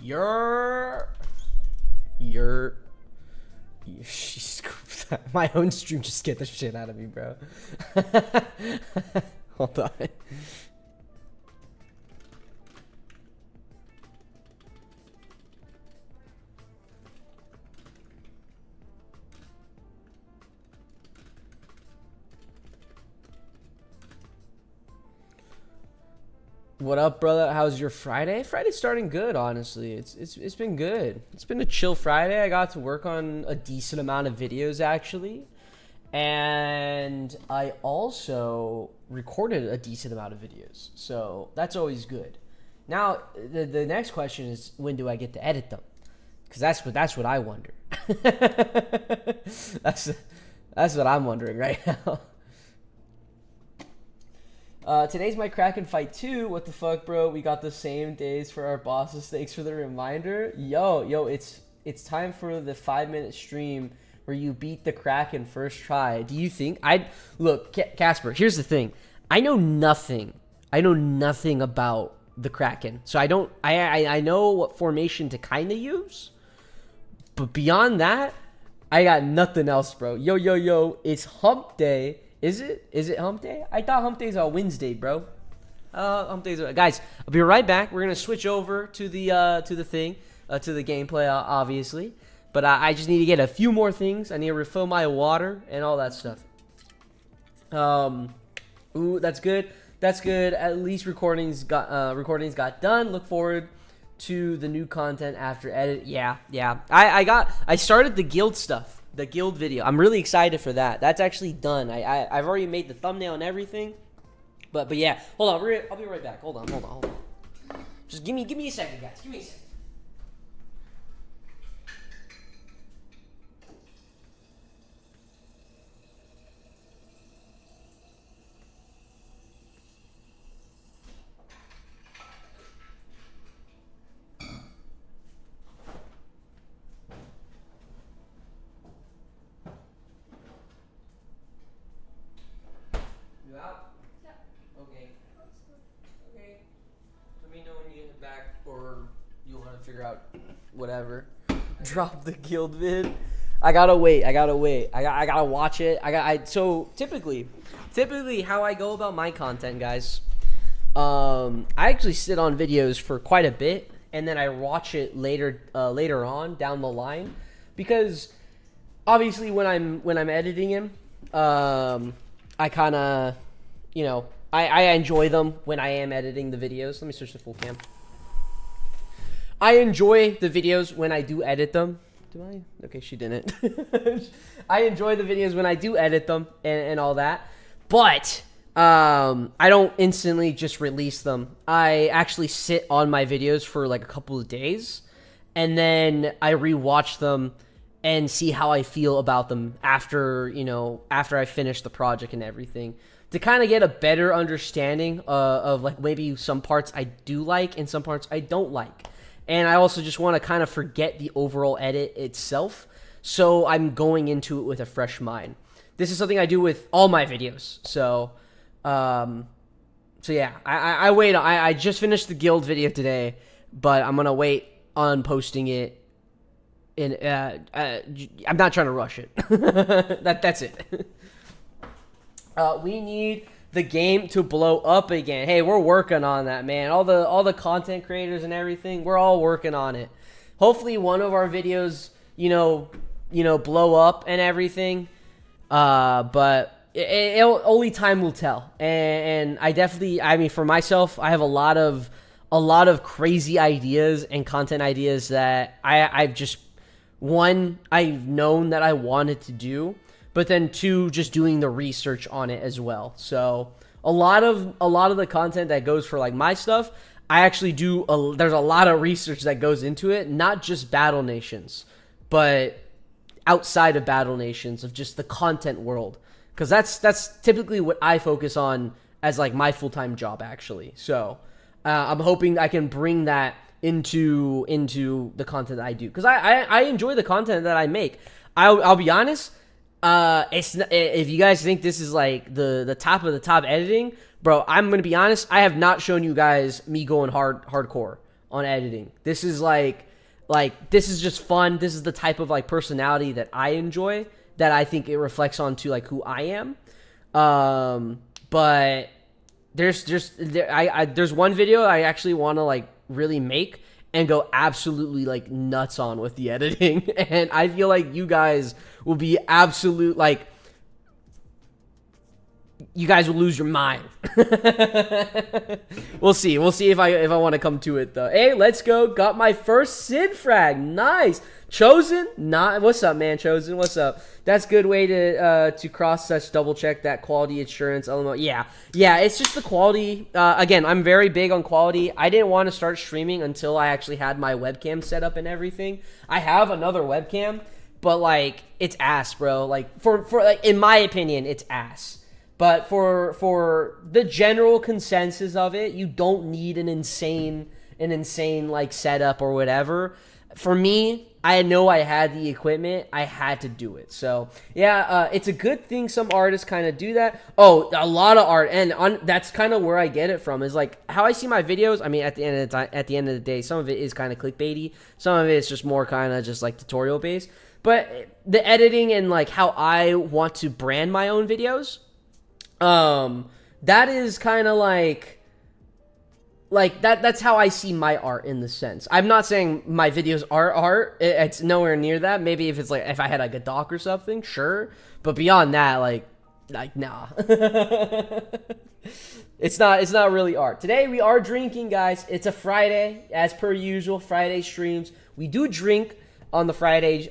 My own stream just scared the shit out of me, bro. Hold on. What up, brother? How's your Friday? Friday's starting good, honestly. It's been good. It's been a chill Friday. I got to work on a decent amount of videos, actually. And I also recorded a decent amount of videos. So that's always good. Now, the next question is, when do I get to edit them? Because that's what I wonder. that's what I'm wondering right now. Today's my Kraken fight too. What the fuck, bro? We got the same days for our bosses. Thanks for the reminder. Yo, it's time for the 5-minute stream where you beat the Kraken first try. Do you think look, Casper, here's the thing. I know nothing about the Kraken. So I know what formation to kind of use. But beyond that, I got nothing else, bro. Yo, it's hump day. Is it hump day? I thought hump day's on Wednesday, bro. Hump day's guys. I'll be right back. We're gonna switch over to the gameplay, obviously. But I just need to get a few more things. I need to refill my water and all that stuff. Ooh, that's good. That's good. At least recordings got done. Look forward to the new content after edit. Yeah. I started the guild stuff. The guild video. I'm really excited for that. That's actually done. I've already made the thumbnail and everything. But yeah. Hold on. I'll be right back. Hold on. Just give me a second, guys. Give me a second. Whatever. Drop the guild vid. I gotta wait. I gotta watch it. So typically how I go about my content, guys, I actually sit on videos for quite a bit and then I watch it later on down the line, because obviously when I'm editing him, I kind of, I enjoy them when I am editing the videos. Let me switch to full cam. I enjoy the videos when I do edit them. Do I? Okay, she didn't. I enjoy the videos when I do edit them and all that. But I don't instantly just release them. I actually sit on my videos for like a couple of days. And then I rewatch them and see how I feel about them after I finish the project and everything. To kind of get a better understanding of like maybe some parts I do like and some parts I don't like. And I also just want to kind of forget the overall edit itself. So I'm going into it with a fresh mind. This is something I do with all my videos. So yeah, I wait. I just finished the guild video today, but I'm going to wait on posting it. I'm not trying to rush it. That's it. We need the game to blow up again. Hey, we're working on that, man. All the content creators and everything, we're all working on it. Hopefully one of our videos, blow up and everything. But only time will tell. And I mean, for myself, I have a lot of crazy ideas and content ideas that I've known that I wanted to do. But then two, just doing the research on it as well. So a lot of the content that goes for like my stuff, I actually do. There's a lot of research that goes into it, not just Battle Nations, but outside of Battle Nations, of just the content world, because that's typically what I focus on as like my full-time job actually. So I'm hoping I can bring that into the content that I do, because I enjoy the content that I make. I'll be honest. If you guys think this is like the top of the top editing, bro, I'm gonna be honest. I have not shown you guys me going hardcore on editing. This is like this is just fun. This is the type of like personality that I enjoy, that I think it reflects onto like who I am. But there's one video I actually want to like really make and go absolutely like nuts on with the editing. And I feel like you guys will be absolute, like, you guys will lose your mind. We'll see if I want to come to it though. Hey, let's go. Got my first Sid frag. Nice. Chosen? Not. What's up, man? Chosen. What's up? That's a good way to cross such double check that quality assurance element. Yeah. It's just the quality. Again, I'm very big on quality. I didn't want to start streaming until I actually had my webcam set up and everything. I have another webcam, but like it's ass, bro. Like for like in my opinion, it's ass. But for the general consensus of it, you don't need an insane like setup or whatever. For me, I know I had the equipment. I had to do it. So yeah, it's a good thing some artists kind of do that. Oh, a lot of art, and that's kind of where I get it from. Is like how I see my videos. I mean, at the end of the day, some of it is kind of clickbaity. Some of it is just more kind of just like tutorial based. But the editing and like how I want to brand my own videos, that is kind of like that's how I see my art in the sense. I'm not saying my videos are art. It's nowhere near that. Maybe if it's like, if I had like a doc or something, sure. But beyond that, like nah. It's not really art. Today we are drinking, guys. It's a Friday, as per usual. Friday streams. We do drink on the Friday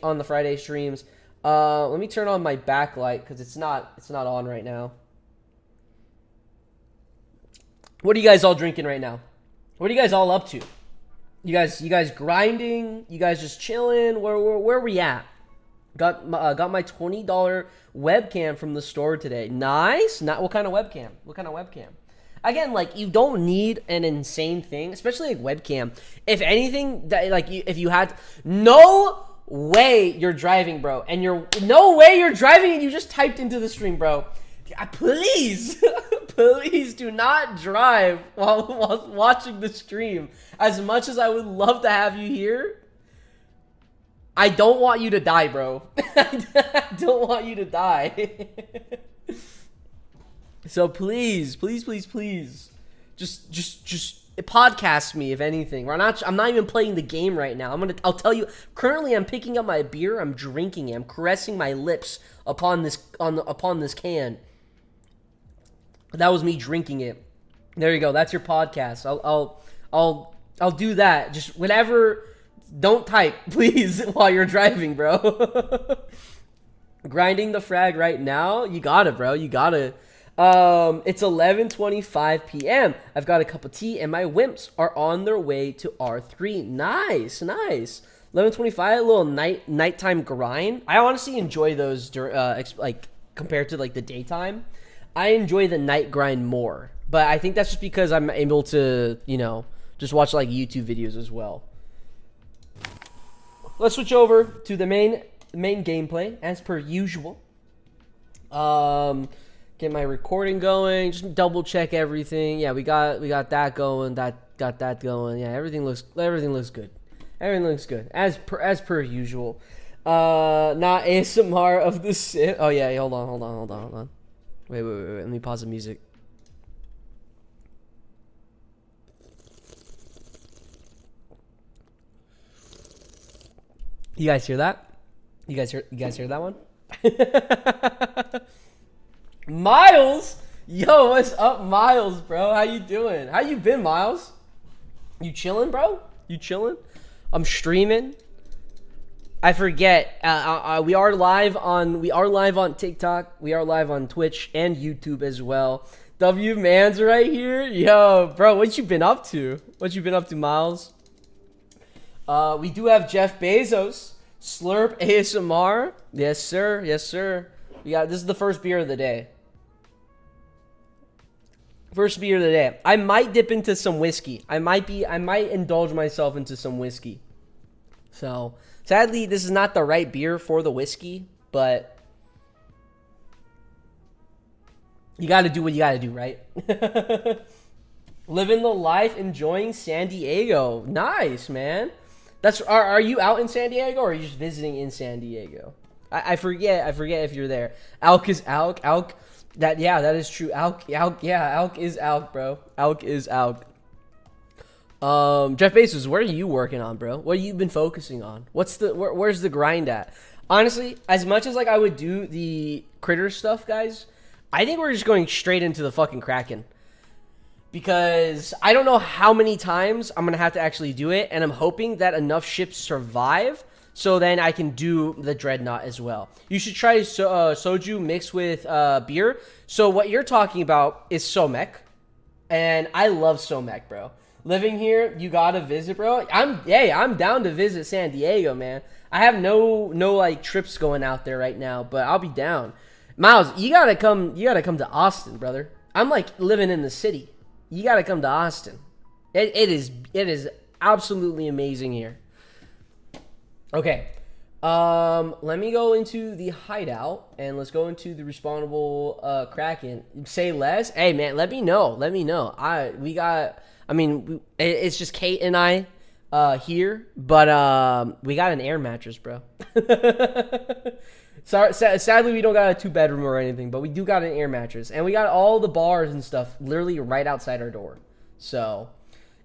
streams. Let me turn on my backlight because it's not on right now. What are you guys all drinking right now? What are you guys all up to? You guys grinding? You guys just chilling? Where we at? Got my $20 webcam from the store today. Nice. What kind of webcam? What kind of webcam? Again, like, you don't need an insane thing, especially like webcam. If anything, that like if you had no way you're driving, bro, and no way you're driving and you just typed into the stream, bro. Please, please do not drive while watching the stream. As much as I would love to have you here, I don't want you to die, bro. I don't want you to die. So please, just podcast me if anything. I'm not even playing the game right now. I'll tell you. Currently, I'm picking up my beer. I'm drinking it. I'm caressing my lips upon this can. That was me drinking it. There you go. That's your podcast. I'll do that. Just whatever. Don't type, please, while you're driving, bro. Grinding the frag right now. You got it, bro. You got it. It's 11:25 p.m. I've got a cup of tea, and my wimps are on their way to R3. Nice. 11:25, a little nighttime grind. I honestly enjoy those like compared to like the daytime. I enjoy the night grind more, but I think that's just because I'm able to, just watch like YouTube videos as well. Let's switch over to the main gameplay as per usual. Get my recording going. Just double check everything. Yeah, we got that going. Got that going. Yeah, everything looks good. Everything looks good as per usual. Not ASMR of the sim. Oh yeah, hold on. Wait. Let me pause the music. You guys hear that? You guys hear that one? Miles, yo, what's up, Miles, bro? How you doing? How you been, Miles? You chilling, bro? You chilling? I'm streaming. I forget. We are live on TikTok. We are live on Twitch and YouTube as well. W Man's right here. Yo, bro, what you been up to? What you been up to, Miles? We do have Jeff Bezos. Slurp ASMR. Yes, sir. This is the first beer of the day. I might dip into some whiskey. I might indulge myself into some whiskey. So, sadly, this is not the right beer for the whiskey, but you got to do what you got to do, right? Living the life, enjoying San Diego. Nice, man. Are you out in San Diego or are you just visiting in San Diego? I forget if you're there. Alk is Alk. Alk. That is true. Alk is Alk, bro. Alk is Alk. Jeff Bezos, what are you working on, bro? What have you been focusing on? Where's the grind at? Honestly, as much as like I would do the critter stuff, guys, I think we're just going straight into the fucking Kraken. Because I don't know how many times I'm going to have to actually do it, and I'm hoping that enough ships survive so then I can do the Dreadnought as well. You should try soju mixed with beer. So what you're talking about is Somek, and I love Somek, bro. Living here, you gotta visit, bro. I'm down to visit San Diego, man. I have no like trips going out there right now, but I'll be down. Miles, you gotta come to Austin, brother. I'm like living in the city. You gotta come to Austin. It is absolutely amazing here. Okay. Let me go into the hideout and let's go into the respawnable Kraken. Say less. Hey man, let me know. It's just Kate and I here, but we got an air mattress, bro. Sorry, sadly we don't got a 2-bedroom or anything, but we do got an air mattress, and we got all the bars and stuff literally right outside our door. So,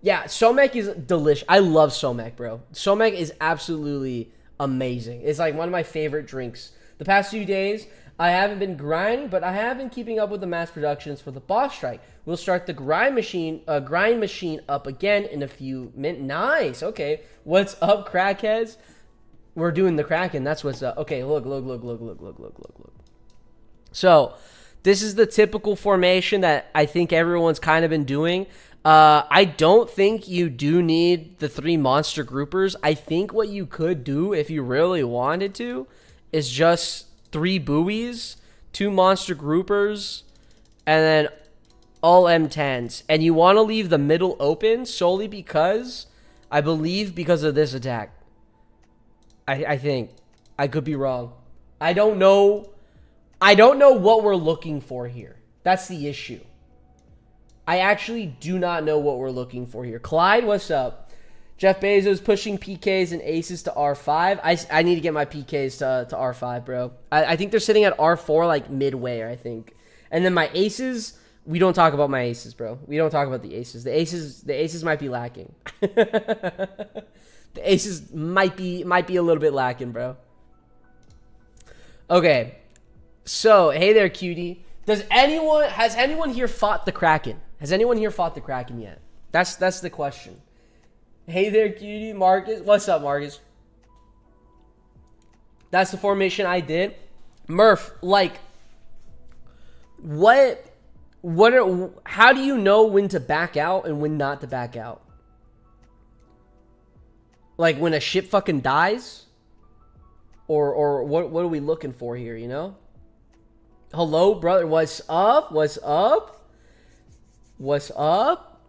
yeah, Somek is delish. I love Somek, bro. Somek is absolutely amazing. It's like one of my favorite drinks. The past few days, I haven't been grinding, but I have been keeping up with the mass productions for the boss strike. We'll start the grind machine up again in a few minutes. Nice. Okay. What's up, crackheads? We're doing the Kraken. That's what's up. Okay, look. So, this is the typical formation that I think everyone's kind of been doing. I don't think you do need the 3 monster groupers. I think what you could do if you really wanted to is just 3 buoys, 2 monster groupers, and then all M10s. And you want to leave the middle open solely because, I believe, because of this attack. I think. I could be wrong. I don't know what we're looking for here. That's the issue. I actually do not know what we're looking for here. Clyde, what's up? Jeff Bezos pushing PKs and aces to R5. I need to get my PKs to R5, bro. I think they're sitting at R4, like midway, I think. And then my aces, we don't talk about my aces, bro. We don't talk about the aces. The aces might be lacking. The aces might be a little bit lacking, bro. Okay. So, hey there, cutie. Has anyone here fought the Kraken? Has anyone here fought the Kraken yet? That's the question. Hey there, cutie. Marcus. What's up, Marcus? That's the formation I did. Murph, like, how do you know when to back out and when not to back out? Like when a ship fucking dies? Or what are we looking for here, you know? Hello, brother. What's up? What's up? What's up?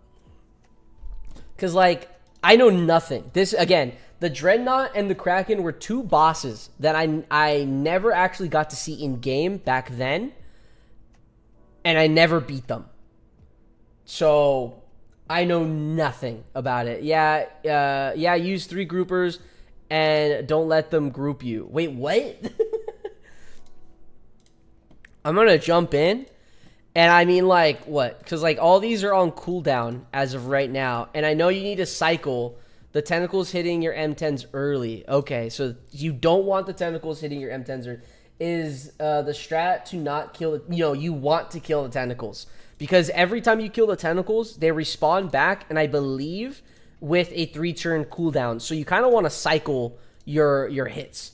Because, like, I know nothing. This, again, the Dreadnought and the Kraken were 2 bosses that I never actually got to see in game back then. And I never beat them. So, I know nothing about it. Yeah, use 3 groupers and don't let them group you. Wait, what? I'm going to jump in. And I mean, like, what? Because, like, all these are on cooldown as of right now. And I know you need to cycle the tentacles hitting your M10s early. Okay, so you don't want the tentacles hitting your M10s early. Is the strat to not kill it? You know, you want to kill the tentacles. Because every time you kill the tentacles, they respawn back, and I believe with a 3-turn cooldown. So you kind of want to cycle your hits.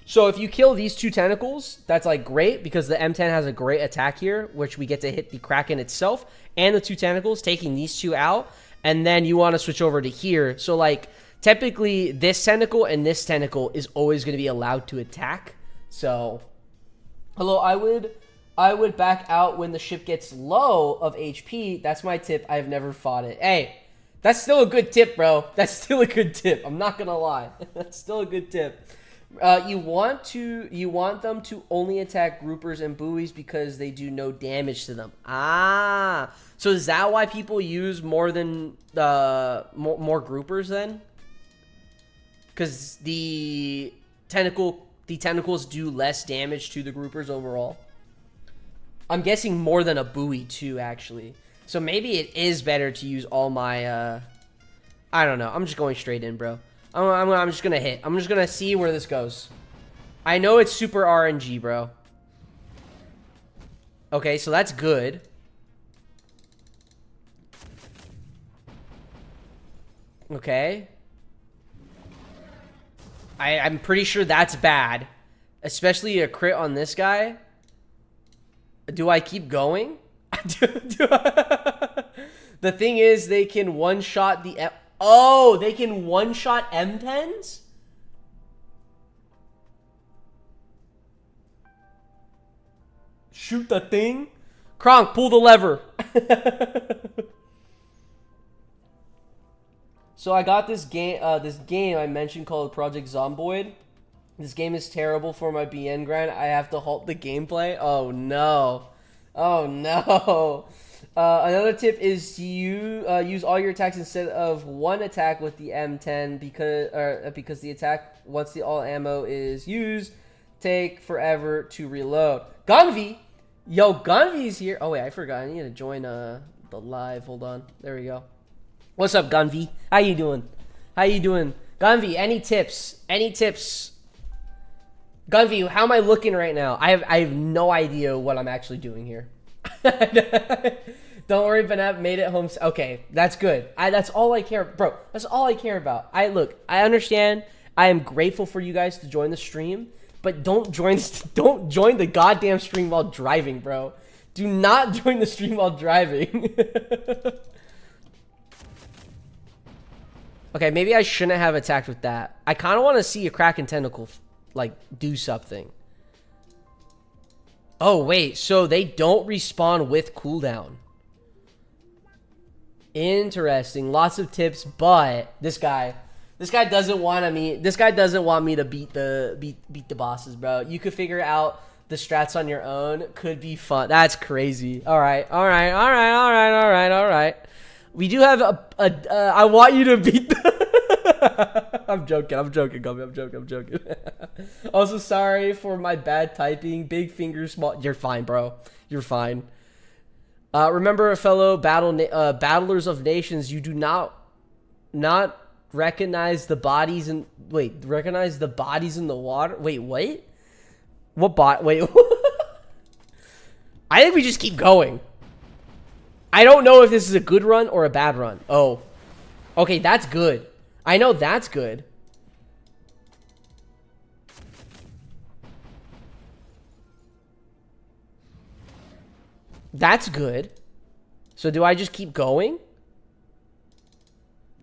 So if you kill these 2 tentacles, that's like great because the M10 has a great attack here, which we get to hit the Kraken itself and the 2 tentacles, taking these 2 out. And then you want to switch over to here. So like typically this tentacle and this tentacle is always going to be allowed to attack. So, hello, I would back out when the ship gets low of HP. That's my tip. I've never fought it. Hey, that's still a good tip, bro. That's still a good tip. I'm not going to lie. That's still a good tip. You want them to only attack groupers and buoys because they do no damage to them. Ah, so is that why people use more than more groupers then? Because the tentacles do less damage to the groupers overall. I'm guessing more than a buoy too, actually. So maybe it is better to use all my. I don't know. I'm just going straight in, bro. I'm just gonna hit. I'm just gonna see where this goes. I know it's super RNG, bro. Okay, so that's good. Okay. I'm pretty sure that's bad. Especially a crit on this guy. Do I keep going? The thing is, they can one-shot the... Oh, they can one-shot M10s? Shoot the thing? Kronk, pull the lever. So I got this game I mentioned called Project Zomboid. This game is terrible for my BN grind. I have to halt the gameplay. Oh no. Oh no. Another tip is to use all your attacks instead of one attack with the M10 because the attack, once the all ammo is used, take forever to reload. Gunvi! Yo, Gunvi's here. Oh wait, I forgot. I need to join the live. Hold on. There we go. What's up, Gunvi? How you doing? How you doing? Gunvi, any tips? Any tips? Gunvi, how am I looking right now? I have no idea what I'm actually doing here. Don't worry, BNAP made it home. Okay, that's good. That's all I care, bro. That's all I care about. Look, I understand. I am grateful for you guys to join the stream, but don't join the goddamn stream while driving, bro. Do not join the stream while driving. Okay, maybe I shouldn't have attacked with that. I kind of want to see a Kraken tentacle like do something. Oh wait, so they don't respawn with cooldown. Interesting. Lots of tips, but this guy doesn't want me to beat the bosses, bro. You could figure out the strats on your own. Could be fun. That's crazy. All right. We do have I want you to beat the I'm joking, Gummy. I'm joking. Also, sorry for my bad typing. Big finger, small. You're fine, bro. You're fine. Remember, fellow battlers of nations, you do not recognize the bodies in... Wait, recognize the bodies in the water? Wait, what? What bot? Wait. I think we just keep going. I don't know if this is a good run or a bad run. Oh. Okay, that's good. I know that's good. That's good. So do I just keep going?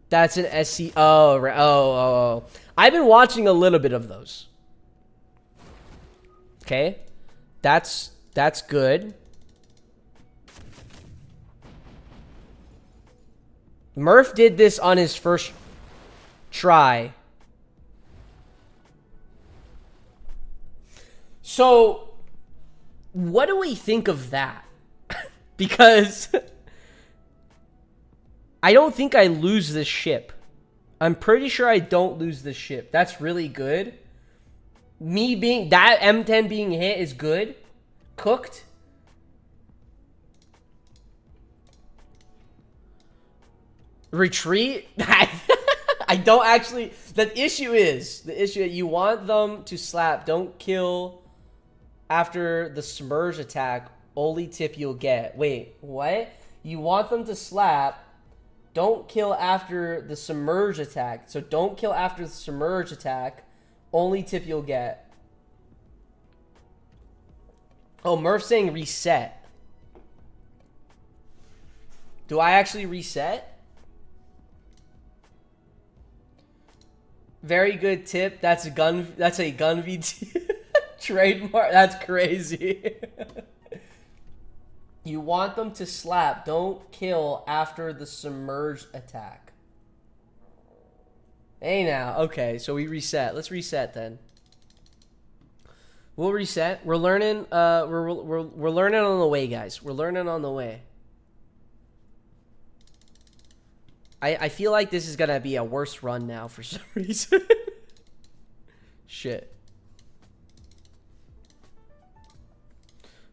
That's an SC. Oh, right. Oh. I've been watching a little bit of those. Okay. That's good. Murph did this on his first try. So, what do we think of that? Because I don't think I lose this ship. I'm pretty sure I don't lose this ship. That's really good. Me being... That M10 being hit is good. Cooked. Retreat? I don't actually... The issue you want them to slap. Don't kill after the submerge attack. Only tip you'll get. Wait, what? You want them to slap. Don't kill after the submerge attack. So don't kill after the submerge attack. Only tip you'll get. Oh, Murph's saying reset. Do I actually reset? Very good tip. That's a gun VT trademark. That's crazy. You want them to slap. Don't kill after the submerged attack. Hey now. Okay, so we reset. Let's reset then. We'll reset. We're learning. We're learning on the way, guys. We're learning on the way. I feel like this is gonna be a worse run now for some reason. Shit.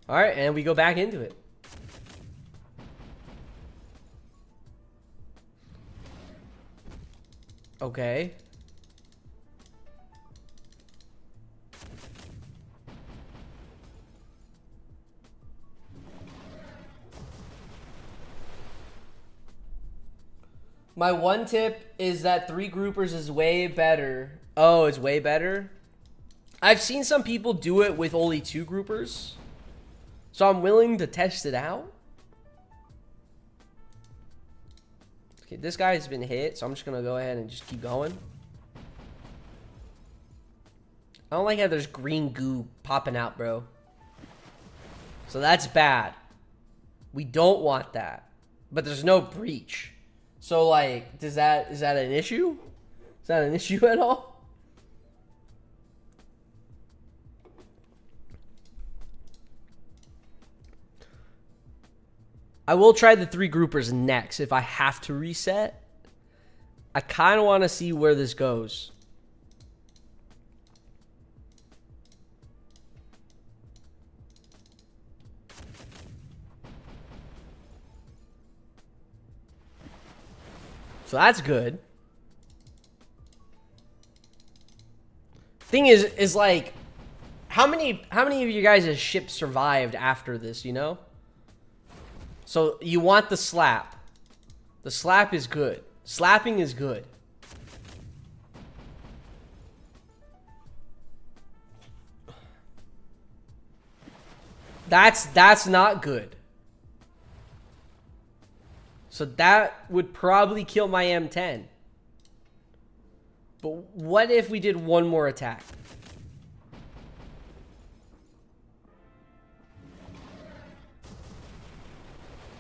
All right, and we go back into it. Okay. My one tip is that 3 groupers is way better. Oh, it's way better? I've seen some people do it with only 2 groupers. So I'm willing to test it out. Okay, this guy has been hit, so I'm just going to go ahead and just keep going. I don't like how there's green goo popping out, bro. So that's bad. We don't want that. But there's no breach. So, like, is that an issue? Is that an issue at all? I will try the 3 groupers next if I have to reset. I kind of want to see where this goes. So that's good. Thing is like, how many of you guys' ships survived after this, you know? So you want the slap. The slap is good. Slapping is good. That's not good. So that would probably kill my M10. But what if we did one more attack?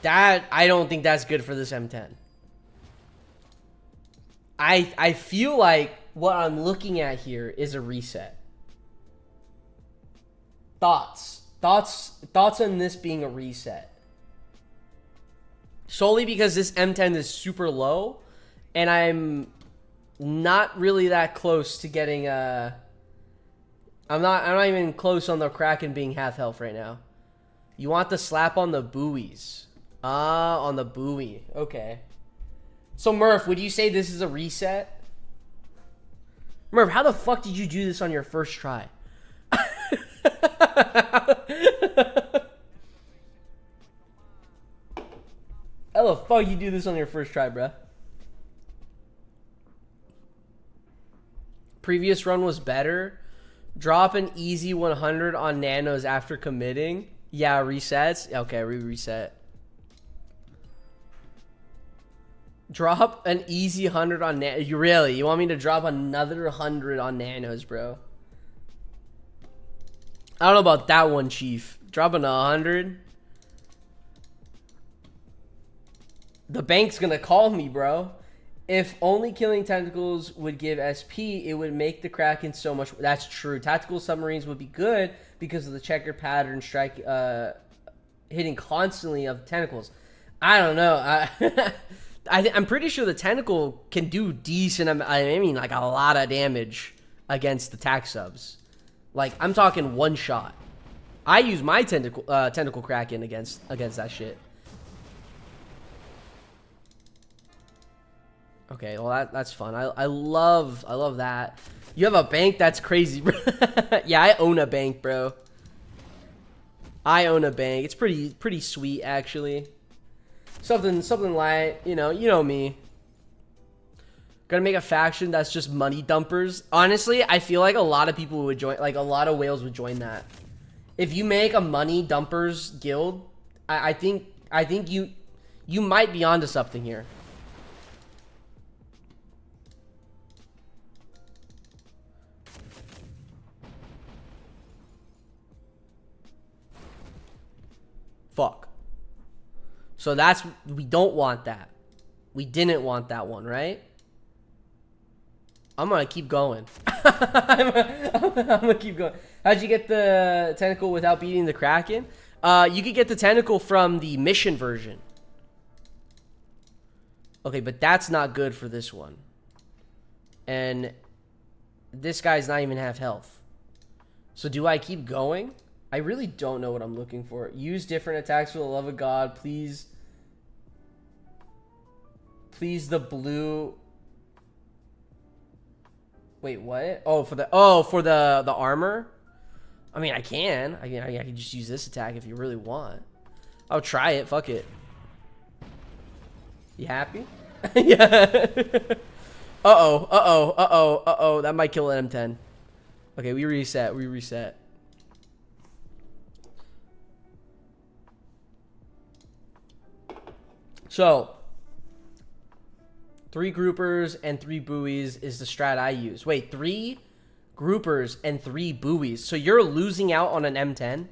I don't think that's good for this M10. I feel like what I'm looking at here is a reset. Thoughts on this being a reset. Solely because this M10 is super low, and I'm not really that close to getting I'm not even close on the Kraken being half health right now. You want the slap on the buoys. Ah, on the buoy. Okay. So Murph, would you say this is a reset? Murph, how the fuck did you do this on your first try? How the fuck you do this on your first try, bruh? Previous run was better. Drop an easy 100 on nanos after committing. Yeah, resets. Okay, reset. Drop an easy 100 on nanos. You want me to drop another 100 on nanos, bro? I don't know about that one, Chief. Dropping 100. The bank's gonna call me, bro. If only killing tentacles would give SP, it would make the Kraken so much. That's true. Tactical submarines would be good because of the checker pattern strike hitting constantly of tentacles. I don't know. I'm pretty sure the tentacle can do decent. I mean, like a lot of damage against the tac subs. Like I'm talking one shot. I use my tentacle Kraken against that shit. Okay, well that's fun. I love that. You have a bank? That's crazy, bro. Yeah, I own a bank, bro. I own a bank. It's pretty sweet actually. Something light, you know me. Gonna make a faction that's just money dumpers. Honestly, I feel like a lot of people would join, like a lot of whales would join that. If you make a money dumpers guild, I think you might be onto something here. Fuck. So we don't want that. We didn't want that one, right? I'm gonna keep going. I'm gonna keep going. How'd you get the tentacle without beating the Kraken? You could get the tentacle from the mission version. Okay, but that's not good for this one. And this guy's not even half health. So do I keep going? I really don't know what I'm looking for. Use different attacks for the love of God. Please. Please the blue. Wait, what? Oh, for the armor? I mean, I can just use this attack if you really want. I'll try it. Fuck it. You happy? Yeah. Uh-oh. That might kill an M10. Okay, we reset. So, 3 groupers and 3 buoys is the strat I use. Wait, 3 groupers and 3 buoys. So you're losing out on an M10?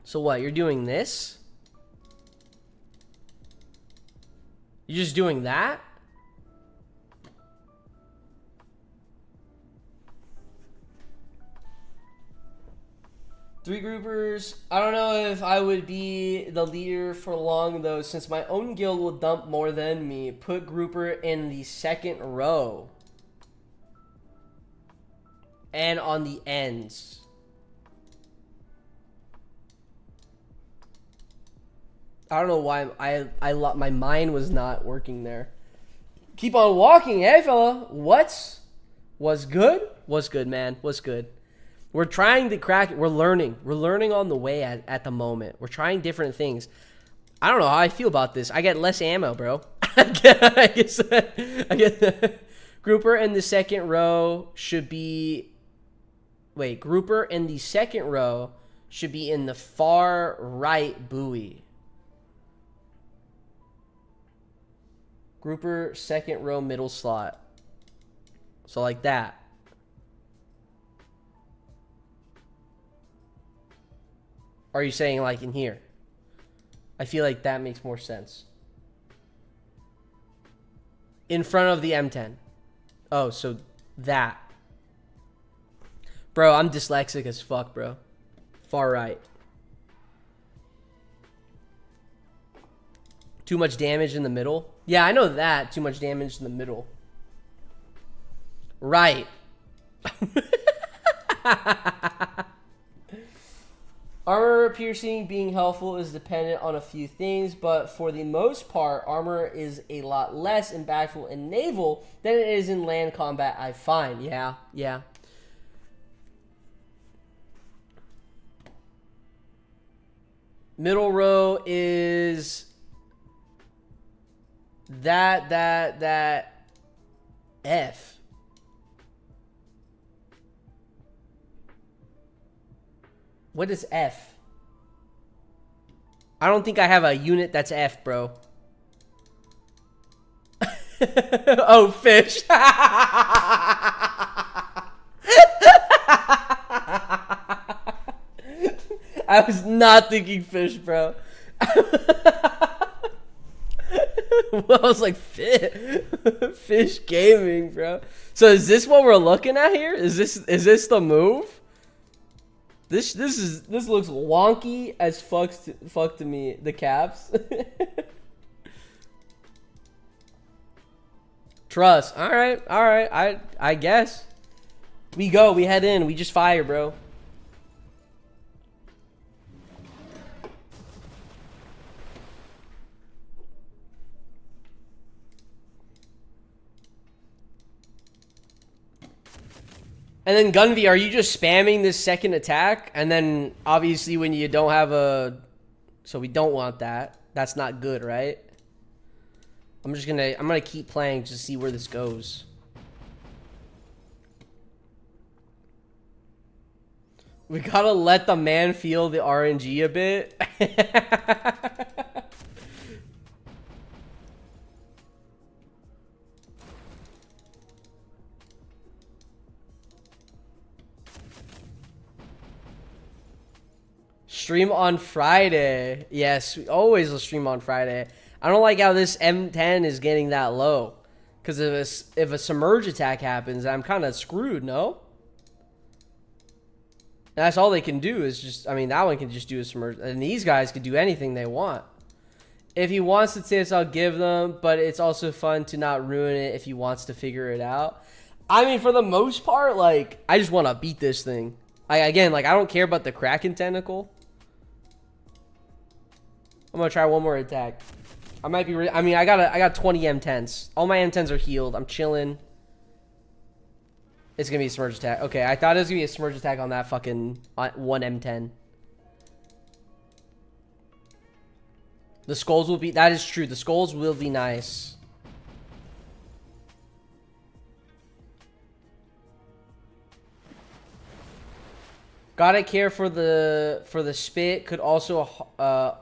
So what, you're doing this? You're just doing that? Three groupers. I don't know if I would be the leader for long, though, since my own guild will dump more than me. Put grouper in the second row. And on the ends. I don't know why my mind was not working there. Keep on walking, hey fella. What's good? What's good, man? What's good? We're trying to crack it. We're learning. We're learning on the way at the moment. We're trying different things. I don't know how I feel about this. I get less ammo, bro. I get grouper in the second row should be. Wait, grouper in the second row should be in the far right buoy. Grouper second row middle slot. So like that. Are you saying like in here? I feel like that makes more sense. In front of the M10. Oh, so that. Bro, I'm dyslexic as fuck, bro. Far right. Too much damage in the middle? Yeah, I know that. Too much damage in the middle. Right. Armor piercing being helpful is dependent on a few things, but for the most part, armor is a lot less impactful in naval than it is in land combat, I find. Yeah. Middle row is that F. What is F? I don't think I have a unit that's F, bro. Oh, fish. I was not thinking fish, bro. Well, I was like, fish gaming, bro. So is this what we're looking at here? Is this the move? This looks wonky as fuck to me. The caps. Trust. All right. I guess. We head in. We just fire, bro. And then Gunvi, are you just spamming this second attack? And then obviously when you don't have a... So we don't want that. That's not good, right? I'm gonna keep playing to see where this goes. We gotta let the man feel the RNG a bit. Stream on Friday. Yes, we always will stream on Friday. I don't like how this M10 is getting that low. Because if a submerge attack happens, I'm kind of screwed, no? That's all they can do is just, I mean, that one can just do a submerge. And these guys can do anything they want. If he wants to say this, I'll give them, but it's also fun to not ruin it if he wants to figure it out. I mean, for the most part, like, I just want to beat this thing. Again, like, I don't care about the Kraken tentacle. I'm going to try one more attack. I might be, I mean, I got 20 M10s. All my M10s are healed. I'm chilling. It's going to be a submerge attack. Okay, I thought it was going to be a submerge attack on that fucking one M10. The skulls will be... That is true. The skulls will be nice. Gotta care for the spit. Could also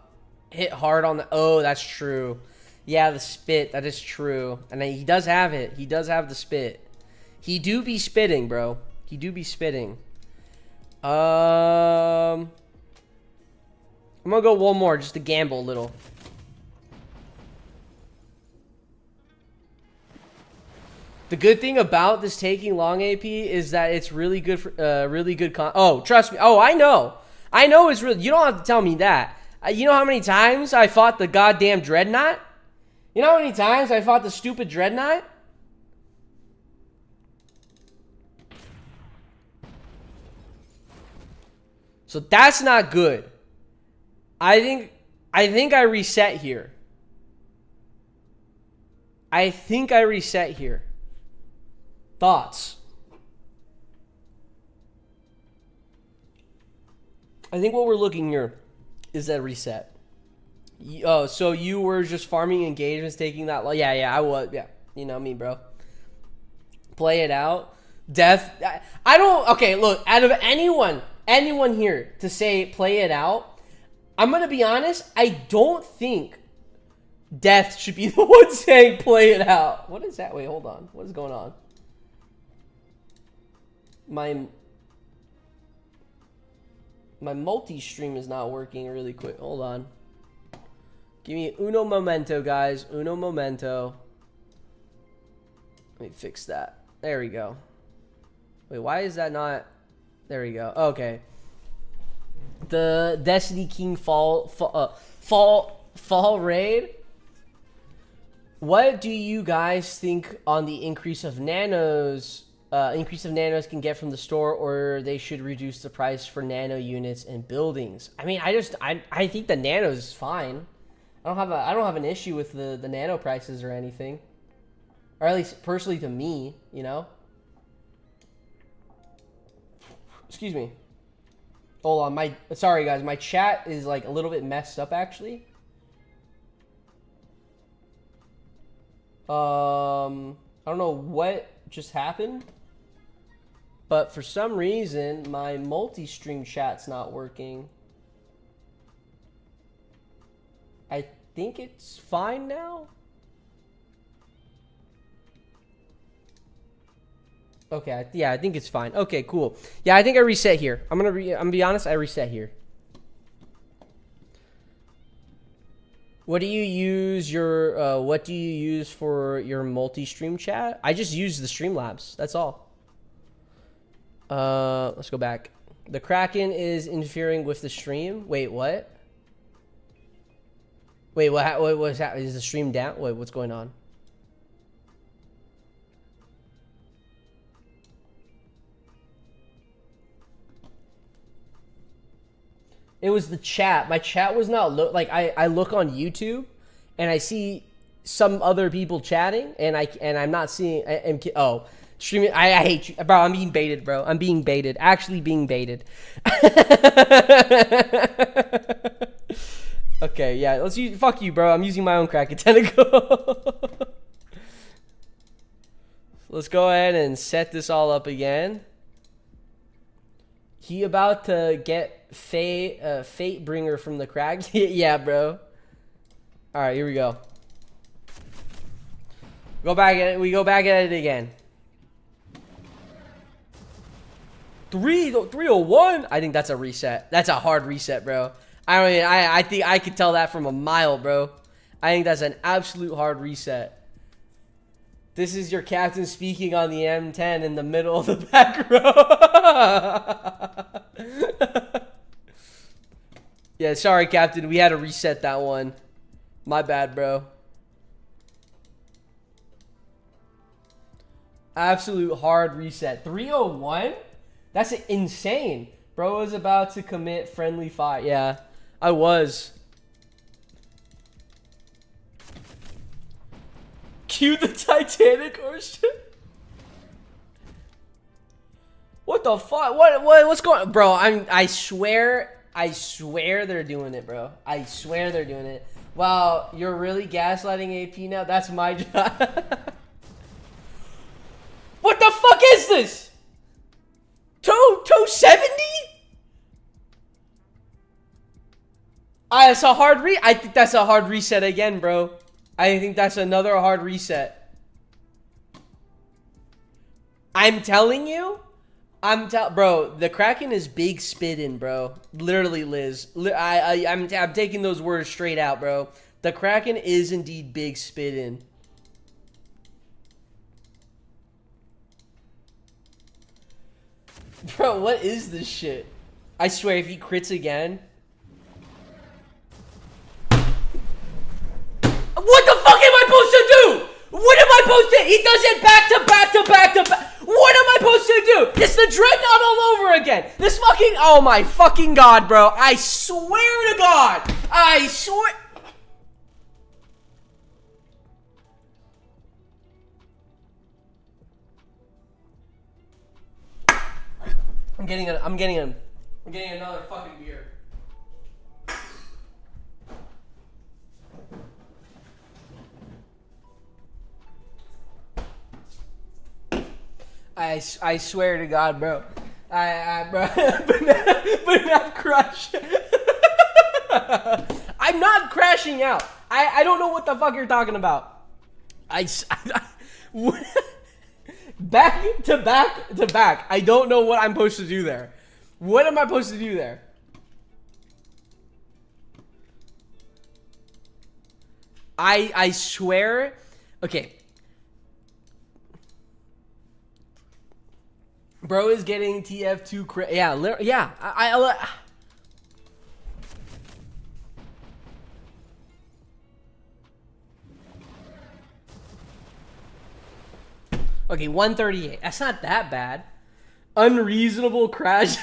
hit hard on the... Oh, that's true. Yeah, the spit. That is true. And he does have it. He does have the spit. He do be spitting, bro. He do be spitting. I'm gonna go one more just to gamble a little. The good thing about this taking long AP is that it's really good for oh, trust me. Oh, I know. I know it's really... You don't have to tell me that. You know how many times I fought the goddamn Dreadnought? You know how many times I fought the stupid Dreadnought? So that's not good. I think I reset here. I think I reset here. Thoughts? I think what we're looking here is that reset. Oh, so you were just farming engagements, taking that... Yeah, I was. Yeah, you know me, bro. Play it out. Death... I don't... Okay, look, out of anyone here to say play it out, I'm going to be honest, I don't think Death should be the one saying play it out. What is that? Wait, hold on. What is going on? My multi-stream is not working really quick. Hold on. Give me uno momento, guys. Uno momento. Let me fix that. There we go. Wait, why is that not... There we go. Okay. The Destiny King fall raid. What do you guys think on the increase of nanos? Nanos can get from the store, or they should reduce the price for nano units and buildings. I mean, I think the nanos is fine. I don't have an issue with the nano prices or anything, or at least personally to me, you know. Excuse me. Hold on, sorry guys, my chat is like a little bit messed up actually. I don't know what just happened, but for some reason my multi-stream chat's not working. I think it's fine now. Okay, yeah, I think it's fine. Okay, cool. Yeah, I think I reset here. I'm gonna be honest, I reset here. What do you use for your multi-stream chat? I just use the Streamlabs. That's all. Let's go back. The Kraken is interfering with the stream. Wait, what? Wait, what was that? Is the stream down? Wait, what's going on? It was the chat. My chat was not like I look on YouTube and I see some other people chatting and I'm not seeing streaming. I hate you, bro. I'm being baited, bro. I'm being baited. Actually being baited. Okay, yeah. Let's use. Fuck you, bro. I'm using my own Kraken tentacle. Let's go ahead and set this all up again. He about to get Fate Bringer from the Crags. Yeah, bro. All right, here we go. Go back at it. We go back at it again. 301. I think that's a reset. That's a hard reset, bro. I think I could tell that from a mile, bro. I think that's an absolute hard reset. This is your captain speaking on the M10 in the middle of the back row. Yeah, sorry, Captain. We had to reset that one. My bad, bro. Absolute hard reset. 301? That's insane. Bro was about to commit friendly fire. Yeah, I was. Cue the Titanic or shit. What the fuck? What's going on? Bro, I swear they're doing it, bro. I swear they're doing it. Wow, you're really gaslighting AP now? That's my job. What the fuck is this? 270? It's a hard I think that's a hard reset again, bro. I think that's another hard reset. I'm telling you, bro, the Kraken is big spittin', bro. Literally, Liz. I'm taking those words straight out, bro. The Kraken is indeed big spittin'. Bro, what is this shit? I swear, if he crits again. What the fuck am I supposed to do? What am I supposed to? He does it back to back to back to back. What am I supposed to do? It's the Dreadnought all over again. This fucking, oh my fucking god, bro. I swear to God. I swear. I'm getting another fucking beer. I swear to God, bro. Bro, BNAP crush. I'm not crashing out. I don't know what the fuck you're talking about. Back to back to back. I don't know what I'm supposed to do there. What am I supposed to do there? I swear. Okay. Bro is getting TF2 yeah, yeah. Okay, 138. That's not that bad. Unreasonable crash.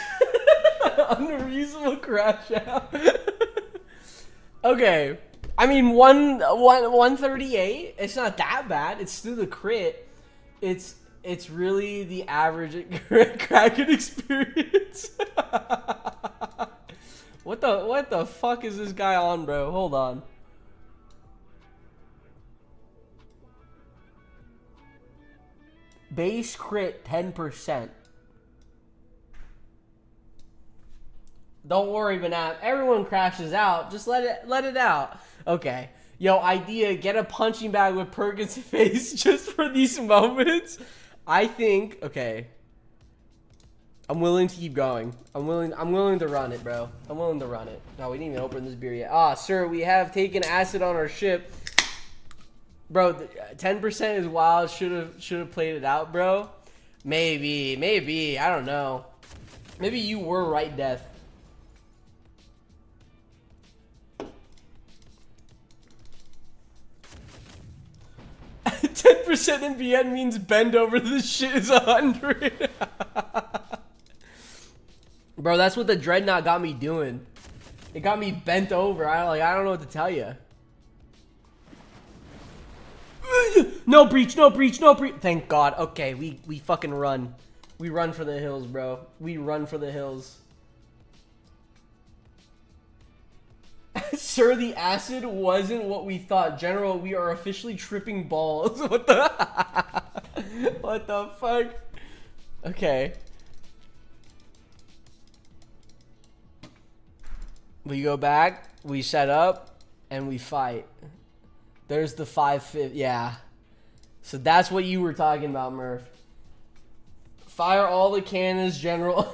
Unreasonable crash out. Okay. I mean, 138. It's not that bad. It's still the crit. It's really the average Kraken experience. What the fuck is this guy on, bro? Hold on. Base crit 10%. Don't worry, BNAP. Everyone crashes out. Just let it out. Okay. Yo, idea, get a punching bag with Perkins' face just for these moments. I think, okay. I'm willing to keep going. I'm willing to run it, bro. I'm willing to run it. No, we didn't even open this beer yet. Ah, sir, we have taken acid on our ship. Bro, 10% is wild. Should have played it out, bro. Maybe. I don't know. Maybe you were right, Death. Percent in BN means bend over. This shit is 100. Bro, that's what the Dreadnought got me doing. It got me bent over. I don't know what to tell you. No breach, no breach, no breach. Thank God. Okay, we fucking run. We run for the hills, bro. We run for the hills. Sir, the acid wasn't what we thought. General, we are officially tripping balls. What the? What the fuck? Okay. We go back, we set up, and we fight. There's the 5-5. Yeah. So that's what you were talking about, Murph. Fire all the cannons, General.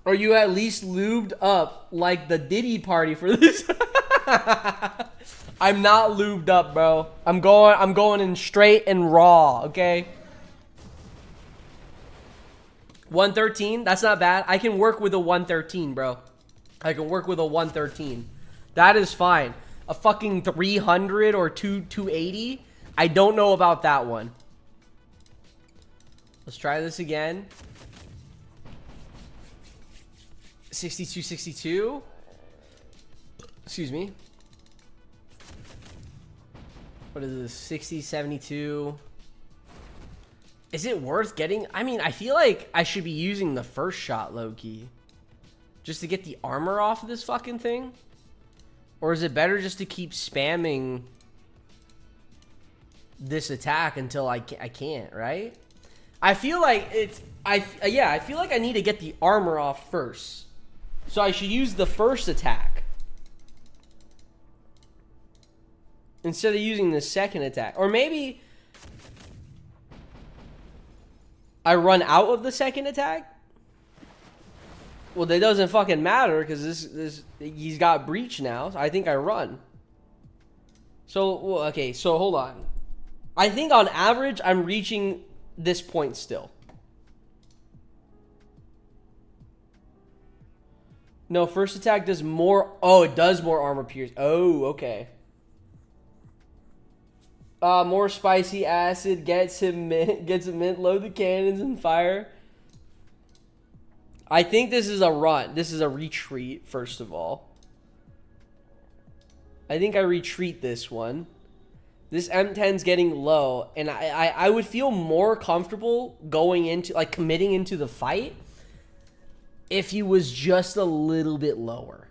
Or you at least lubed up like the Diddy party for this. I'm not lubed up, bro. I'm going in straight and raw, okay? 113, that's not bad. I can work with a 113, bro. I can work with a 113. That is fine. A fucking 300 or 280? I don't know about that one. Let's try this again. 62, 62. Excuse me. What is this? 60, 72. Is it worth getting? I mean, I feel like I should be using the first shot, low-key. Just to get the armor off of this fucking thing? Or is it better just to keep spamming this attack until I can't, right? I feel like it's... yeah, I feel like I need to get the armor off first. So I should use the first attack instead of using the second attack. Or maybe I run out of the second attack? Well, that doesn't fucking matter because this he's got breach now. So I think I run. So, well, okay, so hold on. I think on average I'm reaching this point still. No, first attack does more. Oh, it does more armor pierce. Oh, okay. More spicy acid gets him mint. Load the cannons and fire. I think this is a run. This is a retreat, first of all. I think I retreat this one. This M10's getting low, and I would feel more comfortable going into, like, committing into the fight if he was just a little bit lower.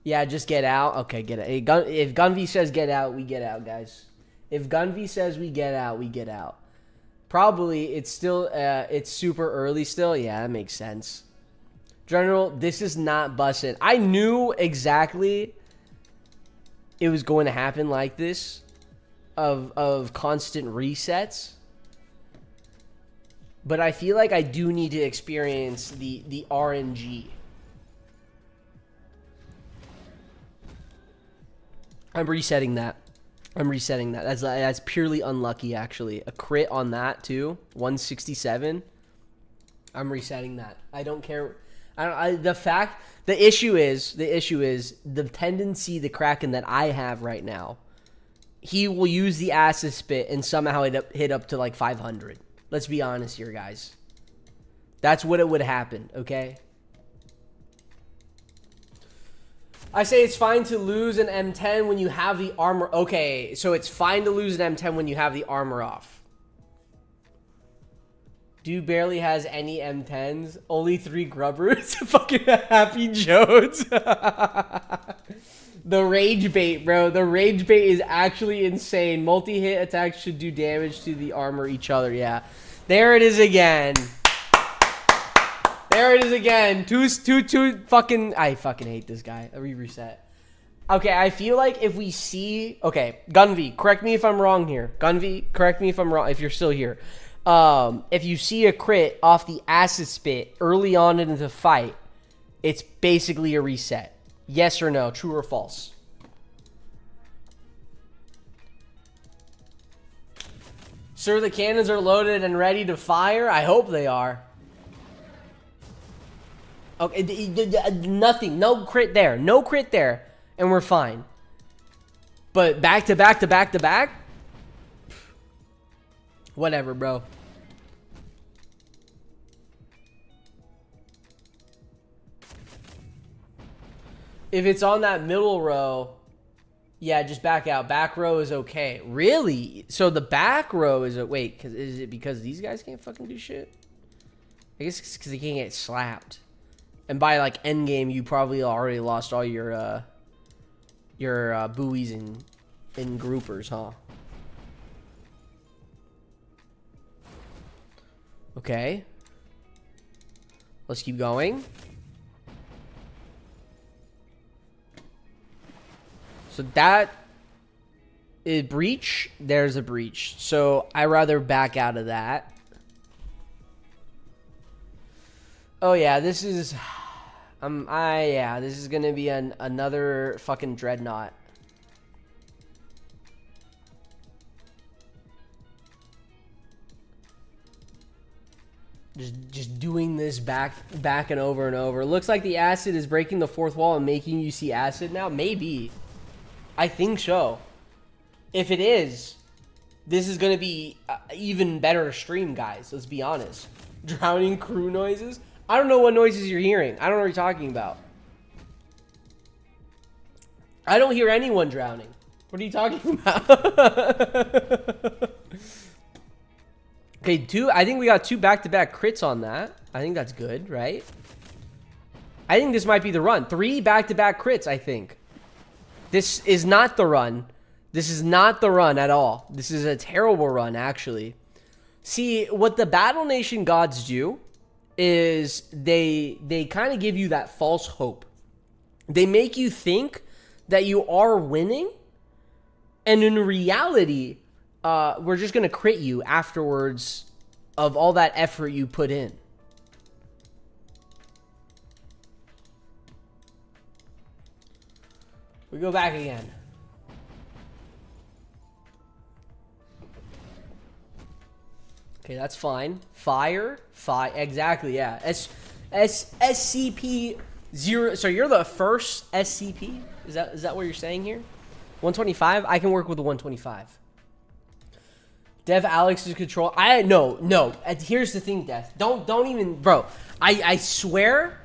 Yeah, just get out. Okay, get out. If Gunv says get out, we get out, guys. If Gunv says we get out, we get out. Probably, it's still, it's super early still. Yeah, that makes sense. General, this is not busted. I knew exactly it was going to happen like this, of constant resets. But I feel like I do need to experience the RNG. I'm resetting that. That's purely unlucky, actually. A crit on that too. 167. I'm resetting that. I don't care. The issue is the tendency, the Kraken that I have right now. He will use the acid spit and somehow hit up to like 500. Let's be honest here, guys. That's what it would happen, okay? I say it's fine to lose an M10 when you have the armor. Okay, so it's fine to lose an M10 when you have the armor off. Dude barely has any M10s. Only 3 grubbers. Fucking Happy Jones. The rage bait, bro. The rage bait is actually insane. Multi-hit attacks should do damage to the armor each other. Yeah. There it is again. There it is again. Two fucking... I fucking hate this guy. Reset. Okay, I feel like if we see... Okay, Gunv, correct me if I'm wrong here. Gunv, correct me if I'm wrong, if you're still here. If you see a crit off the acid spit early on in the fight, it's basically a reset. Yes or no, true or false? Sir, the cannons are loaded and ready to fire? I hope they are. Okay, nothing. No crit there. No crit there. And we're fine. But back to back to back to back? Whatever, bro. If it's on that middle row, yeah, just back out. Back row is okay. Really? So the back row is a... Wait, is it because these guys can't fucking do shit? I guess it's because they can't get slapped. And by, like, endgame, you probably already lost all your buoys and groupers, huh? Okay. Let's keep going. So that is breach. There's a breach. So I rather back out of that. Oh yeah, this is this is gonna be another fucking Dreadnought. Just doing this back and over and over. Looks like the acid is breaking the fourth wall and making you see acid now. Maybe. I think so. If it is, this is going to be even better stream, guys. Let's be honest. Drowning crew noises? I don't know what noises you're hearing. I don't know what you're talking about. I don't hear anyone drowning. What are you talking about? Okay, I think we got 2 back-to-back crits on that. I think that's good, right? I think this might be the run. 3 back-to-back crits, I think. This is not the run. This is not the run at all. This is a terrible run, actually. See, what the Battle Nation gods do is they kind of give you that false hope. They make you think that you are winning, and in reality, we're just going to crit you afterwards of all that effort you put in. We go back again. Okay, that's fine. Fire. Exactly, yeah. SCP-0. So you're the first SCP? Is that what you're saying here? 125? I can work with the 125. Dev Alex's control. No. Here's the thing, Dev. Don't even, bro. I swear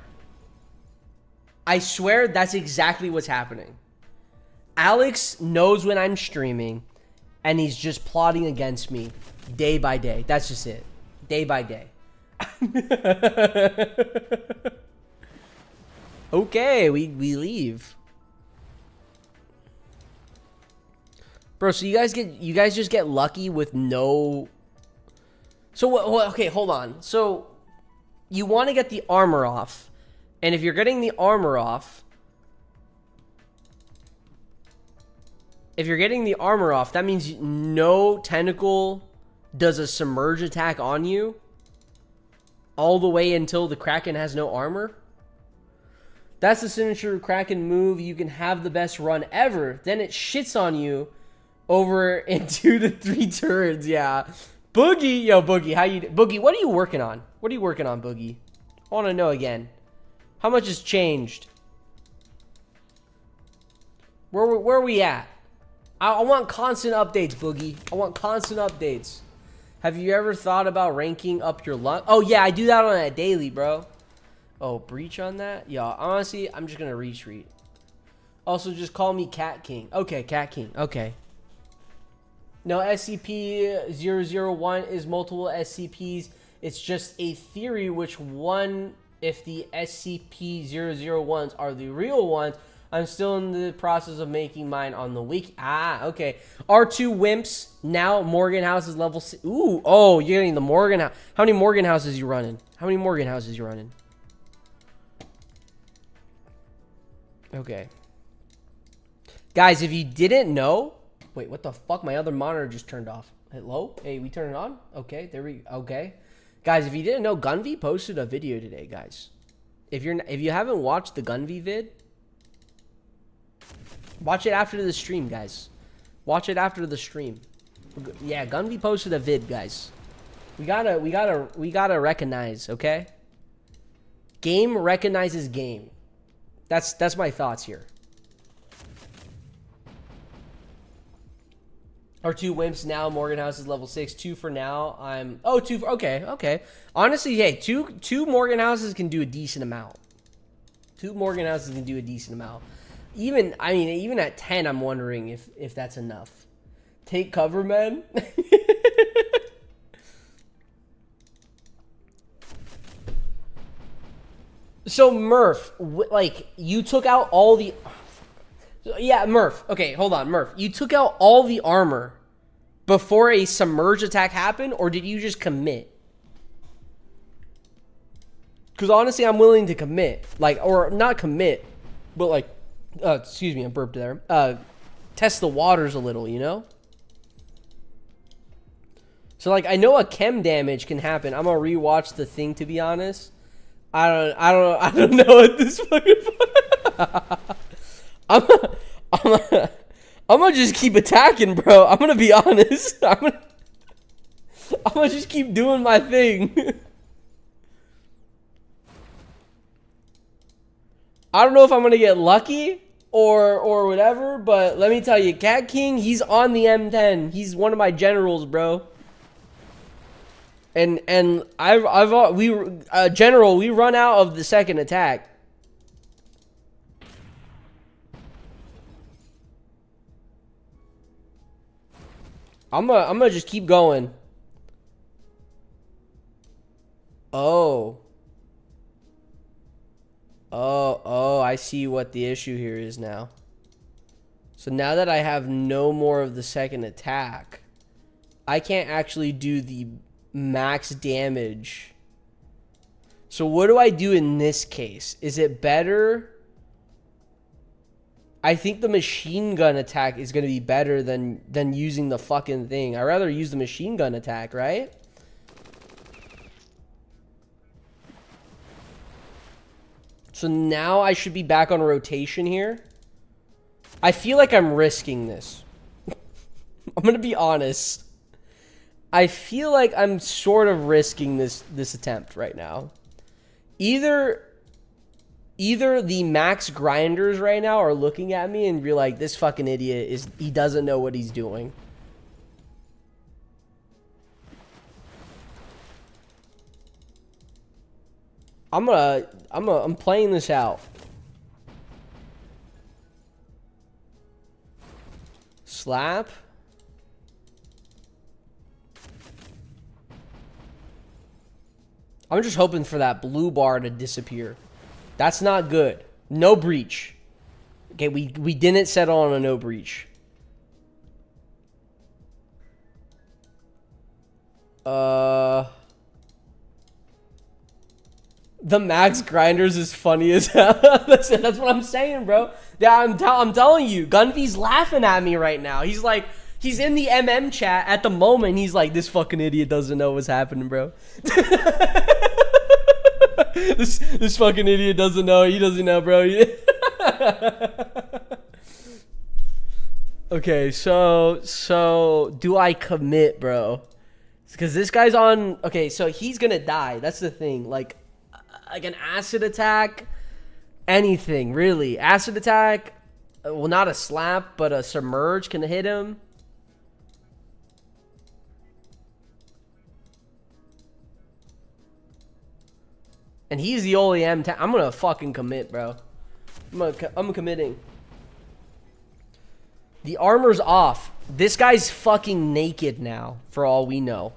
that's exactly what's happening. Alex knows when I'm streaming, and he's just plotting against me day by day. That's just it. Day by day. Okay, we leave. Bro, so you guys just get lucky with no. So okay, hold on. So you want to get the armor off, and if you're getting the armor off, that means no tentacle does a submerge attack on you all the way until the Kraken has no armor. That's the signature Kraken move. You can have the best run ever. Then it shits on you over in 2 to 3 turns. Yeah. Boogie. Yo, Boogie. Boogie, what are you working on? What are you working on, Boogie? I want to know again. How much has changed? Where are we at? I want constant updates, Boogie. I want constant updates. Have you ever thought about ranking up your luck? Oh, yeah, I do that on a daily, bro. Oh, breach on that? Yeah, honestly, I'm just going to retreat. Also, just call me Cat King. Okay, Cat King. Okay. No, SCP-001 is multiple SCPs. It's just a theory which one, if the SCP-001s are the real ones. I'm still in the process of making mine on the wiki. Ah, okay. R2 Wimps. Now Morgan House is level 6. Ooh, oh, you're getting the Morgan House. How many Morgan Houses you running? How many Morgan Houses you running? Okay. Guys, if you didn't know... Wait, what the fuck? My other monitor just turned off. Hello? Hey, we turn it on? Okay, there we... Okay. Guys, if you didn't know, Gunvi posted a video today, guys. If you haven't watched the Gunvi vid... Watch it after the stream, guys. Watch it after the stream. Yeah, Gunvi posted a vid, guys. We gotta recognize, okay? Game recognizes game. That's my thoughts here. R2 Wimps now. Morgan House is level 6. 2 for now. I'm... Oh, 2 for... Okay. Honestly, hey, two Morgan Houses can do a decent amount. 2 Morgan Houses can do a decent amount. Even at 10, I'm wondering if that's enough. Take cover, man. So, Murph, like, you took out all the... Yeah, Murph. Okay, hold on, Murph. You took out all the armor before a submerge attack happened, or did you just commit? Because honestly, I'm willing to commit. Like, or not commit, but like... excuse me, I burped there. Test the waters a little, you know? So, like, I know a chem damage can happen. I'm gonna rewatch the thing, to be honest. I don't know at this fucking I'm gonna just keep attacking, bro. I'm gonna be honest. I'm gonna just keep doing my thing. I don't know if I'm going to get lucky or whatever, but let me tell you, Cat King, he's on the M10. He's one of my generals, bro. And general, we run out of the second attack. I'm gonna just keep going. Oh, I see what the issue here is now. So now that I have no more of the second attack, I can't actually do the max damage. So what do I do in this case? Is it better? I think the machine gun attack is going to be better than using the fucking thing. I'd rather use the machine gun attack, right? So now I should be back on rotation here. I feel like I'm risking this. I'm going to be honest. I feel like I'm sort of risking this attempt right now. Either the max grinders right now are looking at me and you're like, this fucking idiot he doesn't know what he's doing. I'm playing this out. Slap. I'm just hoping for that blue bar to disappear. That's not good. No breach. Okay, we didn't settle on a no breach. The max grinders is funny as hell. that's what I'm saying, bro. Yeah, I'm telling you, Gunvy's laughing at me right now. He's like, he's in the MM chat at the moment. He's like, this fucking idiot doesn't know what's happening, bro. This fucking idiot doesn't know. He doesn't know, bro. Okay, so do I commit, bro? Because this guy's on. Okay, so he's gonna die. That's the thing. Like an acid attack, anything really. Acid attack. Well, not a slap, but a submerge can hit him. And he's the only M10. I'm gonna fucking commit, bro. I'm committing. The armor's off. This guy's fucking naked now, for all we know.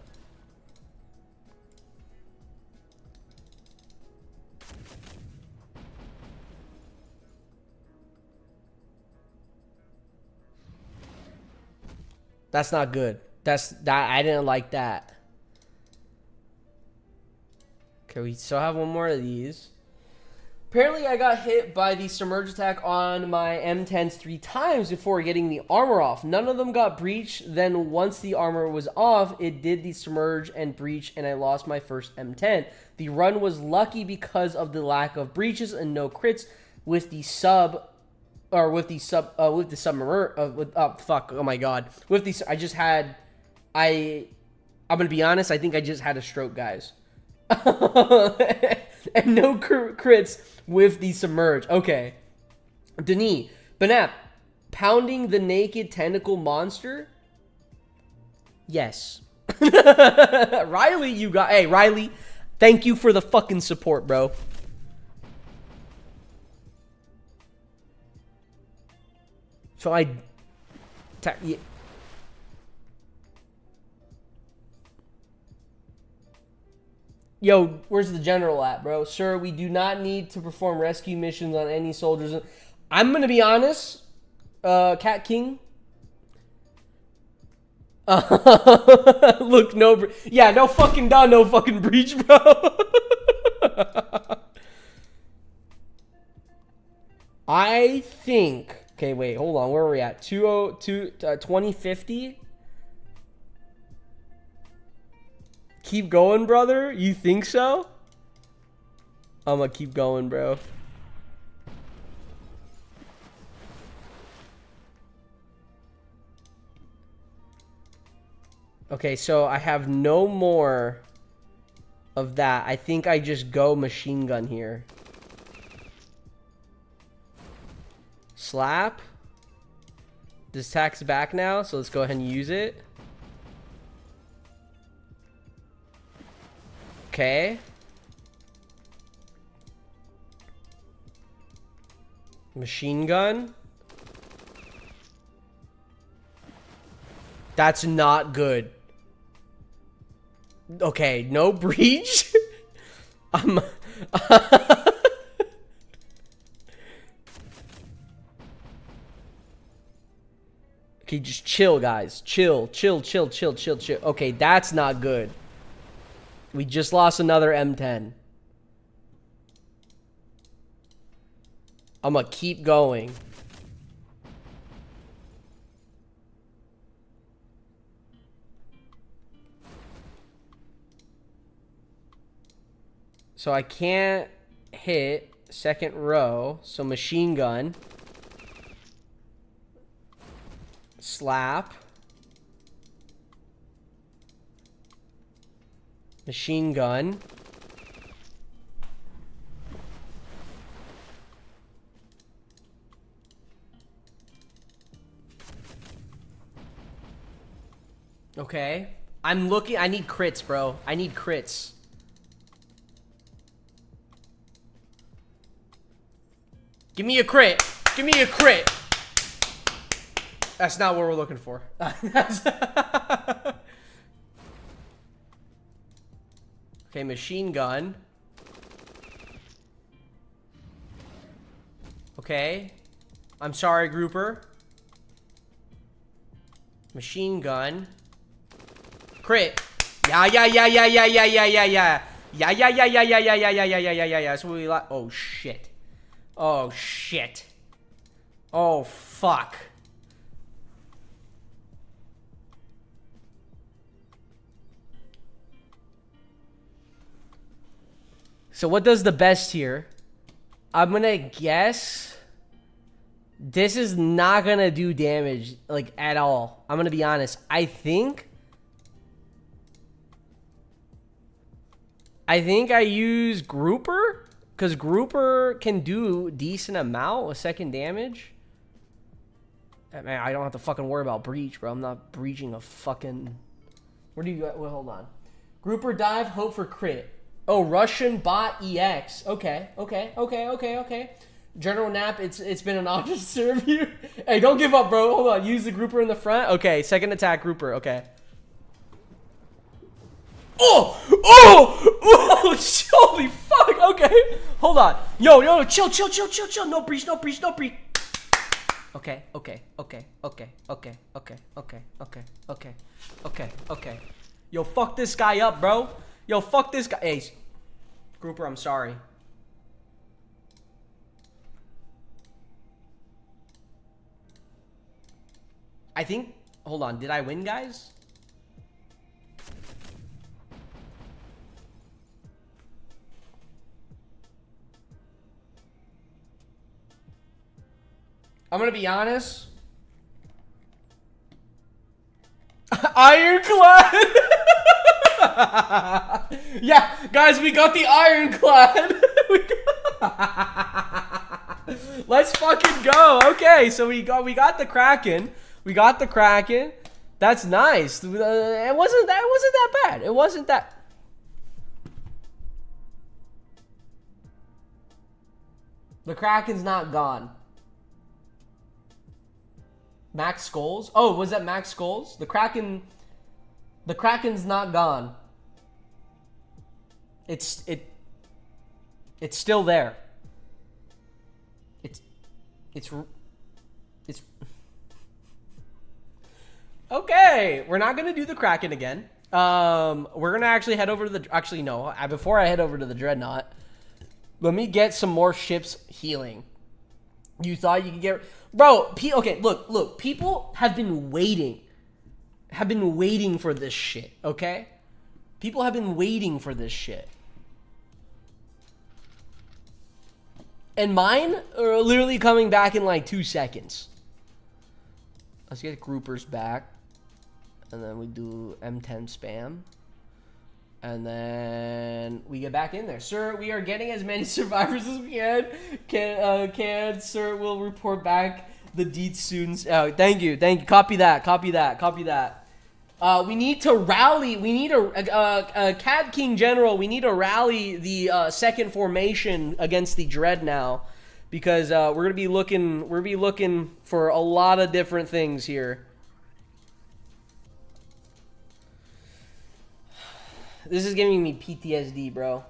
That's not good. I didn't like that. Okay, we still have one more of these. Apparently, I got hit by the submerge attack on my M10s 3 times before getting the armor off. None of them got breached. Then once the armor was off, it did the submerge and breach, and I lost my first M10. The run was lucky because of the lack of breaches and no crits with the submerge. I'm gonna be honest. I think I just had a stroke, guys. And no crits with the submerge. Okay. Denis, BNAP, pounding the naked tentacle monster? Yes. Riley, hey, Riley, thank you for the fucking support, bro. So yeah. Yo, where's the general at, bro? Sir, we do not need to perform rescue missions on any soldiers. I'm gonna be honest, Cat King. Look, no fucking breach, bro. I think. Okay, wait, hold on. Where are we at? 2050. Keep going, brother? You think so? I'm gonna keep going, bro. Okay, so I have no more of that. I think I just go machine gun here. Slap. This attack's back now, so let's go ahead and use it. Okay. Machine gun. That's not good. Okay, no breach. Okay, just chill, guys. Chill. Okay, that's not good. We just lost another M10. I'm gonna keep going. So I can't hit second row. So machine gun. Slap. Machine gun. Okay. I'm looking. I need crits, bro. I need crits. Give me a crit. Give me a crit. That's not what we're looking for. Okay, machine gun. Okay. I'm sorry, grouper. Machine gun. Crit. Yeah. Yeah. That's what we like. Oh, shit. Oh, shit. Oh, fuck. So what does the best here? I'm gonna guess this is not gonna do damage, like, at all. I'm gonna be honest. I think I use grouper, because grouper can do decent amount with second damage. Man, I don't have to fucking worry about breach, bro. I'm not breaching a fucking... Where do you... Well, hold on. Grouper dive, hope for crit. Oh, Russian bot EX. Okay. General Nap, it's been an honor to serve you. Hey, don't give up, bro. Hold on. Use the grouper in the front. Okay, second attack grouper. Okay. Oh! Holy fuck. Okay. Hold on. Yo, chill. No breach. Okay. Yo, fuck this guy up, bro. Yo, fuck this guy. Hey, grouper, I'm sorry. I think... Hold on. Did I win, guys? I'm gonna be honest. Ironclad! Yeah, guys, we got the ironclad. Let's fucking go. Okay, so we got the Kraken. We got the Kraken. That's nice. It wasn't that bad. It wasn't that. The Kraken's not gone. Max Skulls? Oh, was that Max Skulls? The Kraken's not gone. It's still there. It's okay. We're not gonna do the Kraken again. We're gonna actually head over to the... Actually, no. Before I head over to the Dreadnought, let me get some more ships healing. You thought you could get... Bro, okay, look. People have been waiting. For this shit, okay? People have been waiting for this shit. And mine are literally coming back in like 2 seconds. Let's get groupers back. And then we do M10 spam. And then we get back in there. Sir, we are getting as many survivors as we can. Sir, we'll report back the deed soon. Oh, thank you. Copy that. We need to rally. We need a Cat King General. We need to rally the second formation against the Dreadnought, because we're gonna be looking for a lot of different things here. This is giving me PTSD, bro.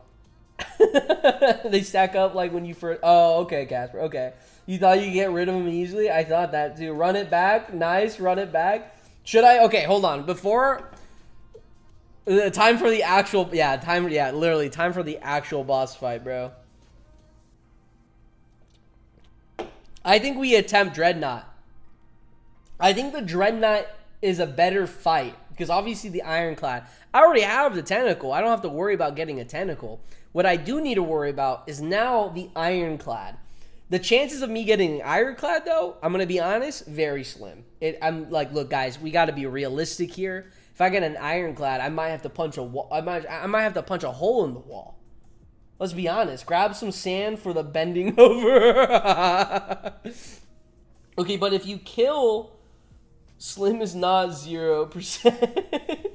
They stack up like when you first... Oh, okay, Casper. Okay. You thought you could get rid of them easily? I thought that, too. Run it back. Nice. Run it back. Should I... Okay, hold on. Before... time for the actual... Yeah, literally. Time for the actual boss fight, bro. I think we attempt Dreadnought. I think the Dreadnought is a better fight, because obviously the Ironclad... I already have the tentacle. I don't have to worry about getting a tentacle. What I do need to worry about is now the Ironclad. The chances of me getting an Ironclad, though, I'm going to be honest, very slim. I'm like, look, guys, we got to be realistic here. If I get an Ironclad, I might have to punch a wall. I might have to punch a hole in the wall. Let's be honest. Grab some sand for the bending over. Okay, but if you kill... Slim is not 0%.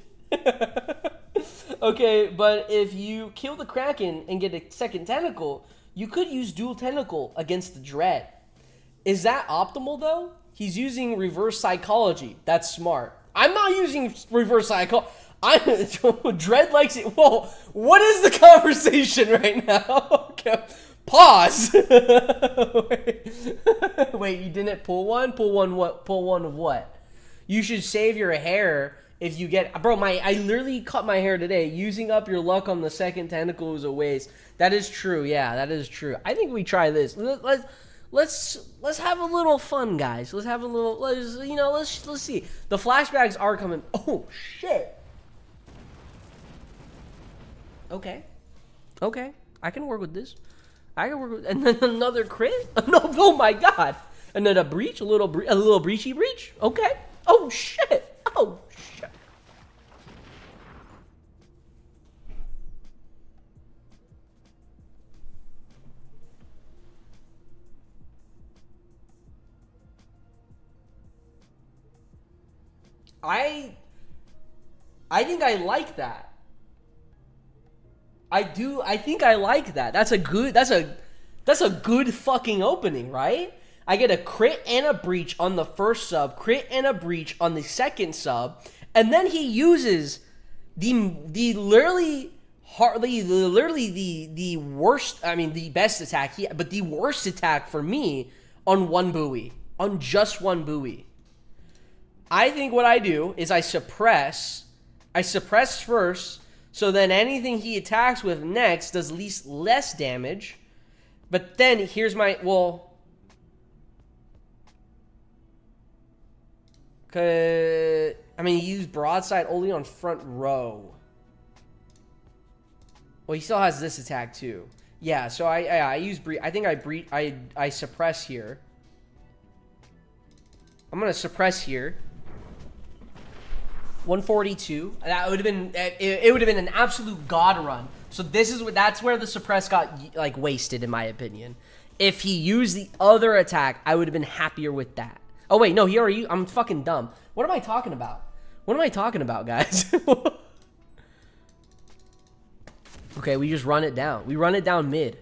Okay, but if you kill the Kraken and get a second tentacle, you could use dual tentacle against the Dread. Is that optimal, though? He's using reverse psychology. That's smart. I'm not using reverse psychology. Dread likes it. Whoa, what is the conversation right now? Okay. Pause. Wait, you didn't pull one? Pull one what? Pull one of what? You should save your hair if you get... Bro, I literally cut my hair today. Using up your luck on the second tentacle is a waste. That is true. Yeah, that is true. I think we try this. Let's have a little fun, guys. Let's have a little... Let's see. The flashbacks are coming. Oh, shit. Okay. I can work with this. And then another crit? No, oh my god. And then a breach, a little breachy breach. Okay. Oh shit. Oh shit. I think I like that. I think I like that. That's a good fucking opening, right? I get a crit and a breach on the first sub, crit and a breach on the second sub, and then he uses the worst, I mean the best attack, but the worst attack for me on one buoy, on just one buoy. I think what I do is I suppress first, so then anything he attacks with next does less damage. But then here's my, well, I mean, he used broadside only on front row. Well, he still has this attack too. Yeah, so I use I think I suppress here. I'm gonna suppress here. 142. That would have been it would have been an absolute god run. So that's where the suppress got like wasted, in my opinion. If he used the other attack, I would have been happier with that. Oh wait, no, I'm fucking dumb. What am I talking about? What am I talking about, guys? Okay, we just run it down. We run it down mid.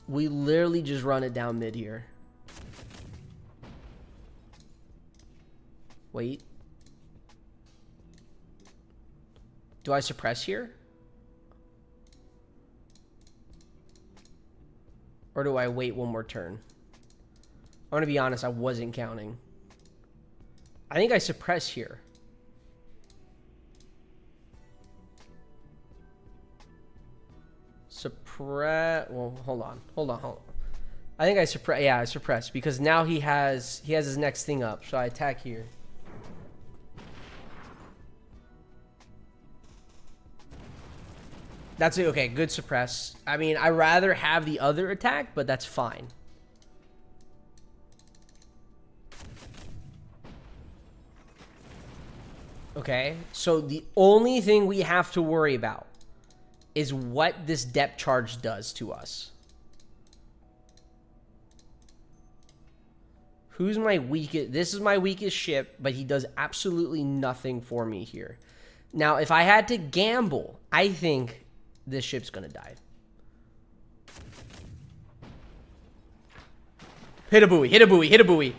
We literally just run it down mid here. Wait. Do I suppress here? Or do I wait one more turn? I'm gonna be honest, I wasn't counting. I think I suppress here. Well, hold on. I think I suppress. Yeah, I suppress because now he has his next thing up. So I attack here. That's it. Okay, good suppress. I mean, I rather have the other attack, but that's fine. Okay? So the only thing we have to worry about is what this depth charge does to us. Who's my weakest? This is my weakest ship, but he does absolutely nothing for me here. Now, if I had to gamble, I think this ship's gonna die. Hit a buoy, hit a buoy, hit a buoy.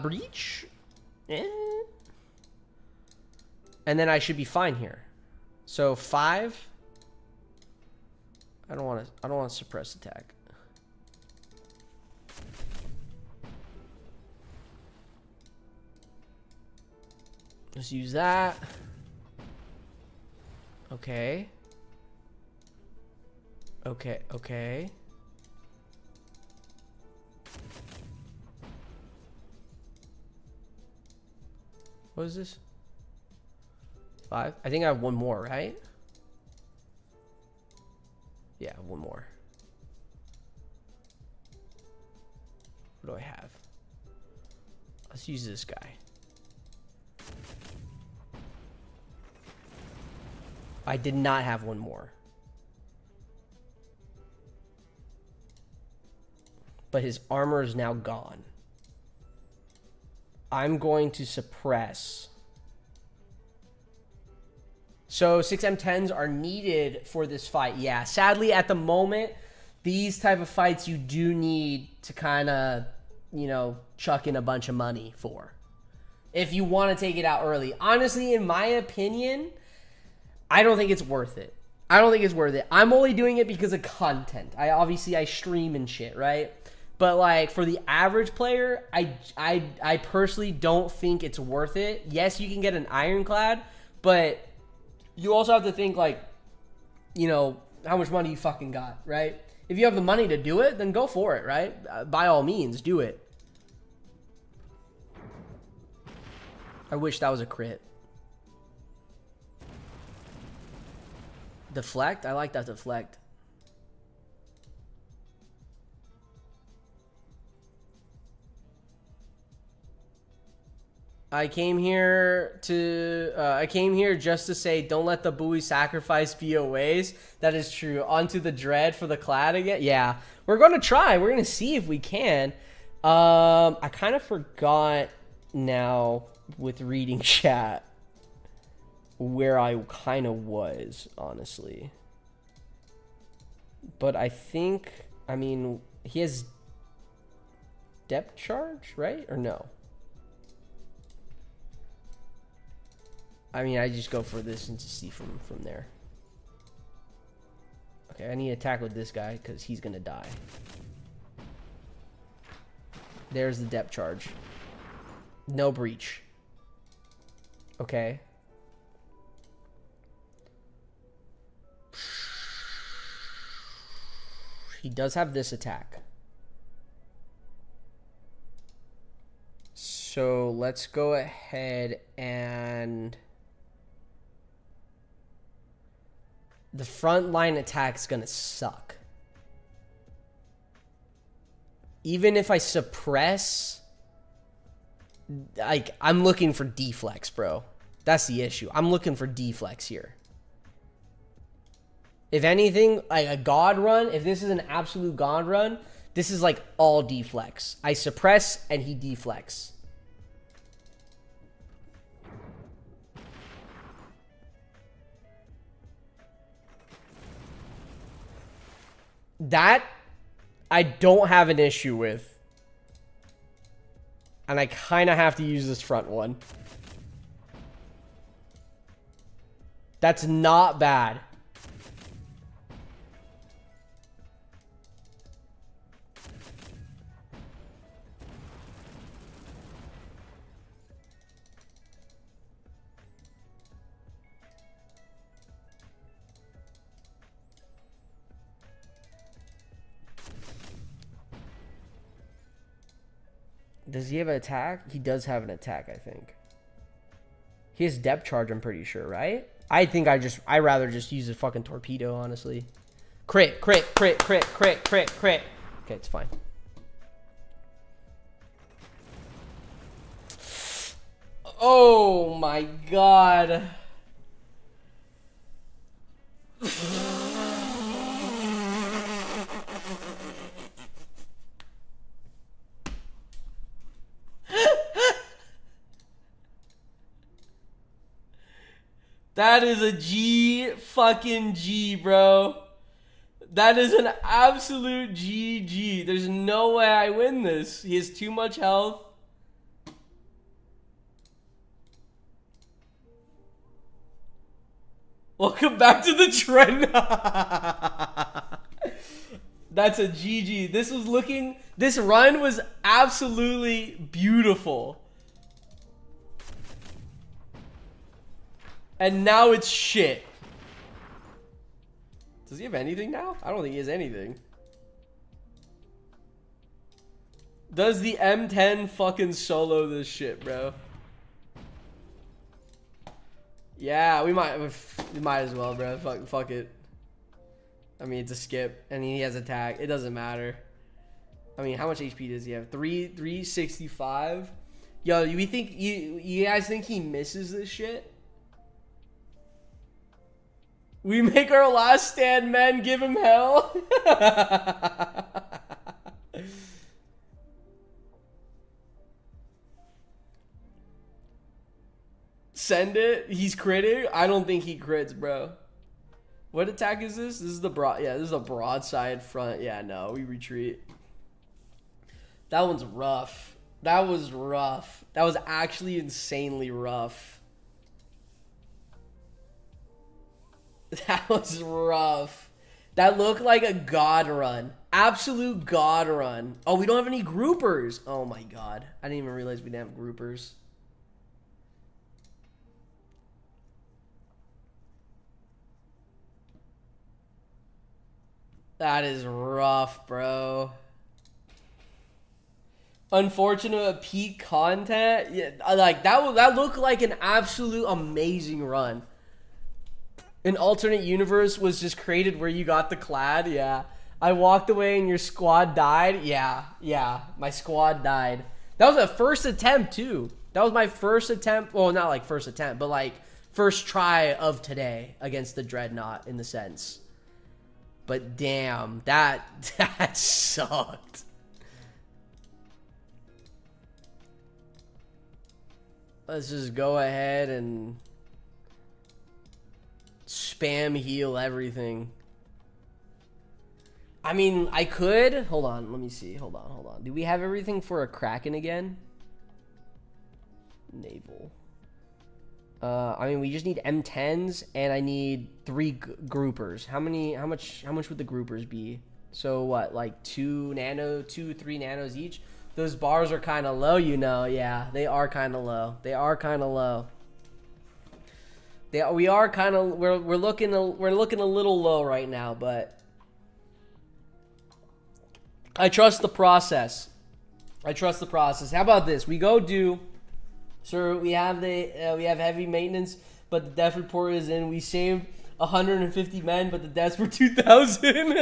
Breach? Eh. And then I should be fine here. So 5. I don't want to suppress attack. Let's use that. Okay. Okay, okay. What is this? 5? I think I have one more, right? Yeah, one more. What do I have? Let's use this guy. I did not have one more. But his armor is now gone. I'm going to suppress. So 6M10s are needed for this fight. Yeah, sadly at the moment, these type of fights you do need to kind of, you know, chuck in a bunch of money for. If you want to take it out early. Honestly, in my opinion, I don't think it's worth it. I don't think it's worth it. I'm only doing it because of content. I stream and shit, right? But like for the average player, I personally don't think it's worth it. Yes, you can get an ironclad, but you also have to think like, you know, how much money you fucking got, right? If you have the money to do it, then go for it, right? By all means, do it. I wish that was a crit. Deflect? I like that deflect. I came here just to say, don't let the buoy sacrifice be a waste. That is true. Onto the dread for the clad again. Yeah, we're going to try. We're going to see if we can. I kind of forgot now with reading chat where I kind of was, honestly. But I think, I mean, he has depth charge, right? Or no? I mean, I just go for this and to see from there. Okay, I need to attack with this guy because he's going to die. There's the depth charge. No breach. Okay. He does have this attack. So let's go ahead and... the front line attack is going to suck. Even if I suppress... like, I'm looking for deflex, bro. That's the issue. I'm looking for deflex here. If anything, like a god run, if this is an absolute god run, this is like all deflex. I suppress and he deflex. That I don't have an issue with. And I kind of have to use this front one. That's not bad. Does he have an attack? He does have an attack, I think. He has depth charge, I'm pretty sure, right? I think I'd rather just use a fucking torpedo, honestly. Crit, crit, crit, crit, crit, crit, crit. Okay, it's fine. Oh my god. That is a G fucking G, bro. That is an absolute GG. There's no way I win this. He has too much health. Welcome back to the Dreadnought. That's a GG. This run was absolutely beautiful. And now it's shit. Does he have anything now? I don't think he has anything. Does the M10 fucking solo this shit, bro? Yeah, we might as well, bro. Fuck it. I mean, it's a skip, and he has attack. It doesn't matter. I mean, how much HP does he have? 365. Yo, you guys think he misses this shit? We make our last stand, men. Give him hell. Send it. He's critting. I don't think he crits, bro. What attack is this? This is the broad. Yeah, this is a broadside front. Yeah, no, we retreat. That one's rough. That was rough. That was actually insanely rough. That was rough. That looked like a god run. Absolute god run. Oh, we don't have any groupers. Oh my god. I didn't even realize we didn't have groupers. That is rough, bro. Unfortunate peak content. Yeah, like that looked like an absolute amazing run. An alternate universe was just created where you got the clad. Yeah. I walked away and your squad died. Yeah. Yeah. My squad died. That was a first attempt too. That was my first attempt. Well, not like first attempt, but like first try of today against the Dreadnought in the sense. But damn, that sucked. Let's just go ahead and spam heal everything. I mean, I could. Hold on, let me see. Hold on. Do we have everything for a Kraken again? Naval. I mean, we just need M10s, and I need 3 groupers. How much would the groupers be? So what, like 3 nanos each? Those bars are kind of low, you know. Yeah, they are kind of low. We're looking a little low right now, but I trust the process. How about this? We go do. Sir, we have heavy maintenance, but the death report is in. We saved 150 men, but the deaths were 2,000.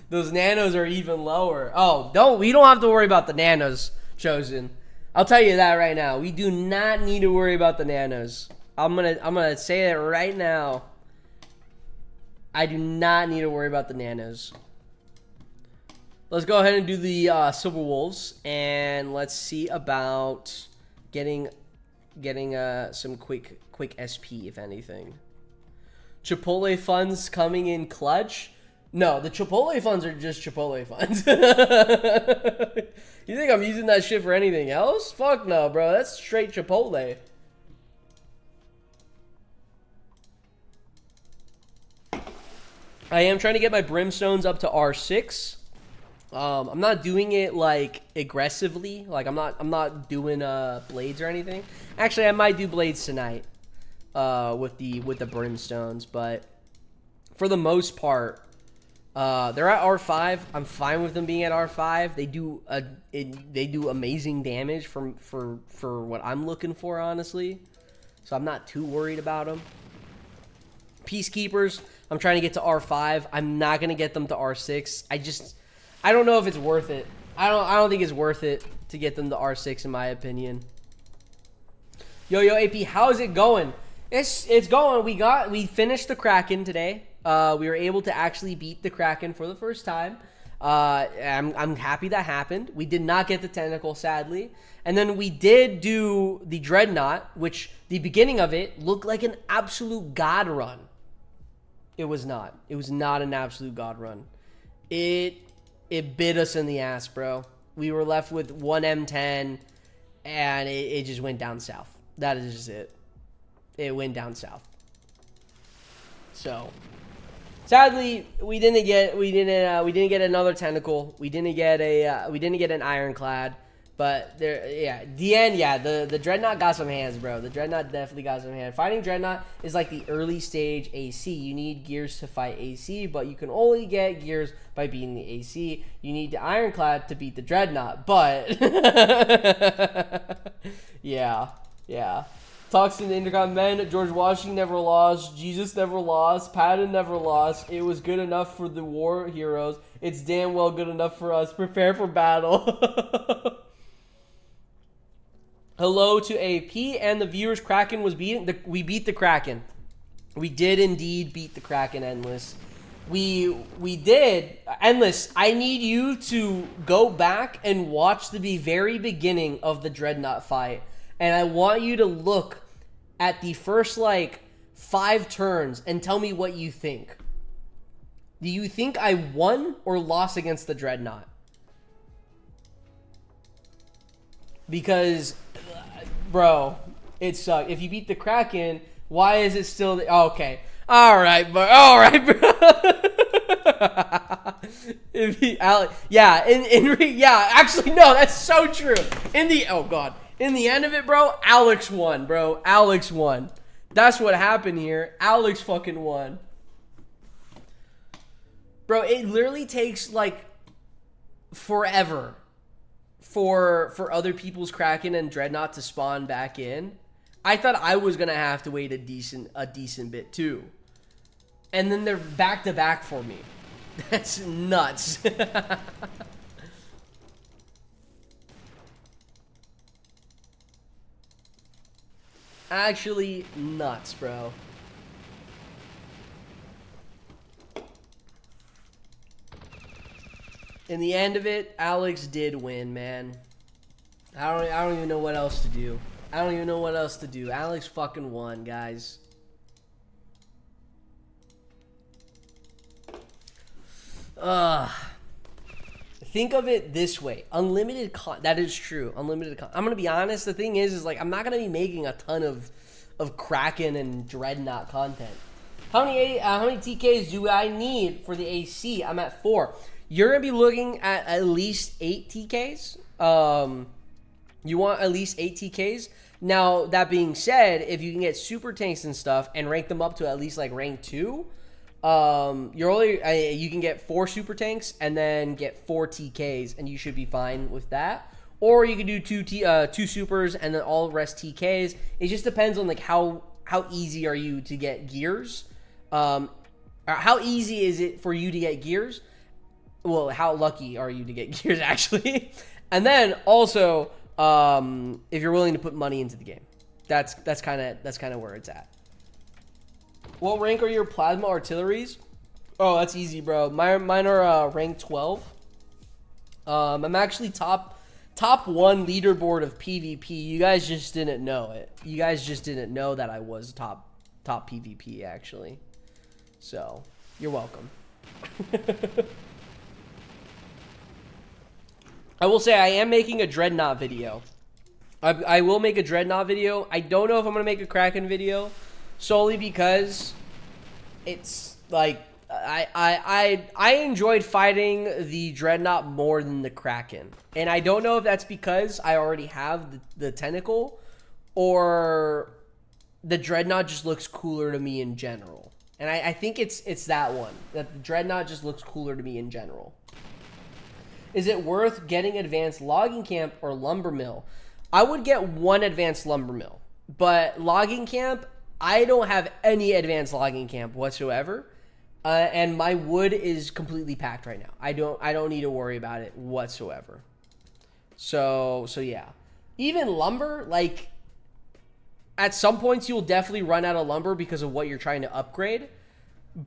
Those nanos are even lower. Oh, we don't have to worry about the nanos, Chosen. I'll tell you that right now. We do not need to worry about the nanos. I'm gonna say it right now. I do not need to worry about the nanos. Let's go ahead and do the Silver Wolves, and let's see about getting some quick SP, if anything. Chipotle funds coming in clutch. No, the Chipotle funds are just Chipotle funds. You think I'm using that shit for anything else? Fuck no, bro. That's straight Chipotle. I am trying to get my brimstones up to R6. I'm not doing it like aggressively. Like I'm not doing blades or anything. Actually, I might do blades tonight with the brimstones, but for the most part, they're at R5. I'm fine with them being at R5. They do amazing damage for what I'm looking for, honestly. So I'm not too worried about them. Peacekeepers, I'm trying to get to R5. I'm not gonna get them to R6. I don't know if it's worth it. I don't think it's worth it to get them to R6 in my opinion. Yo, AP, how's it going? It's going. We finished the Kraken today. We were able to actually beat the Kraken for the first time. I'm happy that happened. We did not get the tentacle, sadly. And then we did do the Dreadnought, which the beginning of it looked like an absolute god run. It was not. It was not an absolute god run. It bit us in the ass, bro. We were left with one M10, and it just went down south. That is just it. It went down south. So, sadly, we didn't get another tentacle. We didn't get an ironclad. But the end, the Dreadnought got some hands, bro. The Dreadnought definitely got some hands. Fighting Dreadnought is like the early stage AC. You need gears to fight AC, but you can only get gears by beating the AC. You need the Ironclad to beat the Dreadnought, but yeah. Talks in the Intercom, men, George Washington never lost, Jesus never lost, Patton never lost. It was good enough for the war heroes. It's damn well good enough for us. Prepare for battle. Hello to AP and the viewers. Kraken was beaten. We beat the Kraken. We did indeed beat the Kraken, Endless. We did. Endless, I need you to go back and watch the very beginning of the Dreadnought fight. And I want you to look at the first, 5 turns and tell me what you think. Do you think I won or lost against the Dreadnought? Because, bro, it sucked. If you beat the Kraken, why is it still... Oh, okay. All right, bro. Actually, no, that's so true. In the end of it, bro, Alex won, bro. Alex won. That's what happened here. Alex fucking won. Bro, it literally takes, forever for other people's Kraken and Dreadnought to spawn back in. I thought I was going to have to wait a decent bit, too. And then they're back-to-back for me. That's nuts. Actually nuts, bro. In the end of it, Alex did win, man. I don't even know what else to do. Alex fucking won, guys. Think of it this way. Unlimited that is true. Unlimited I'm gonna be honest. The thing is I'm not gonna be making a ton of Kraken and Dreadnought content. How many TKs do I need for the AC? I'm at 4. You're gonna be looking at least 8 TKs. You want at least 8 TKs. Now that being said, if you can get super tanks and stuff and rank them up to at least rank 2. You can get 4 super tanks and then get 4 TKs, and you should be fine with that. Or you can do 2 supers and then all the rest TKs. It just depends on how easy are you to get gears. How easy is it for you to get gears? Well, how lucky are you to get gears actually? And then also, if you're willing to put money into the game, that's kind of where it's at. What rank are your plasma artilleries? Oh, that's easy, bro. Mine are rank 12. I'm actually top 1 leaderboard of PvP. You guys just didn't know it. You guys just didn't know that I was top PvP actually. So, you're welcome. I will say I am making a Dreadnought video. I will make a Dreadnought video. I don't know if I'm going to make a Kraken video. Solely because it's I enjoyed fighting the Dreadnought more than the Kraken. And I don't know if that's because I already have the tentacle or the Dreadnought just looks cooler to me in general. And I think it's that one. That the Dreadnought just looks cooler to me in general. Is it worth getting advanced logging camp or lumber mill? I would get 1 advanced lumber mill. But logging camp, I don't have any advanced logging camp whatsoever, and my wood is completely packed right now. I don't need to worry about it whatsoever. So yeah, even lumber, at some points you'll definitely run out of lumber because of what you're trying to upgrade.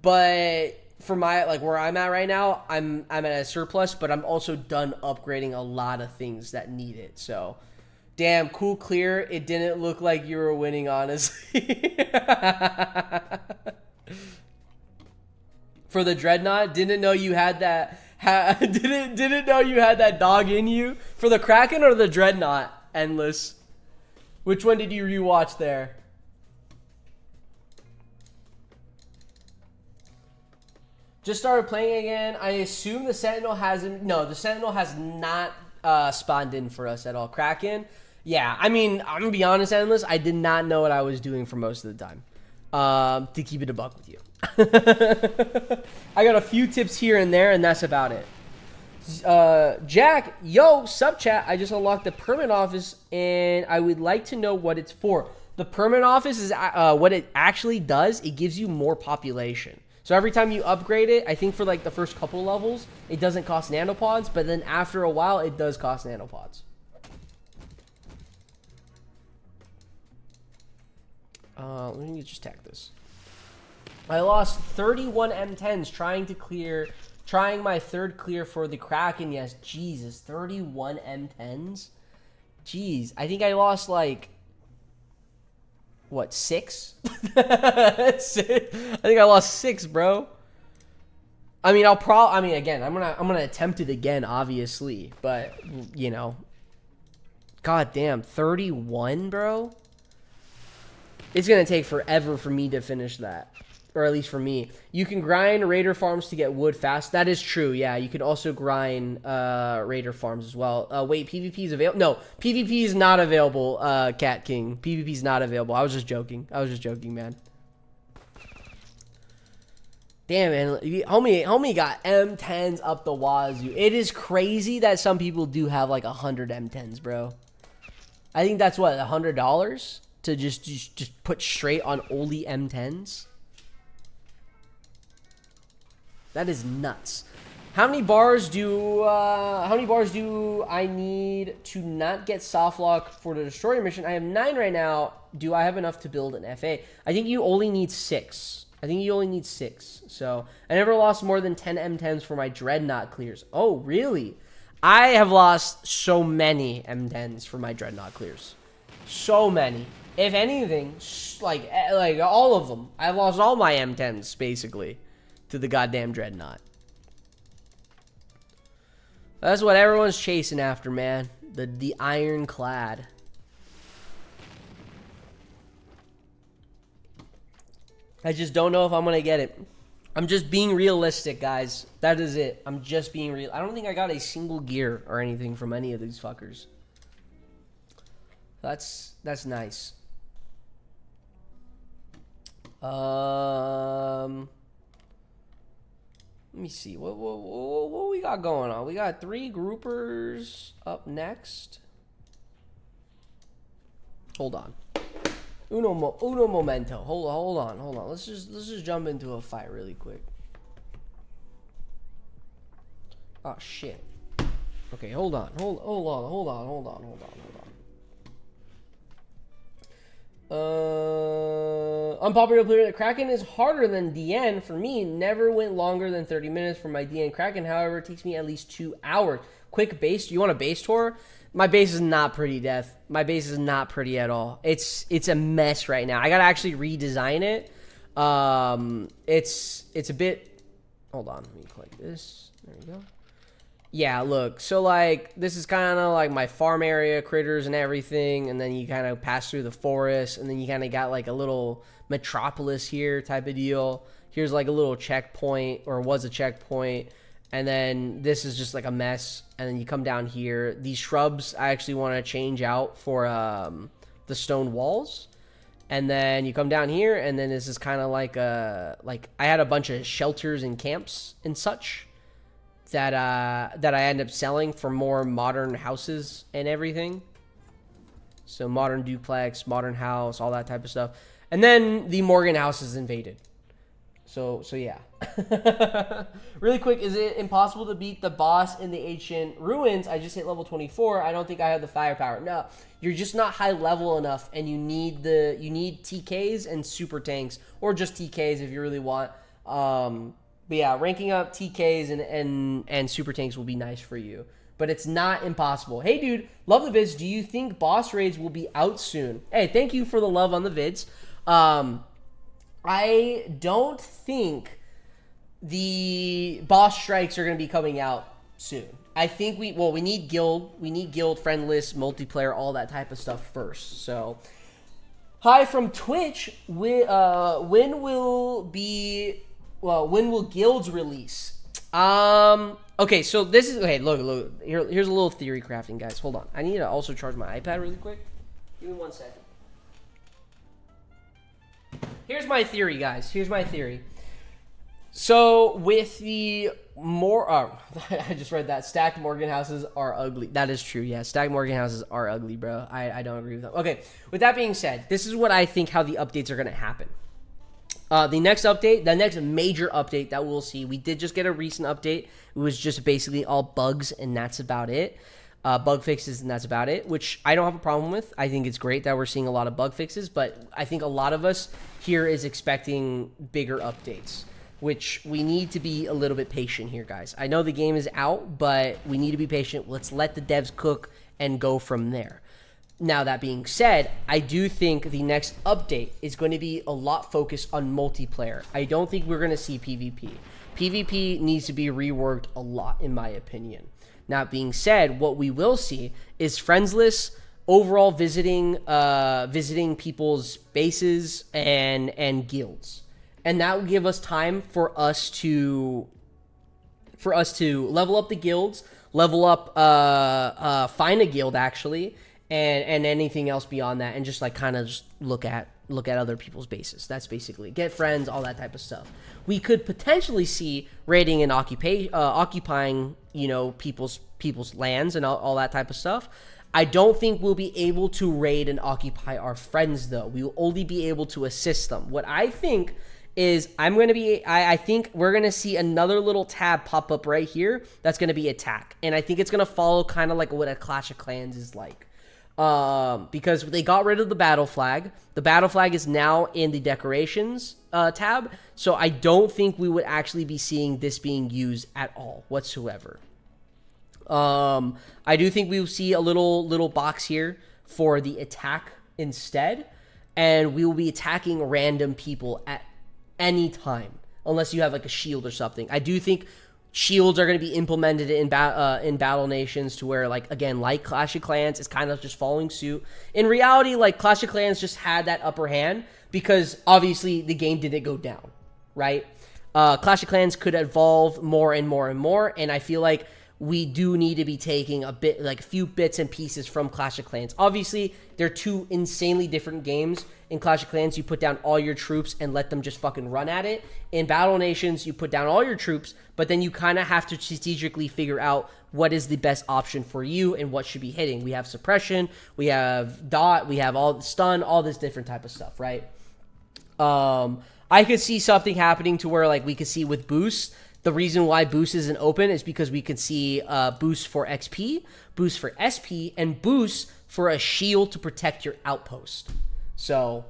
But for my, like, where I'm at right now, I'm at a surplus, but I'm also done upgrading a lot of things that need it. So, damn, cool clear. It didn't look like you were winning, honestly. For the Dreadnought, didn't know you had that. Didn't know you had that dog in you. For the Kraken or the Dreadnought, Endless. Which one did you rewatch there? Just started playing again. I assume the Sentinel hasn't. No, the Sentinel has not spawned in for us at all. Kraken, yeah. I mean, I'm gonna be honest, Endless. I did not know what I was doing for most of the time. To keep it a buck with you, I got a few tips here and there, and that's about it. Jack, yo, sub chat. I just unlocked the permit office, and I would like to know what it's for. The permit office is what it actually does. It gives you more population. So every time you upgrade it, I think for like the first couple levels, it doesn't cost nanopods, but then after a while, it does cost nanopods. Let me just tag this. I lost 31 M10s trying my third clear for the Kraken. Yes, Jesus, 31 M10s. Jeez, I think I lost like, what, 6? I think I lost 6, bro. I mean, again, I'm gonna attempt it again, obviously, but you know, god damn, 31, bro. It's gonna take forever for me to finish that, or at least for me. You can grind raider farms to get wood fast. That is true. Yeah, you can also grind raider farms as well. Wait, PvP is available? No, PvP is not available. Cat King, PvP is not available. I was just joking. Man. Damn, man, homie got M10s up the wazoo. It is crazy that some people do have like 100 M10s, bro. I think that's what, $100 to just put straight on only M10s. That is nuts. How many bars do I need to not get soft lock for the destroyer mission? I have 9 right now. Do I have enough to build an FA? I think you only need 6. So I never lost more than 10 M10s for my Dreadnought clears. Oh, really? I have lost so many M10s for my Dreadnought clears. So many. If anything, like all of them. I've lost all my M10s, basically, to the goddamn Dreadnought. That's what everyone's chasing after, man. The ironclad. I just don't know if I'm going to get it. I'm just being realistic, guys. That is it. I'm just being real. I don't think I got a single gear or anything from any of these fuckers. That's nice. Let me see. What we got going on? We got 3 groupers up next. Hold on. Uno momento. Hold on. Let's just jump into a fight really quick. Oh shit. Okay, hold on. Unpopular player. The Kraken is harder than DN. For me, never went longer than 30 minutes for my DN Kraken. However, it takes me at least 2 hours. Quick base. Do you want a base tour? My base is not pretty, Death. My base is not pretty at all. It's a mess right now. I gotta actually redesign it. It's a bit. Hold on. Let me click this. There we go. Yeah, look. So like this is kind of like my farm area, critters and everything, and then you kind of pass through the forest, and then you kind of got like a little metropolis here type of deal. Here's like a little checkpoint, or was a checkpoint. And then this is just like a mess. And then you come down here. These shrubs I actually want to change out for the stone walls. And then you come down here, and then this is kind of like I had a bunch of shelters and camps and such that I end up selling for more modern houses and everything. So modern duplex, modern house, all that type of stuff. And then the Morgan house is invaded. So yeah. Really quick, is it impossible to beat the boss in the ancient ruins? I just hit level 24. I don't think I have the firepower. No, you're just not high level enough, and you need TKs and super tanks, or just TKs if you really want. But yeah, ranking up TKs and super tanks will be nice for you. But it's not impossible. Hey, dude, love the vids. Do you think boss raids will be out soon? Hey, thank you for the love on the vids. I don't think the boss strikes are going to be coming out soon. I think we need guild, friend list, multiplayer, all that type of stuff first. So, hi from Twitch. When will guilds release? Okay, so this is look. Here's a little theory crafting, guys. Hold on. I need to also charge my iPad really quick. Give me 1 second. Here's my theory, guys. Here's my theory. So with the more, I just read that stacked Morgan houses are ugly. That is true. Yeah, stacked Morgan houses are ugly, bro. I don't agree with that. Okay. With that being said, this is what I think how the updates are going to happen. The next major update that we'll see, we did just get a recent update. It was just basically all bugs, and that's about it. Bug fixes, and that's about it, which I don't have a problem with. I think it's great that we're seeing a lot of bug fixes, but I think a lot of us here is expecting bigger updates, which we need to be a little bit patient here, guys. I know the game is out, but we need to be patient. Let's let the devs cook and go from there. Now, that being said, I do think the next update is going to be a lot focused on multiplayer. I don't think we're going to see PvP. PvP needs to be reworked a lot, in my opinion. Now, being said, what we will see is friends lists, overall visiting people's bases and guilds. And that will give us time for us to level up the guilds, level up, find a guild actually, and anything else beyond that, and just like kind of just look at other people's bases. That's basically get friends, all that type of stuff. We could potentially see raiding and occupying, people's lands and all that type of stuff. I don't think we'll be able to raid and occupy our friends though. We will only be able to assist them. What I think is I think we're going to see another little tab pop up right here. That's going to be attack. And I think it's going to follow kind of like what a Clash of Clans is like. Because they got rid of the battle flag. The battle flag is now in the decorations tab. So I don't think we would actually be seeing this being used at all whatsoever. I do think we will see a little box here for the attack instead. And we will be attacking random people at any time. Unless you have like a shield or something. I do think shields are going to be implemented in Battle Nations to where, like, again, like Clash of Clans, it's kind of just following suit. In reality, like, Clash of Clans just had that upper hand because, obviously, the game didn't go down, right? Clash of Clans could evolve more and more and more, and I feel like we do need to be taking a few bits and pieces from Clash of Clans. Obviously, they're two insanely different games. In Clash of Clans, you put down all your troops and let them just fucking run at it. In Battle Nations, you put down all your troops, but then you kind of have to strategically figure out what is the best option for you and what should be hitting. We have suppression, we have dot, we have all stun, all this different type of stuff, right? I could see something happening to where, like, we could see with boost. The reason why boost isn't open is because we could see boost for XP, boost for SP, and boost for a shield to protect your outpost. So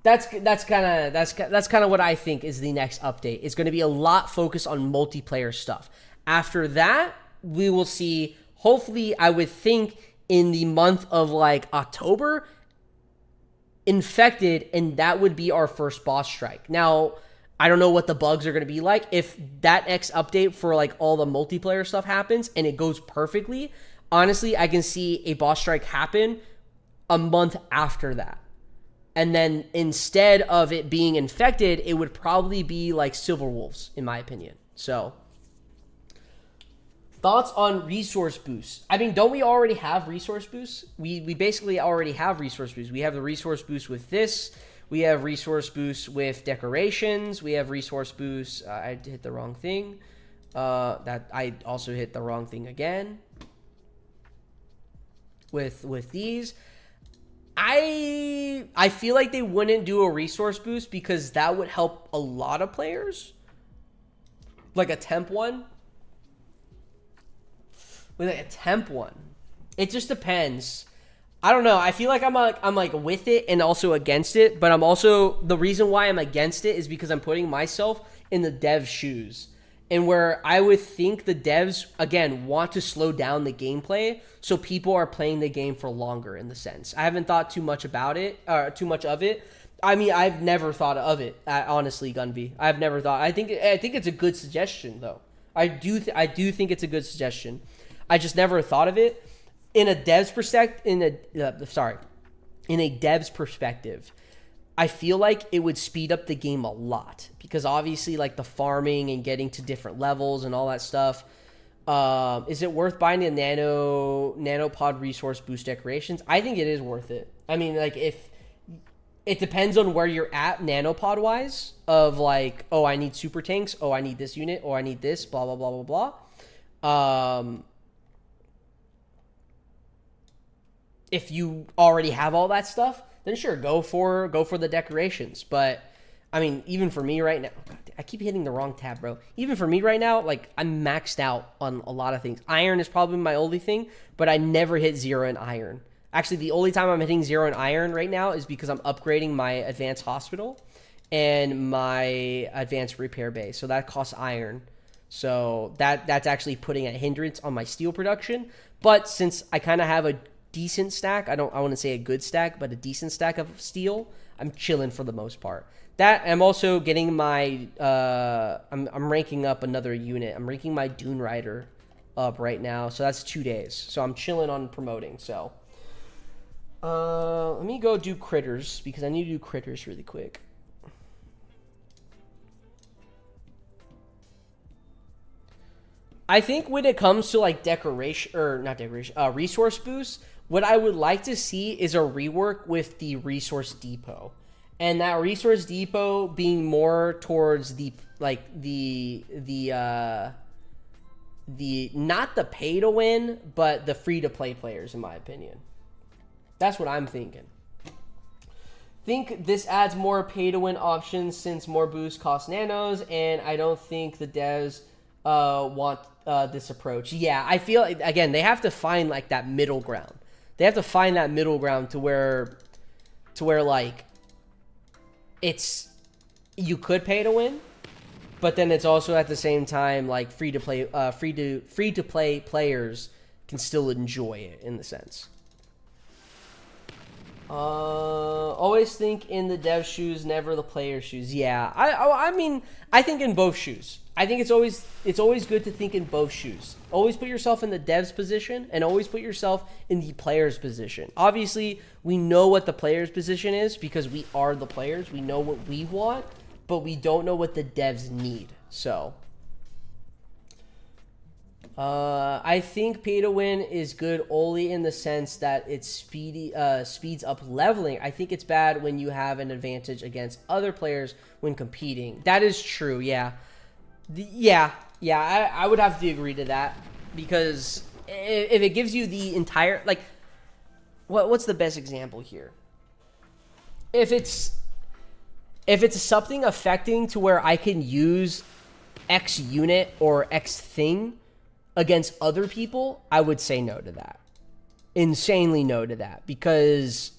that's kind of what I think is the next update. It's going to be a lot focused on multiplayer stuff. After that, we will see, hopefully, I would think in the month of like October, infected, and that would be our first boss strike. Now, I don't know what the bugs are going to be like. If that next update for like all the multiplayer stuff happens and it goes perfectly, honestly, I can see a boss strike happen a month after that. And then instead of it being infected, it would probably be like Silver Wolves, in my opinion. So, thoughts on resource boosts? I mean, don't we already have resource boosts? We basically already have resource boosts. We have the resource boost with this. We have resource boosts with decorations. We have resource boosts. I hit the wrong thing. That I also hit the wrong thing again. With these, I feel like they wouldn't do a resource boost because that would help a lot of players. Like a temp one. Like a temp one. It just depends. I don't know. I feel like I'm like with it and also against it, but I'm also, the reason why I'm against it is because I'm putting myself in the dev's shoes. And where I would think the devs, again, want to slow down the gameplay so people are playing the game for longer in the sense. I haven't thought too much about it, or too much of it. I mean, I've never thought of it, honestly, Gunby. I've never thought. I think it's a good suggestion, though. I do think it's a good suggestion. I just never thought of it. In a dev's perspective, in a dev's perspective, I feel like it would speed up the game a lot because obviously, like the farming and getting to different levels and all that stuff. Is it worth buying the nanopod resource boost decorations? I think it is worth it. I mean, like if it depends on where you're at nanopod wise. Of like, oh, I need super tanks. Oh, I need this unit. Or I need this. Blah blah blah blah blah. If you already have all that stuff, then sure, go for the decorations. But I mean, even for me right now, I keep hitting the wrong tab, bro. Even for me right now, like I'm maxed out on a lot of things. Iron is probably my only thing, but I never hit 0 in iron. Actually, the only time I'm hitting 0 in iron right now is because I'm upgrading my advanced hospital and my advanced repair bay. So that costs iron. So that's actually putting a hindrance on my steel production. But since I kind of have a decent stack, I want to say a good stack, but a decent stack of steel, I'm chilling for the most part. That I'm also getting my I'm ranking up another unit. I'm ranking my Dune Rider up right now, so that's 2 days. So I'm chilling on promoting. So let me go do critters because I need to do critters really quick. I think when it comes to like resource boosts, what I would like to see is a rework with the resource depot. And that resource depot being more towards the not the pay to win, but the free to play players, in my opinion. That's what I'm thinking. Think this adds more pay to win options since more boosts cost nanos, and I don't think the devs want this approach. Yeah, I feel like, again, they have to find like that middle ground. They have to find that middle ground to where like it's, you could pay to win, but then it's also at the same time like free to play players can still enjoy it in the sense. Always think in the dev shoes, never the player shoes. Yeah, I mean, I think in both shoes. I think it's always good to think in both shoes. Always put yourself in the dev's position and always put yourself in the player's position. Obviously, we know what the player's position is because we are the players. We know what we want, but we don't know what the devs need. So I think pay to win is good only in the sense that it speeds up leveling. I think it's bad when you have an advantage against other players when competing. That is true, yeah. I would have to agree to that because if it gives you the entire, like, what's the best example here? If it's something affecting to where I can use X unit or X thing against other people, I would say no to that. Insanely no to that because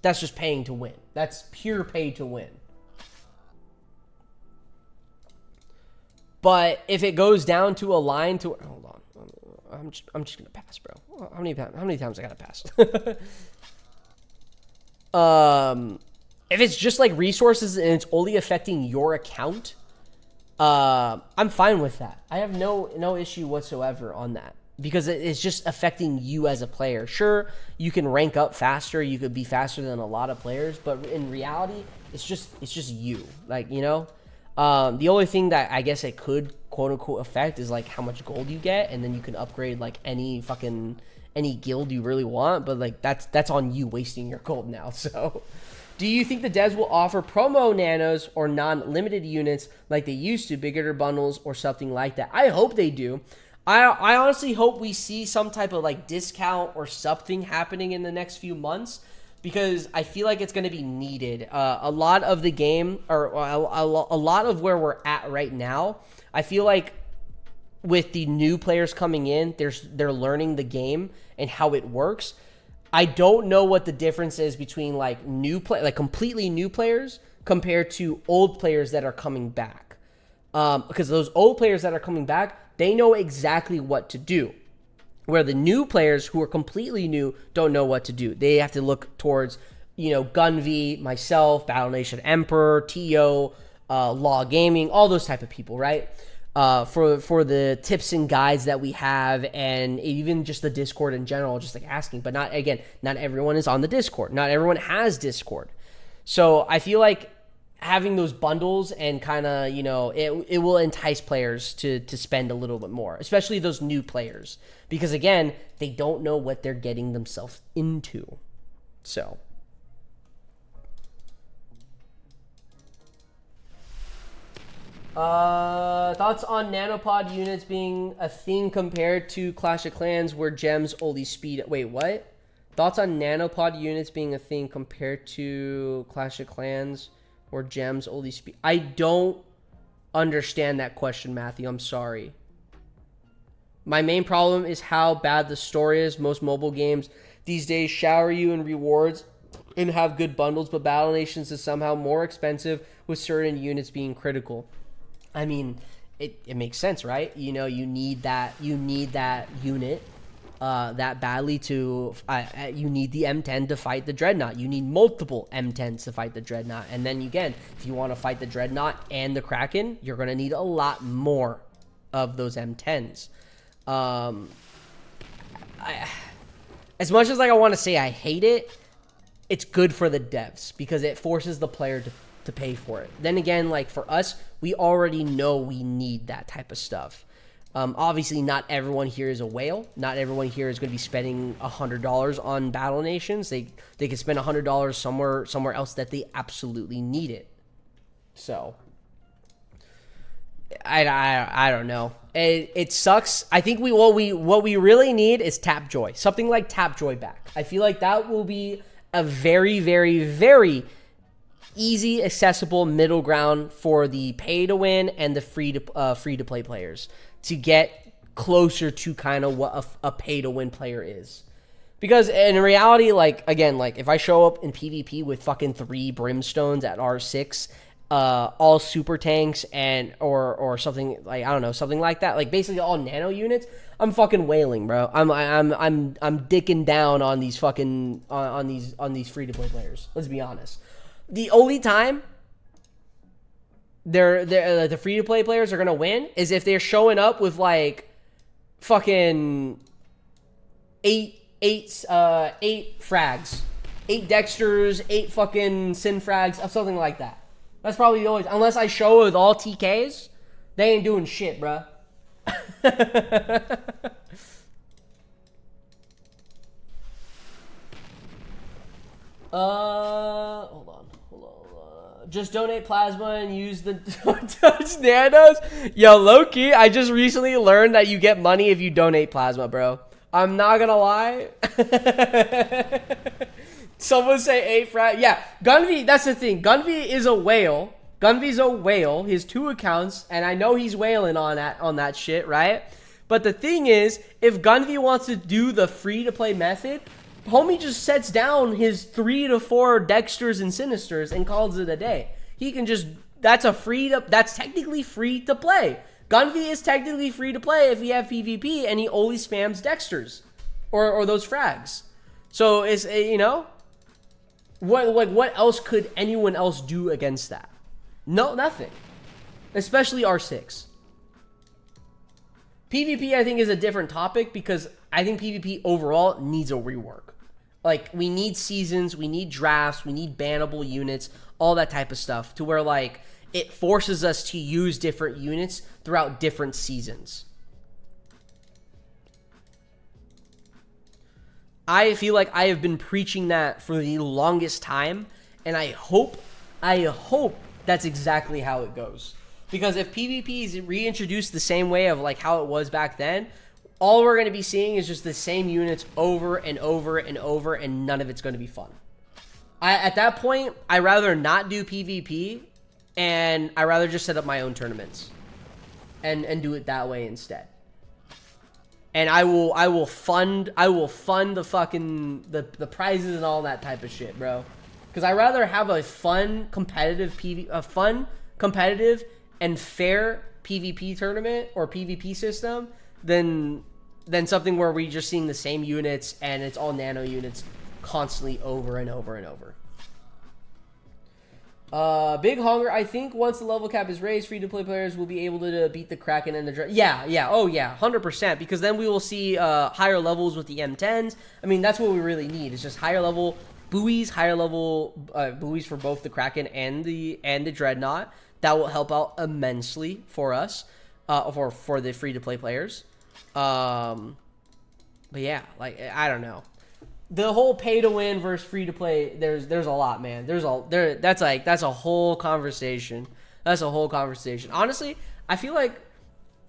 that's just paying to win. That's pure pay to win. But if it goes down to a line to, hold on, I'm just gonna pass, bro. How many times I gotta pass? If it's just like resources and it's only affecting your account, I'm fine with that. I have no issue whatsoever on that because it's just affecting you as a player. Sure, you can rank up faster, you could be faster than a lot of players, but in reality, it's just you. Like, you know. The only thing that I guess it could quote unquote affect is like how much gold you get, and then you can upgrade like any guild you really want, but like that's on you wasting your gold now. So do you think the devs will offer promo nanos or non-limited units like they used to, bigger bundles or something like that? I hope they do. I honestly hope we see some type of like discount or something happening in the next few months because I feel like it's going to be needed. A lot of the game, or a lot of where we're at right now, I feel like with the new players coming in, they're learning the game and how it works. I don't know what the difference is between like completely new players compared to old players that are coming back. Because those old players that are coming back, they know exactly what to do. Where the new players who are completely new don't know what to do. They have to look towards, Gunv, myself, Battle Nation Emperor, TO, Law Gaming, all those type of people, right? For the tips and guides that we have, and even just the Discord in general, just like asking. But not everyone is on the Discord. Not everyone has Discord. So I feel like having those bundles and kind of, it will entice players to spend a little bit more, especially those new players. Because, again, they don't know what they're getting themselves into. So. Thoughts on nanopod units being a thing compared to Clash of Clans where gems only speed... Wait, what? Thoughts on nanopod units being a thing compared to Clash of Clans where gems only speed... I don't understand that question, Matthew. I'm sorry. My main problem is how bad the story is. Most mobile games these days shower you in rewards and have good bundles, but Battle Nations is somehow more expensive with certain units being critical. I mean, it makes sense, right? You need that unit that badly to... you need the M10 to fight the Dreadnought. You need multiple M10s to fight the Dreadnought. And then, again, if you want to fight the Dreadnought and the Kraken, you're going to need a lot more of those M10s. As much as I want to say I hate it, it's good for the devs because it forces the player to pay for it. Then again, like for us, we already know we need that type of stuff. Obviously, not everyone here is a whale. Not everyone here is going to be spending $100 on Battle Nations. They can spend $100 somewhere else that they absolutely need it. So, I don't know. It sucks. I think what we really need is Tapjoy. Something like Tapjoy back. I feel like that will be a very, very, very easy, accessible middle ground for the pay to win and the free to play players to get closer to kind of what a pay to win player is. Because in reality, like again, like if I show up in PvP with fucking 3 brimstones at R6, all super tanks and or something like, I don't know, something like that, like basically all nano units, I'm fucking wailing, bro. I'm dicking down on these fucking on these free to play players. Let's be honest. The only time the free to play players are gonna win is if they're showing up with like fucking eight frags, 8 dexters, 8 fucking sin frags, something like that. That's probably the only, unless I show with all TKs, they ain't doing shit, bruh. Hold on. Just donate plasma and use the touch nanos. Yo, low-key, I just recently learned that you get money if you donate plasma, bro. I'm not gonna lie. Someone say 8 frag. Yeah, Gunv, that's the thing. Gunv is a whale. Gunv's a whale. He has 2 accounts, and I know he's whaling on that shit, right? But the thing is, if Gunv wants to do the free-to-play method, homie just sets down his 3 to 4 dexters and sinisters and calls it a day. He can just... that's technically free to play. Gunv is technically free to play if you have PvP and he only spams dexters or those frags. So it's, what else could anyone else do against that? No, nothing. Especially R6. PvP, I think, is a different topic because I think PvP overall needs a rework. Like, we need seasons, we need drafts, we need bannable units, all that type of stuff, to where, like, it forces us to use different units throughout different seasons. I feel like I have been preaching that for the longest time, and I hope that's exactly how it goes. Because if PvP is reintroduced the same way of like how it was back then, all we're going to be seeing is just the same units over and over and over, and none of it's going to be fun. At that point, I rather not do PvP, and I rather just set up my own tournaments, and do it that way instead. And I will fund the fucking the prizes and all that type of shit, bro. Because I rather have a fun competitive and fair PvP tournament or PvP system than something where we're just seeing the same units and it's all nano units constantly over and over and over. Big Hunger, I think once the level cap is raised, free-to-play players will be able to beat the Kraken and the Dreadnought. Yeah, oh yeah, 100%, because then we will see higher levels with the M10s. I mean, that's what we really need. It's just higher level buoys, higher level buoys for both the Kraken and the Dreadnought. That will help out immensely for us, for the free-to-play players. But yeah, like, I don't know. The whole pay to win versus free to play, there's a lot, man. That's a whole conversation. That's a whole conversation. Honestly, I feel like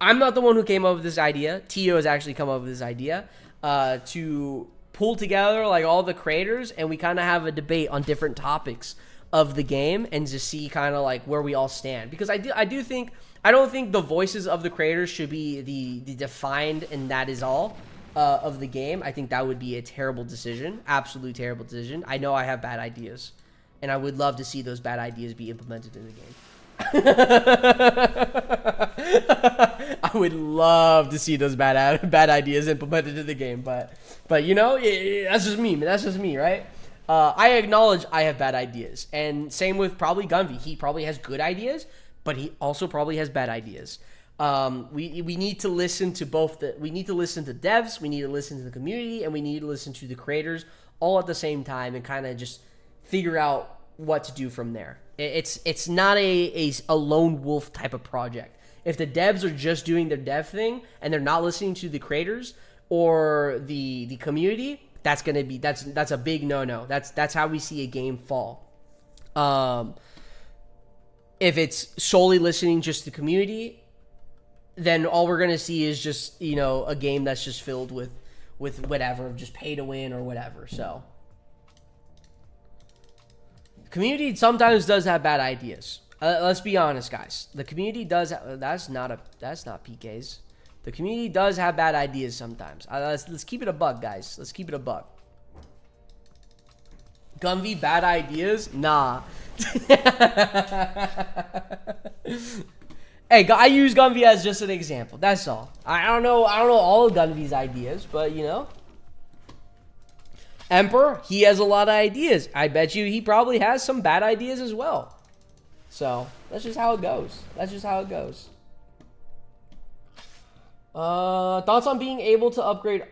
I'm not the one who came up with this idea. Tio has actually come up with this idea to pull together like all the creators, and we kind of have a debate on different topics of the game and just see kind of like where we all stand. Because I don't think the voices of the creators should be the defined and that is all of the game. I think that would be a terrible decision. Absolutely terrible decision. I know I have bad ideas, and I would love to see those bad ideas be implemented in the game. I would love to see those bad ideas implemented in the game, but you know, that's just me. That's just me, right? I acknowledge I have bad ideas, and same with probably Gunvy. He probably has good ideas, but he also probably has bad ideas. We need to listen to both. We need to listen to devs, we need to listen to the community, and we need to listen to the creators all at the same time and kind of just figure out what to do from there. It's not a lone wolf type of project. If the devs are just doing their dev thing and they're not listening to the creators or the community, that's a big no-no. That's how we see a game fall. If it's solely listening just to the community, then all we're gonna see is just, you know, a game that's just filled with whatever, just pay to win or whatever. So community sometimes does have bad ideas. Let's be honest, guys. The community does. That's not PKs. The community does have bad ideas sometimes. Let's keep it a buck, guys. Let's keep it a buck. Gumby, bad ideas? Nah. Hey, I use Gunvy as just an example. That's all. I don't know all of Gunvy's ideas, but you know, Emperor, he has a lot of ideas. I bet you he probably has some bad ideas as well. So that's just how it goes. That's just how it goes. Thoughts on being able to upgrade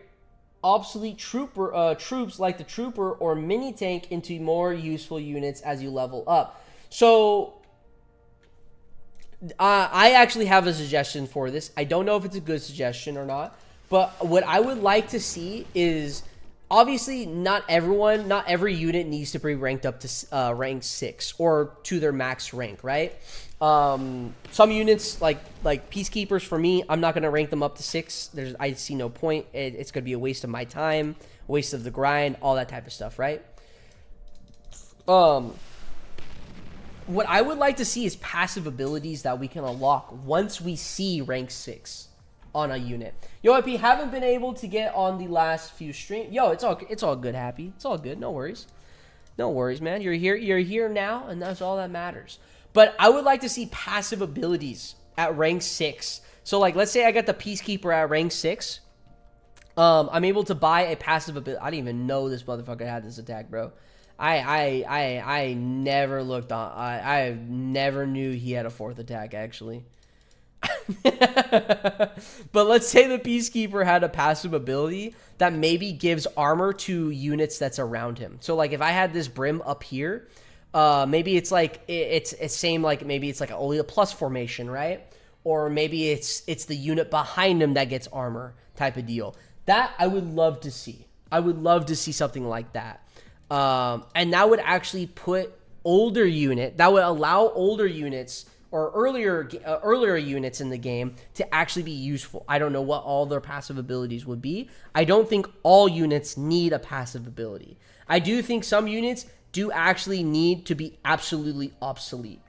obsolete troops like the Trooper or Mini Tank into more useful units as you level up. So I actually have a suggestion for this. I don't know if it's a good suggestion or not, but what I would like to see is, obviously not every unit needs to be ranked up to rank 6 or to their max rank, right? Some units like Peacekeepers, for me, I'm not going to rank them up to 6. I see no point. It's going to be a waste of my time, waste of the grind, all that type of stuff, right? What I would like to see is passive abilities that we can unlock once we see rank 6 on a unit. Yo, IP, haven't been able to get on the last few streams. Yo, it's all good, Happy. It's all good. No worries. No worries, man. You're here now, and that's all that matters. But I would like to see passive abilities at rank 6. So, like, let's say I got the Peacekeeper at rank 6. I'm able to buy a passive ability. I didn't even know this motherfucker had this attack, bro. I never looked on. I never knew he had a 4th attack, actually. But let's say the Peacekeeper had a passive ability that maybe gives armor to units that's around him. So like if I had this Brim up here, maybe it's like it's same, like maybe it's like only a plus formation, right? Or maybe it's the unit behind him that gets armor type of deal. That I would love to see. I would love to see something like that. And that would actually put older unit, that would allow older units or earlier units in the game to actually be useful. I don't know what all their passive abilities would be. I don't think all units need a passive ability. I do think some units do actually need to be absolutely obsolete.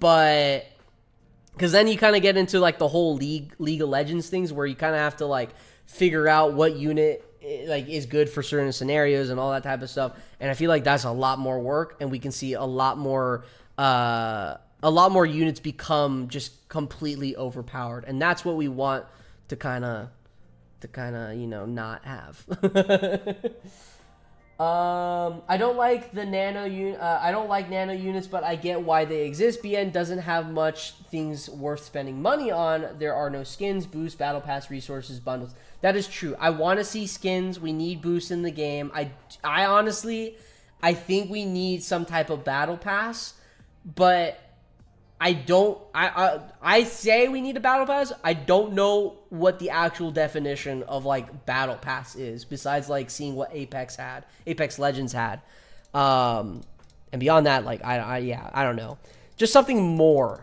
But because then you kind of get into like the whole League of Legends things where you kind of have to like figure out what unit like is good for certain scenarios and all that type of stuff. And I feel like that's a lot more work, and we can see a lot more units become just completely overpowered, and that's what we want to kind of you know not have. I don't like the I don't like nano units, but I get why they exist. BN doesn't have much things worth spending money on. There are no skins, boosts, battle pass, resources, bundles. That is true. I want to see skins. We need boosts in the game. I honestly, I think we need some type of battle pass, but I say we need a battle pass. I don't know what the actual definition of like battle pass is, besides like seeing what Apex Legends had. And beyond that, like I don't know. Just something more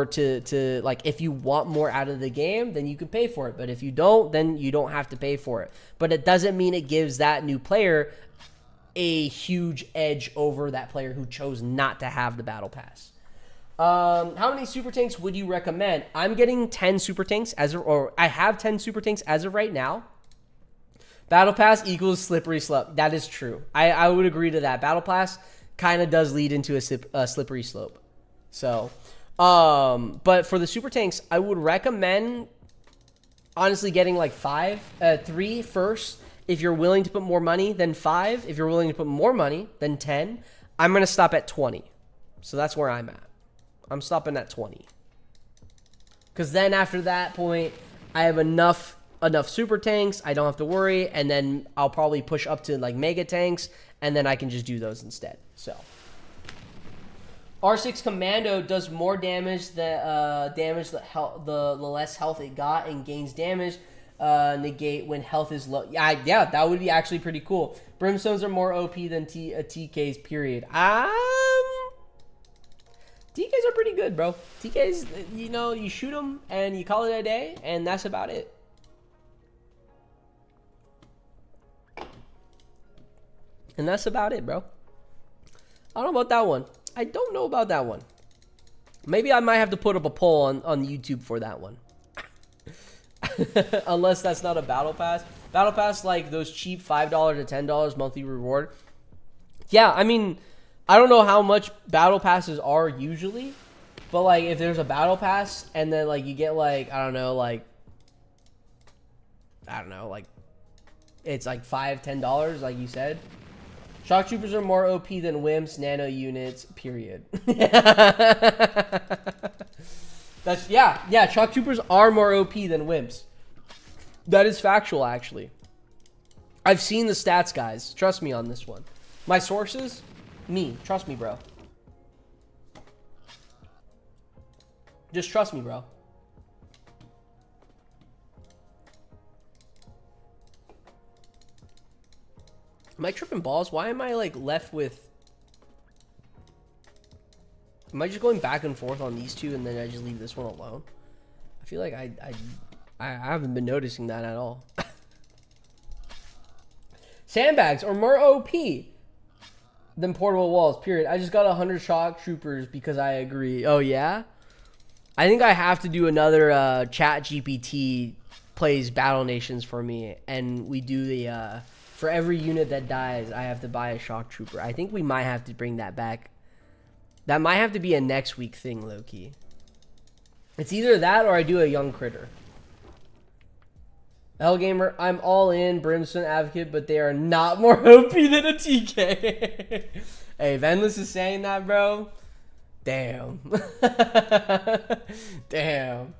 to like, if you want more out of the game, then you can pay for it. But if you don't, then you don't have to pay for it. But it doesn't mean it gives that new player a huge edge over that player who chose not to have the battle pass. How many super tanks would you recommend? I'm getting 10 super tanks or I have 10 super tanks as of right now. Battle pass equals slippery slope. That is true. I would agree to that. Battle pass kind of does lead into a slippery slope. So, but for the super tanks, I would recommend honestly getting like 3 first. If you're willing to put more money, then 5. If you're willing to put more money, then 10. I'm going to stop at 20. So that's where I'm at. I'm stopping at 20. Because then after that point, I have enough super tanks. I don't have to worry. And then I'll probably push up to like mega tanks. And then I can just do those instead. So R6 Commando does more damage the less health it got, and gains damage negate when health is low. Yeah, that would be actually pretty cool. Brimstones are more OP than TKs, period. TKs are pretty good, bro. TKs, you know, you shoot them and you call it a day, and that's about it. And that's about it, bro. I don't know about that one. I don't know about that one. Maybe I might have to put up a poll on YouTube for that one. Unless that's not a battle pass. Battle pass, like those cheap $5 to $10 monthly reward. Yeah, I mean, I don't know how much battle passes are usually, but like if there's a battle pass and then like you get like, I don't know, like it's like $5, $10, like you said. Shock troopers are more OP than wimps, nano units, period. That's yeah, shock troopers are more OP than wimps. That is factual, actually. I've seen the stats, guys. Trust me on this one. My sources, me. Trust me, bro. Just trust me, bro. Am I tripping balls? Why am I like left with... Am I just going back and forth on these two and then I just leave this one alone? I feel like I haven't been noticing that at all. Sandbags are more OP than portable walls, period. I just got 100 shock troopers because I agree. Oh, yeah? I think I have to do another chat GPT plays Battle Nations for me. And we do the... for every unit that dies, I have to buy a shock trooper. I think we might have to bring that back. That might have to be a next week thing, low-key. It's either that or I do a young critter. Hellgamer, I'm all in Brimstone Advocate, but they are not more OP than a TK. Hey, Venless is saying that, bro. Damn. Damn.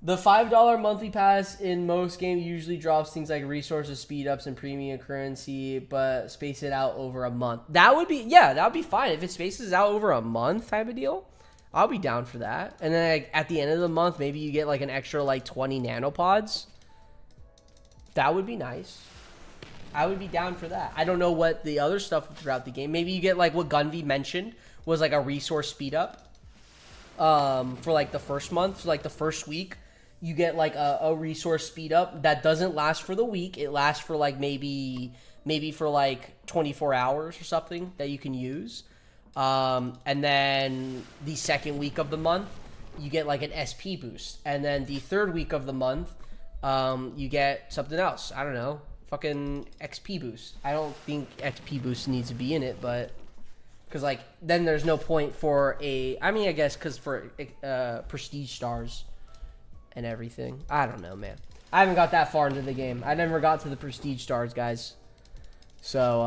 The $5 monthly pass in most games usually drops things like resources, speed ups, and premium currency, but space it out over a month. That would be, yeah, that would be fine. If it spaces out over a month type of deal, I'll be down for that. And then like, at the end of the month, maybe you get like an extra like 20 nanopods. That would be nice. I would be down for that. I don't know what the other stuff throughout the game. Maybe you get like what Gunvi mentioned was like a resource speed up for like the first month, so like the first week. You get like a resource speed up that doesn't last for the week. It lasts for like maybe maybe for like 24 hours or something that you can use. And then the second week of the month, you get like an SP boost. And then the third week of the month, you get something else. I don't know. Fucking XP boost. I don't think XP boost needs to be in it, but because like then there's no point for a. I mean, I guess because for prestige stars and everything. I don't know, man. I haven't got that far into the game. I never got to the prestige stars, guys. So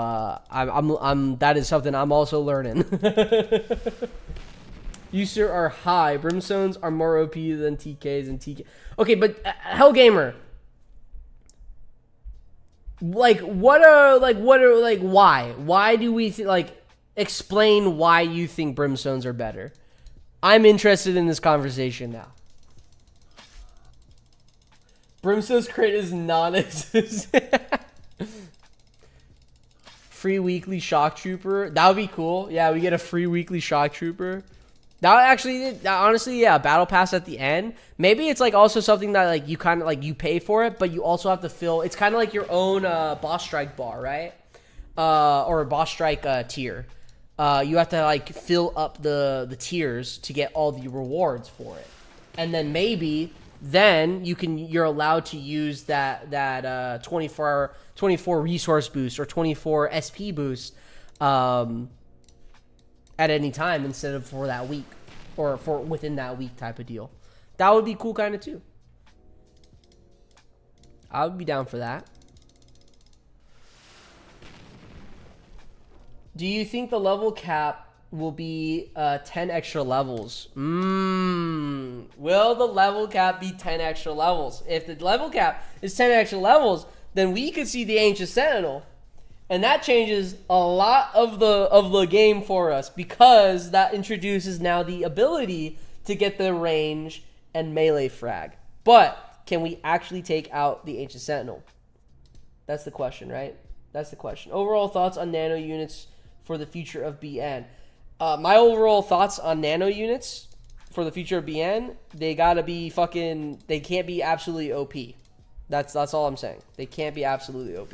I'm that is something I'm also learning. You sir are high. Brimstones are more OP than TKs and TK. Okay, but Hellgamer. Like why? Why do we explain why you think Brimstones are better? I'm interested in this conversation now. Brimstone's crate is non-existent. Free weekly shock trooper. That would be cool. Yeah, we get a free weekly shock trooper. That actually, honestly, yeah, battle pass at the end. Maybe it's like also something that like you kind of like you pay for it, but you also have to fill. It's kind of like your own boss strike bar, right? Or a boss strike tier. You have to like fill up the tiers to get all the rewards for it, and then maybe then you're allowed to use that 24 resource boost or 24 SP boost. At any time instead of for that week or for within that week type of deal. That would be cool kind of too. I would be down for that. Do you think the level cap will be 10 extra levels? Will the level cap be 10 extra levels? If the level cap is 10 extra levels, then we could see the Ancient Sentinel. And that changes a lot of the game for us because that introduces now the ability to get the range and melee frag. But can we actually take out the Ancient Sentinel? That's the question, right? That's the question. Overall thoughts on nano units for the future of BN. My overall thoughts on nano units for the future of BN, they gotta be fucking, they can't be absolutely OP. That's all I'm saying. They can't be absolutely OP.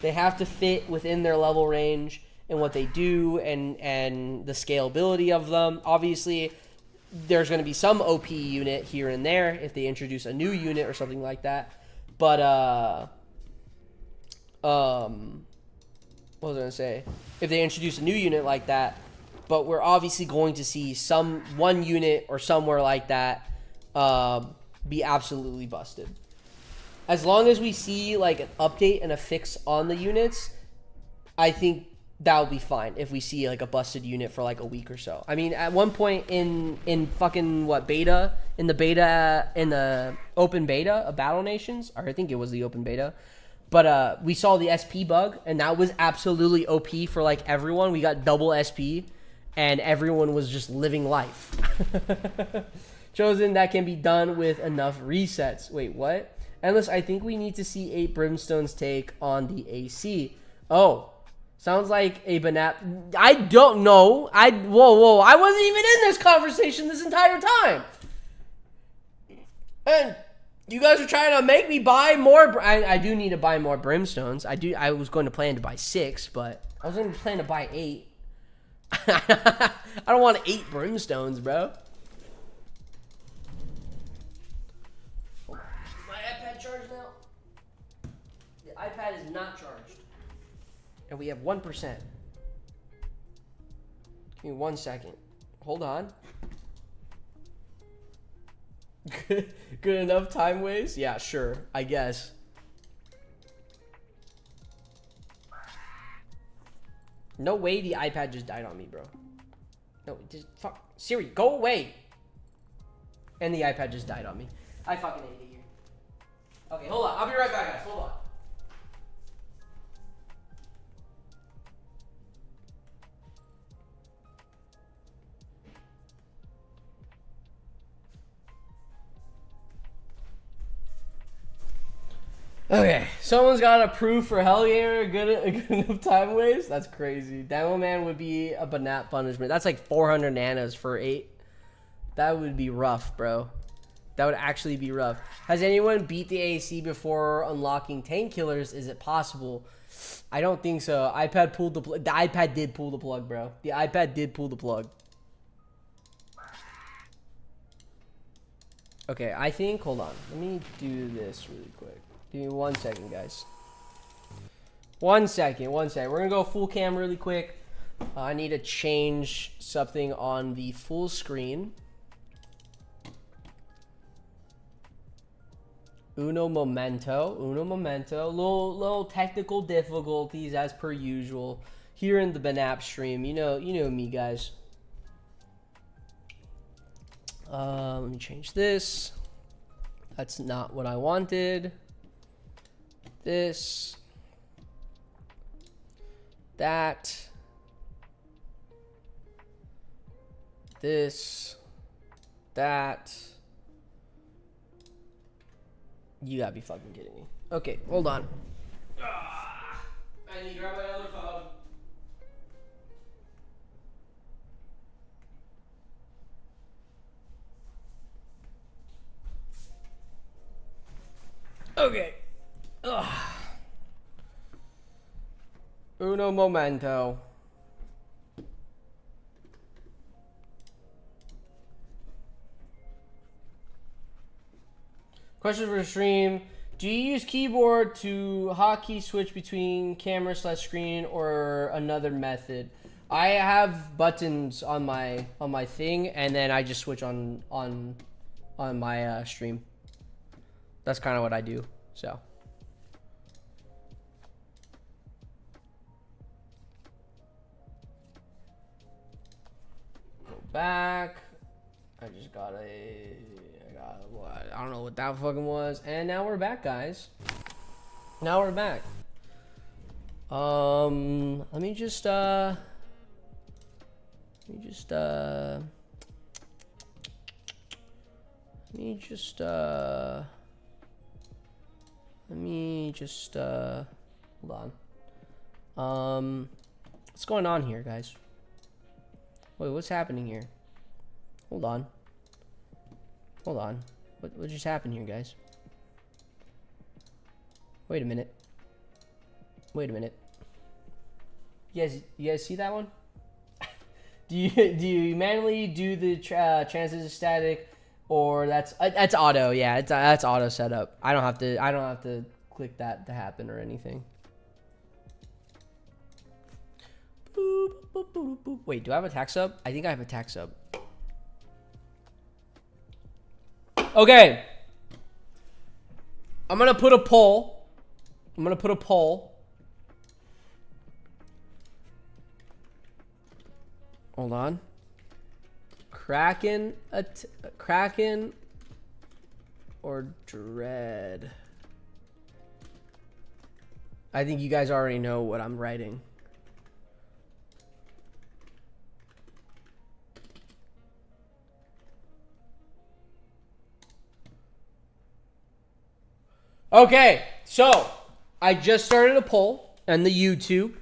They have to fit within their level range and what they do and the scalability of them. Obviously, there's going to be some OP unit here and there if they introduce a new unit or something like that. But, what was I going to say? If they introduce a new unit like that, but we're obviously going to see one unit or somewhere like that be absolutely busted. As long as we see like an update and a fix on the units, I think that'll be fine if we see like a busted unit for like a week or so. I mean, at one point in fucking beta, in the open beta of Battle Nations, or I think it was the open beta, but we saw the SP bug and that was absolutely OP for like everyone. We got double SP and everyone was just living life. Chosen, that can be done with enough resets. Wait, what? Endless, I think we need to see 8 Brimstones take on the AC. Oh, sounds like a BNAP. I don't know. Whoa. I wasn't even in this conversation this entire time. And you guys are trying to make me buy more. I do need to buy more Brimstones. I was going to plan to buy 6, but I was going to plan to buy 8. I don't want 8 Brimstones, bro. iPad is not charged. And we have 1%. Give me 1 second. Hold on. Good enough time waste? Yeah, sure. I guess. No way the iPad just died on me, bro. No, just fuck. Siri, go away. And the iPad just died on me. I fucking hate it here. Okay, hold on. I'll be right back, guys. Hold on. Okay, someone's got a proof for Hellgamer, a good enough time waste? That's crazy. Demo Man would be a BNAP punishment. That's like 400 nanos for 8. That would be rough, bro. That would actually be rough. Has anyone beat the AC before unlocking tank killers? Is it possible? I don't think so. iPad pulled the plug. The iPad did pull the plug, bro. The iPad did pull the plug. Okay, I think, hold on. Let me do this really quick. Give me 1 second, guys. 1 second, 1 second. We're gonna go full cam really quick. I need to change something on the full screen. Uno momento. Little technical difficulties as per usual here in the BNAP stream. You know me, guys. Let me change this. That's not what I wanted. This. That. This. That. You gotta be fucking kidding me. Okay, hold on. I need to grab my other phone. Okay. Ugh. Uno momento. Question for the stream. Do you use keyboard to hotkey switch between camera / screen or another method? I have buttons on my thing, and then I just switch on my stream. That's kind of what I do. So. Go back. I don't know what that fucking was. And now we're back, guys. Now we're back. Let me just let me just hold on. What's going on here, guys? Wait, what's happening here? Hold on. Hold on. What just happened here, guys? Wait a minute. Wait a minute. You guys see that one? do you manually do the transition static, or that's auto? Yeah, that's auto setup. I don't have to click that to happen or anything. Boop, boop, boop, boop. Wait, do I have a tax sub? I think I have a tax sub. Okay. I'm gonna put a poll. Hold on. Kraken or Dread? I think you guys already know what I'm writing. Okay, so I just started a poll on the YouTube.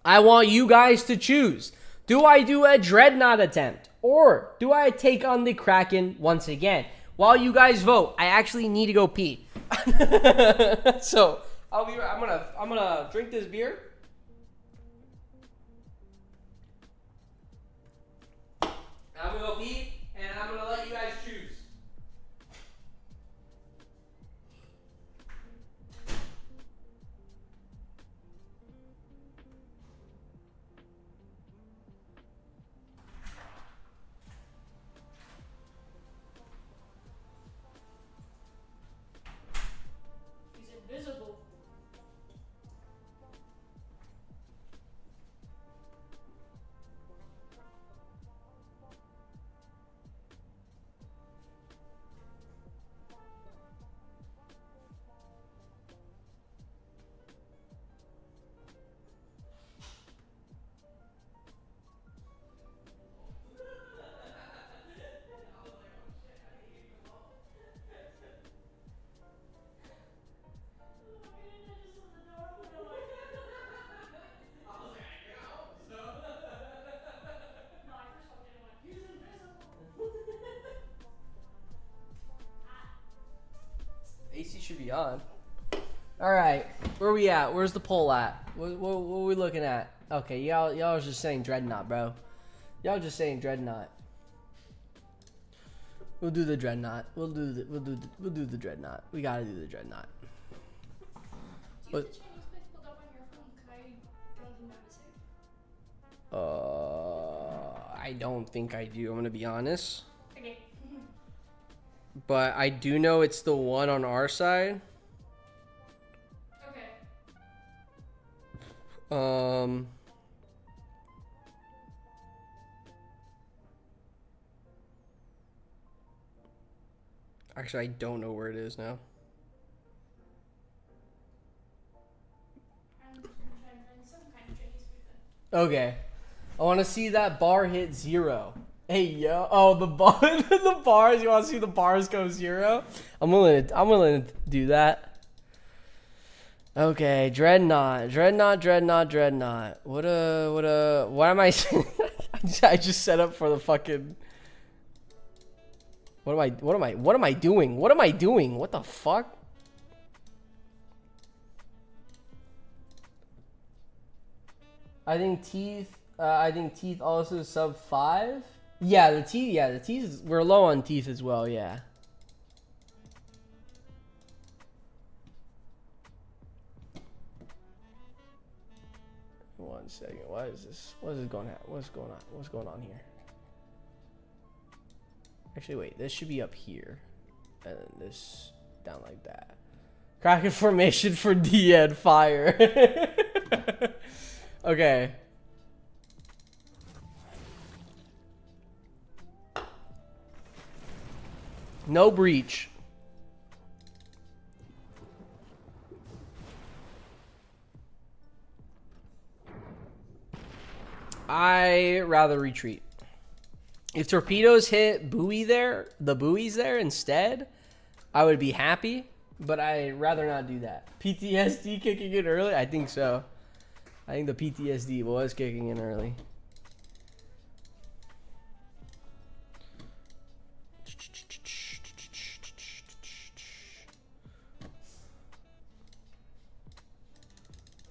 I want you guys to choose. Do I do a Dreadnought attempt, or do I take on the Kraken once again? While you guys vote, I actually need to go pee. So I'll be. I'm gonna drink this beer. I'm gonna go pee, and I'm gonna let you guys choose. Invisible. should be on. All right, where we at? Where's the poll at? What are we looking at? Okay, y'all are just saying Dreadnought, bro. Y'all just saying Dreadnought. We'll do the Dreadnought. We'll do the Dreadnought. We gotta do the Dreadnought. Do you have the Chinese place pulled up on your phone? Cause I don't notice it. I don't think I do. I'm gonna be honest. Okay. But I do know it's the one on our side. Okay. Actually, I don't know where it is now. I'm just gonna try and find some kind of Chinese food then. Okay. I want to see that bar hit 0. Hey, yo. Oh, the bar, the bars. You want to see the bars go 0? I'm willing to do that. Okay, Dreadnought. What am I saying? I just set up for the fucking... What am I doing? What the fuck? I think teeth also sub 5. Yeah, the teeth we're low on teeth as well, yeah. One second. What is this? What's going on here? Actually, wait. This should be up here. And then this down like that. Kraken formation for DN fire. Okay. No breach. I rather retreat. If torpedoes hit buoys there instead, I would be happy, but I'd rather not do that. PTSD kicking in early? I think so. I think the PTSD was kicking in early.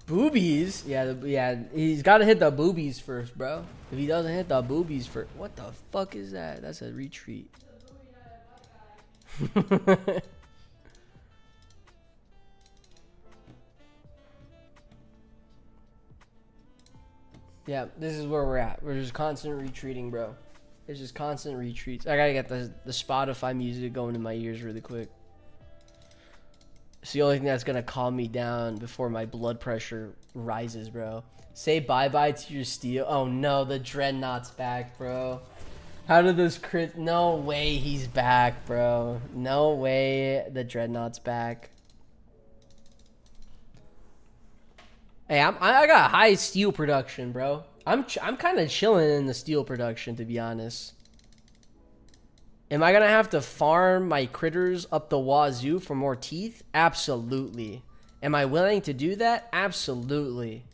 Boobies? Yeah, he's got to hit the boobies first, bro. If he doesn't hit the boobies first, what the fuck is that? That's a retreat. Yeah, this is where we're at. We're just constant retreating, bro. It's just constant retreats. I gotta get the Spotify music going in my ears really quick. It's the only thing that's gonna calm me down before my blood pressure rises, bro. Say bye-bye to your steel. Oh no, the Dreadnought's back, bro. How did this crit? No way he's back, bro. No way the Dreadnought's back. Hey, I got high steel production, bro. I'm kind of chilling in the steel production, to be honest. Am I gonna have to farm my critters up the wazoo for more teeth? Absolutely. Am I willing to do that? Absolutely.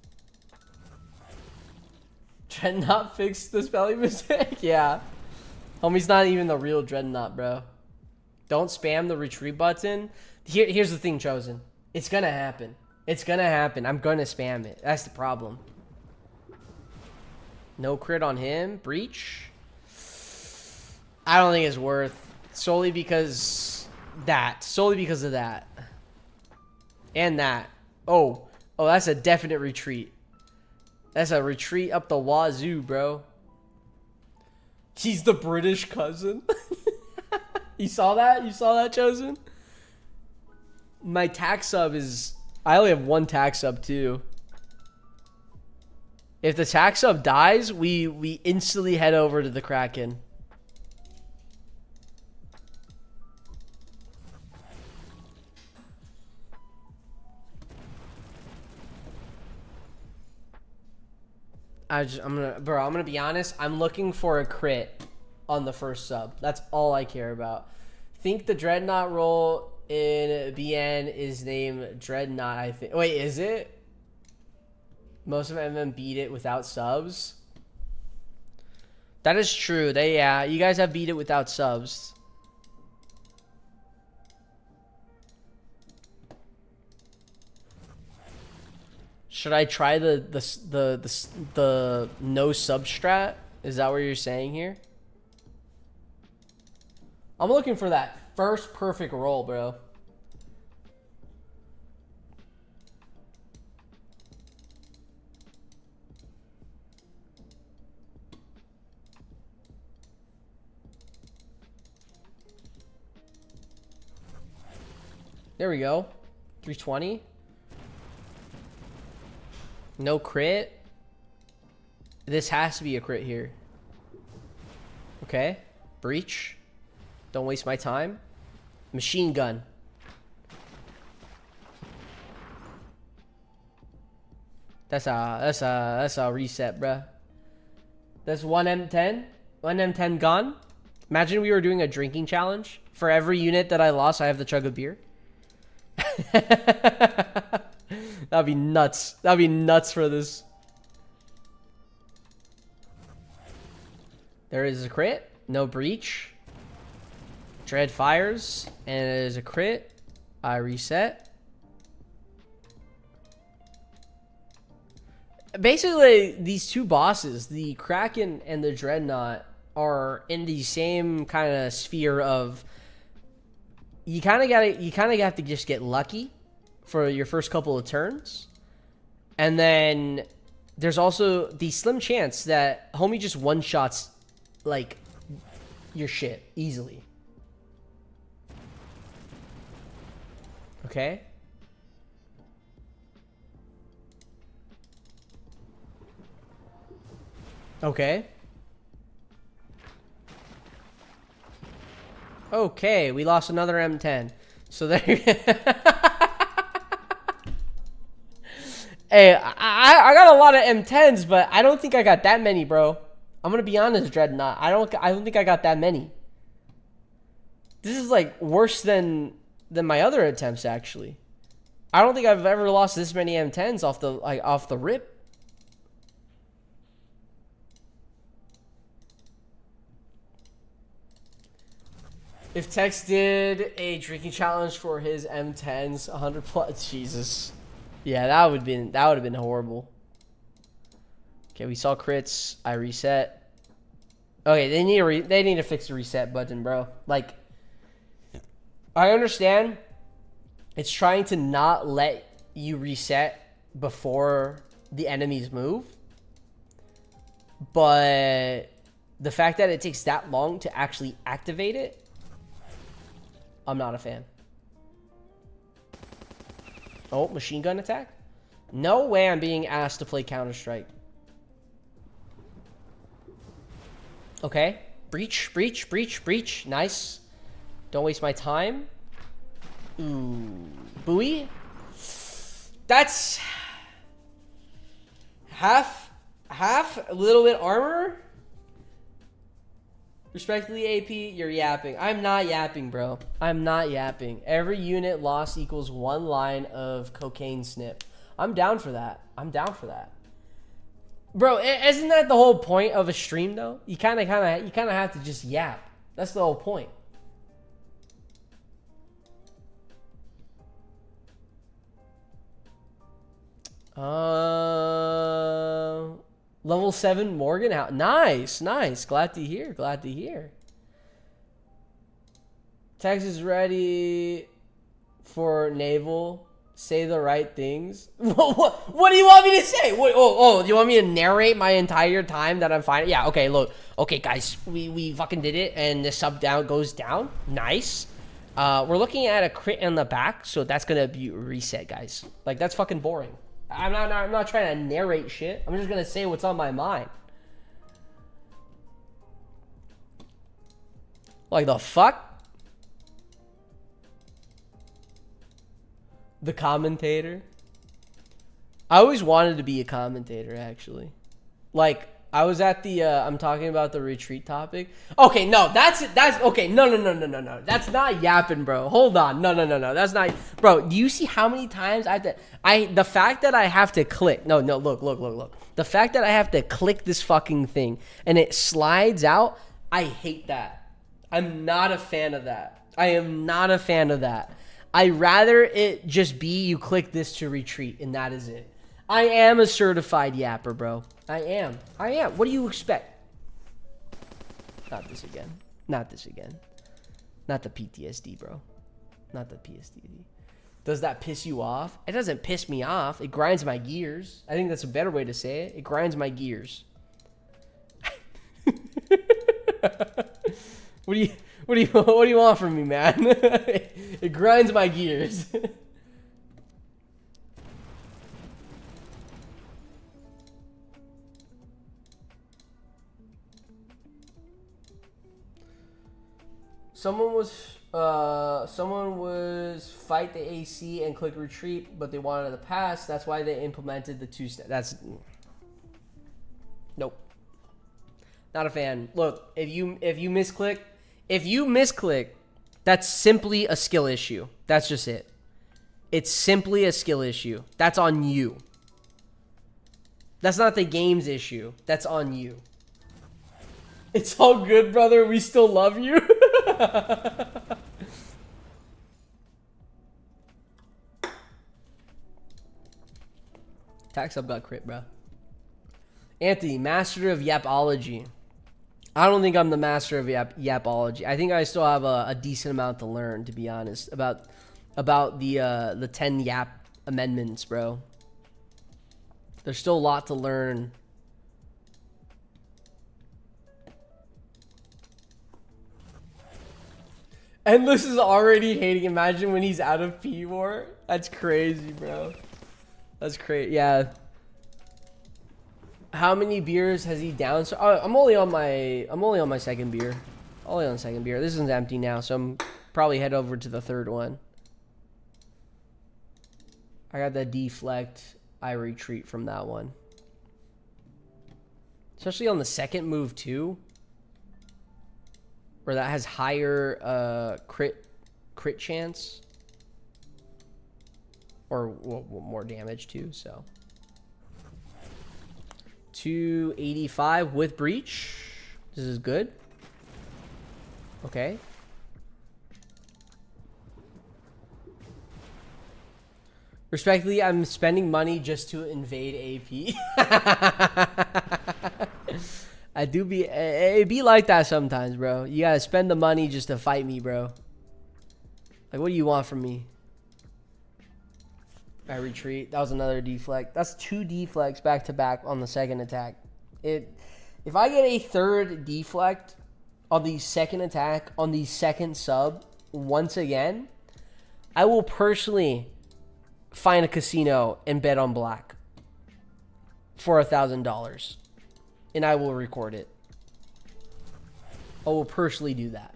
Dreadnought fixed the spelling mistake? Yeah. Homie's not even the real Dreadnought, bro. Don't spam the retreat button. Here's the thing, Chosen. It's gonna happen. It's gonna happen. I'm gonna spam it. That's the problem. No crit on him. Breach. I don't think it's worth. Solely because that. Solely because of that. And that. Oh, that's a definite retreat. That's a retreat up the wazoo, bro. He's the British cousin. You saw that? You saw that, Chosen? My tax sub is... I only have one tax sub, too. If the tax sub dies, we instantly head over to the Kraken. I'm gonna be honest. I'm looking for a crit on the first sub. That's all I care about. Think the Dreadnought role in BN is named Dreadnought, I think. Wait, is it? Most of them beat it without subs. That is true. Yeah, you guys have beat it without subs. Should I try the no substrat? Is that what you're saying here? I'm looking for that first perfect roll, bro. There we go. 320. No crit. This has to be a crit here. Okay. Breach. Don't waste my time. Machine gun. That's a reset, bruh. That's one M10. One M10 gone. Imagine we were doing a drinking challenge. For every unit that I lost, I have to chug a beer. That'd be nuts. That'd be nuts for this. There is a crit. No breach. Dread fires. And it is a crit. I reset. Basically, these two bosses, the Kraken and the Dreadnought, are in the same kind of sphere of you kind of have to just get lucky for your first couple of turns. And then there's also the slim chance that homie just one-shots like your shit easily. Okay? Okay. Okay, we lost another M10. So there. Hey, I got a lot of M10s, but I don't think I got that many, bro. I'm gonna be honest, Dreadnought. I don't think I got that many. This is like worse than my other attempts, actually. I don't think I've ever lost this many M10s off the rip. If Tex did a drinking challenge for his M10s, 100 plus, Jesus, yeah, that would have been horrible. Okay, we saw crits. I reset. Okay, they need to fix the reset button, bro. Like, I understand it's trying to not let you reset before the enemies move, but the fact that it takes that long to actually activate it, I'm not a fan. Oh, machine gun attack? No way I'm being asked to play Counter-Strike. Okay. Breach, breach, breach, breach. Nice. Don't waste my time. Ooh. Buoy? That's half a little bit armor. Respectfully, AP, you're yapping. I'm not yapping, bro. I'm not yapping. Every unit lost equals one line of cocaine snip. I'm down for that. I'm down for that. Bro, isn't that the whole point of a stream, though? You kind of have to just yap. That's the whole point. Level 7 Morgan out. Nice, nice. Glad to hear. Glad to hear. Tex is ready for naval. Say the right things. What do you want me to say? Oh, you want me to narrate my entire time that I'm fine? Yeah, okay, look. Okay, guys, we fucking did it, and the sub down goes down. Nice. We're looking at a crit in the back, so that's gonna be reset, guys. Like, that's fucking boring. I'm not trying to narrate shit. I'm just gonna say what's on my mind. Like the fuck? The commentator? I always wanted to be a commentator, actually. Like, I was at the, I'm talking about the retreat topic. Okay, no, that's okay, no. That's not yapping, bro. Hold on, no. That's not, bro, do you see how many times the fact that I have to click, no, look. The fact that I have to click this fucking thing and it slides out, I hate that. I'm not a fan of that. I am not a fan of that. I'd rather it just be you click this to retreat, and that is it. I am a certified yapper, bro. I am. What do you expect? Not this again. Not this again. Not the PTSD, bro. Not the PTSD. Does that piss you off? It doesn't piss me off. It grinds my gears. I think that's a better way to say it. It grinds my gears. What do you want from me, man? It grinds my gears. Someone was fight the AC and click retreat, but they wanted to pass. That's why they implemented the two-step. That's nope. Not a fan. Look, if you misclick, that's simply a skill issue. That's just it. It's simply a skill issue. That's on you. That's not the game's issue. That's on you. It's all good, brother. We still love you. Tax up got crit, bro. Anthony, master of yapology. I don't think I'm the master of yapology. I think I still have a decent amount to learn, to be honest, about the 10 yap amendments, bro. There's still a lot to learn. Endless is already hating. Imagine when he's out of P-War. That's crazy, bro. That's crazy. Yeah. How many beers has he down? So I'm only on my second beer. Only on the second beer. This one's empty now, so I'm probably head over to the third one. I got the deflect. I retreat from that one. Especially on the second move too. Where that has higher crit chance. Or well, more damage too, so. 285 with breach. This is good. Okay. Respectfully, I'm spending money just to invade AP. I do be, it be like that sometimes, bro. You gotta spend the money just to fight me, bro. Like, what do you want from me? I retreat. That was another deflect. That's 2 deflects back to back on the second attack. If I get a third deflect on the second attack on the second sub once again, I will personally find a casino and bet on black for $1,000. And I will record it. I will personally do that.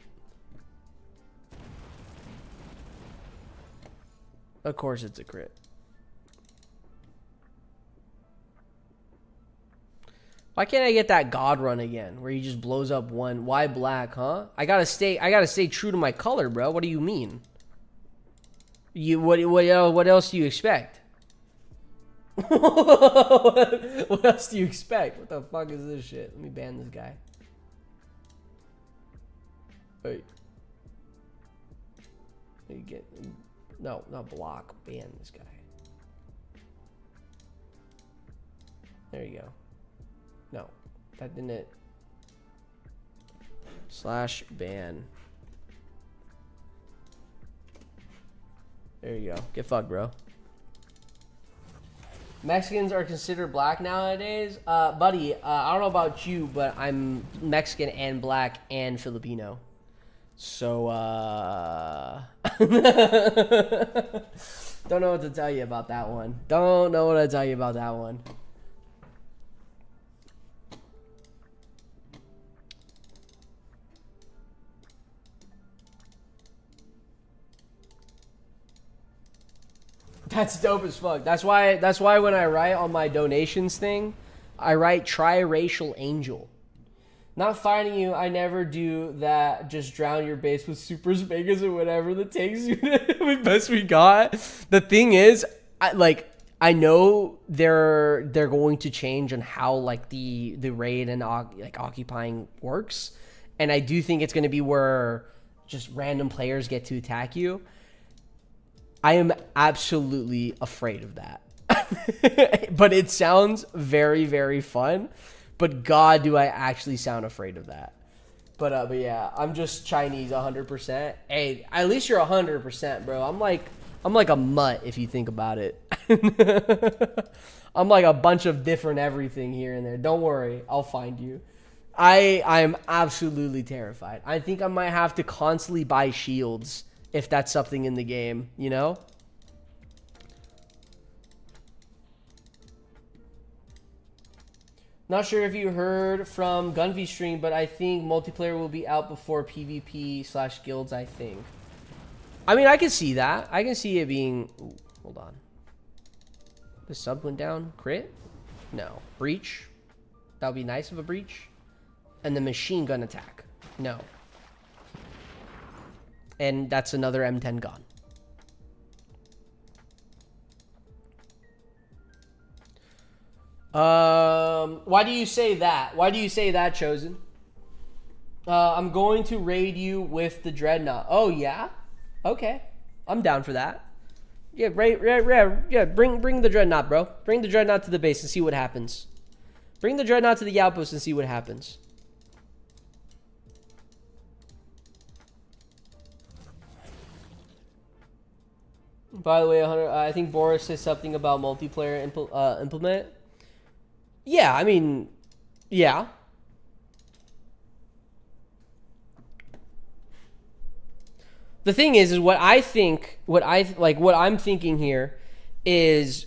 Of course it's a crit. Why can't I get that God run again where he just blows up one? Why black, huh? I gotta stay true to my color, bro. What do you mean? What else do you expect? What else do you expect? What the fuck is this shit? Let me ban this guy. Wait. You get no, not block. Ban this guy. There you go. No, that didn't it. Slash ban. There you go. Get fucked, bro. Mexicans are considered black nowadays. Buddy, I don't know about you, but I'm Mexican and black and Filipino. So, don't know what to tell you about that one. Don't know what to tell you about that one. That's dope as fuck. That's why when I write on my donations thing, I write triracial angel. Not fighting you, I never do that. Just drown your base with Super Vegas or whatever that takes you the best we got. The thing is, I know they're going to change on how like the raid and like occupying works, and I do think it's going to be where just random players get to attack you. I am absolutely afraid of that. But it sounds very, very fun. But God, do I actually sound afraid of that. But yeah, I'm just Chinese 100%. Hey, at least you're 100%, bro. I'm like a mutt if you think about it. I'm like a bunch of different everything here and there. Don't worry, I'll find you. I'm absolutely terrified. I think I might have to constantly buy shields if that's something in the game, you know? Not sure if you heard from Gunvy's stream, but I think multiplayer will be out before PvP/guilds, I think. I mean, I can see that. I can see it being... Ooh, hold on. The sub went down. Crit? No. Breach? That would be nice of a breach. And the machine gun attack. No. And that's another M10 gone. Why do you say that? Why do you say that, Chosen? I'm going to raid you with the Dreadnought. Oh, yeah? Okay. I'm down for that. Yeah, yeah, bring the Dreadnought, bro. Bring the Dreadnought to the base and see what happens. Bring the Dreadnought to the outpost and see what happens. By the way, I think Boris says something about multiplayer implement. Yeah, I mean, yeah. The thing is what I'm thinking here is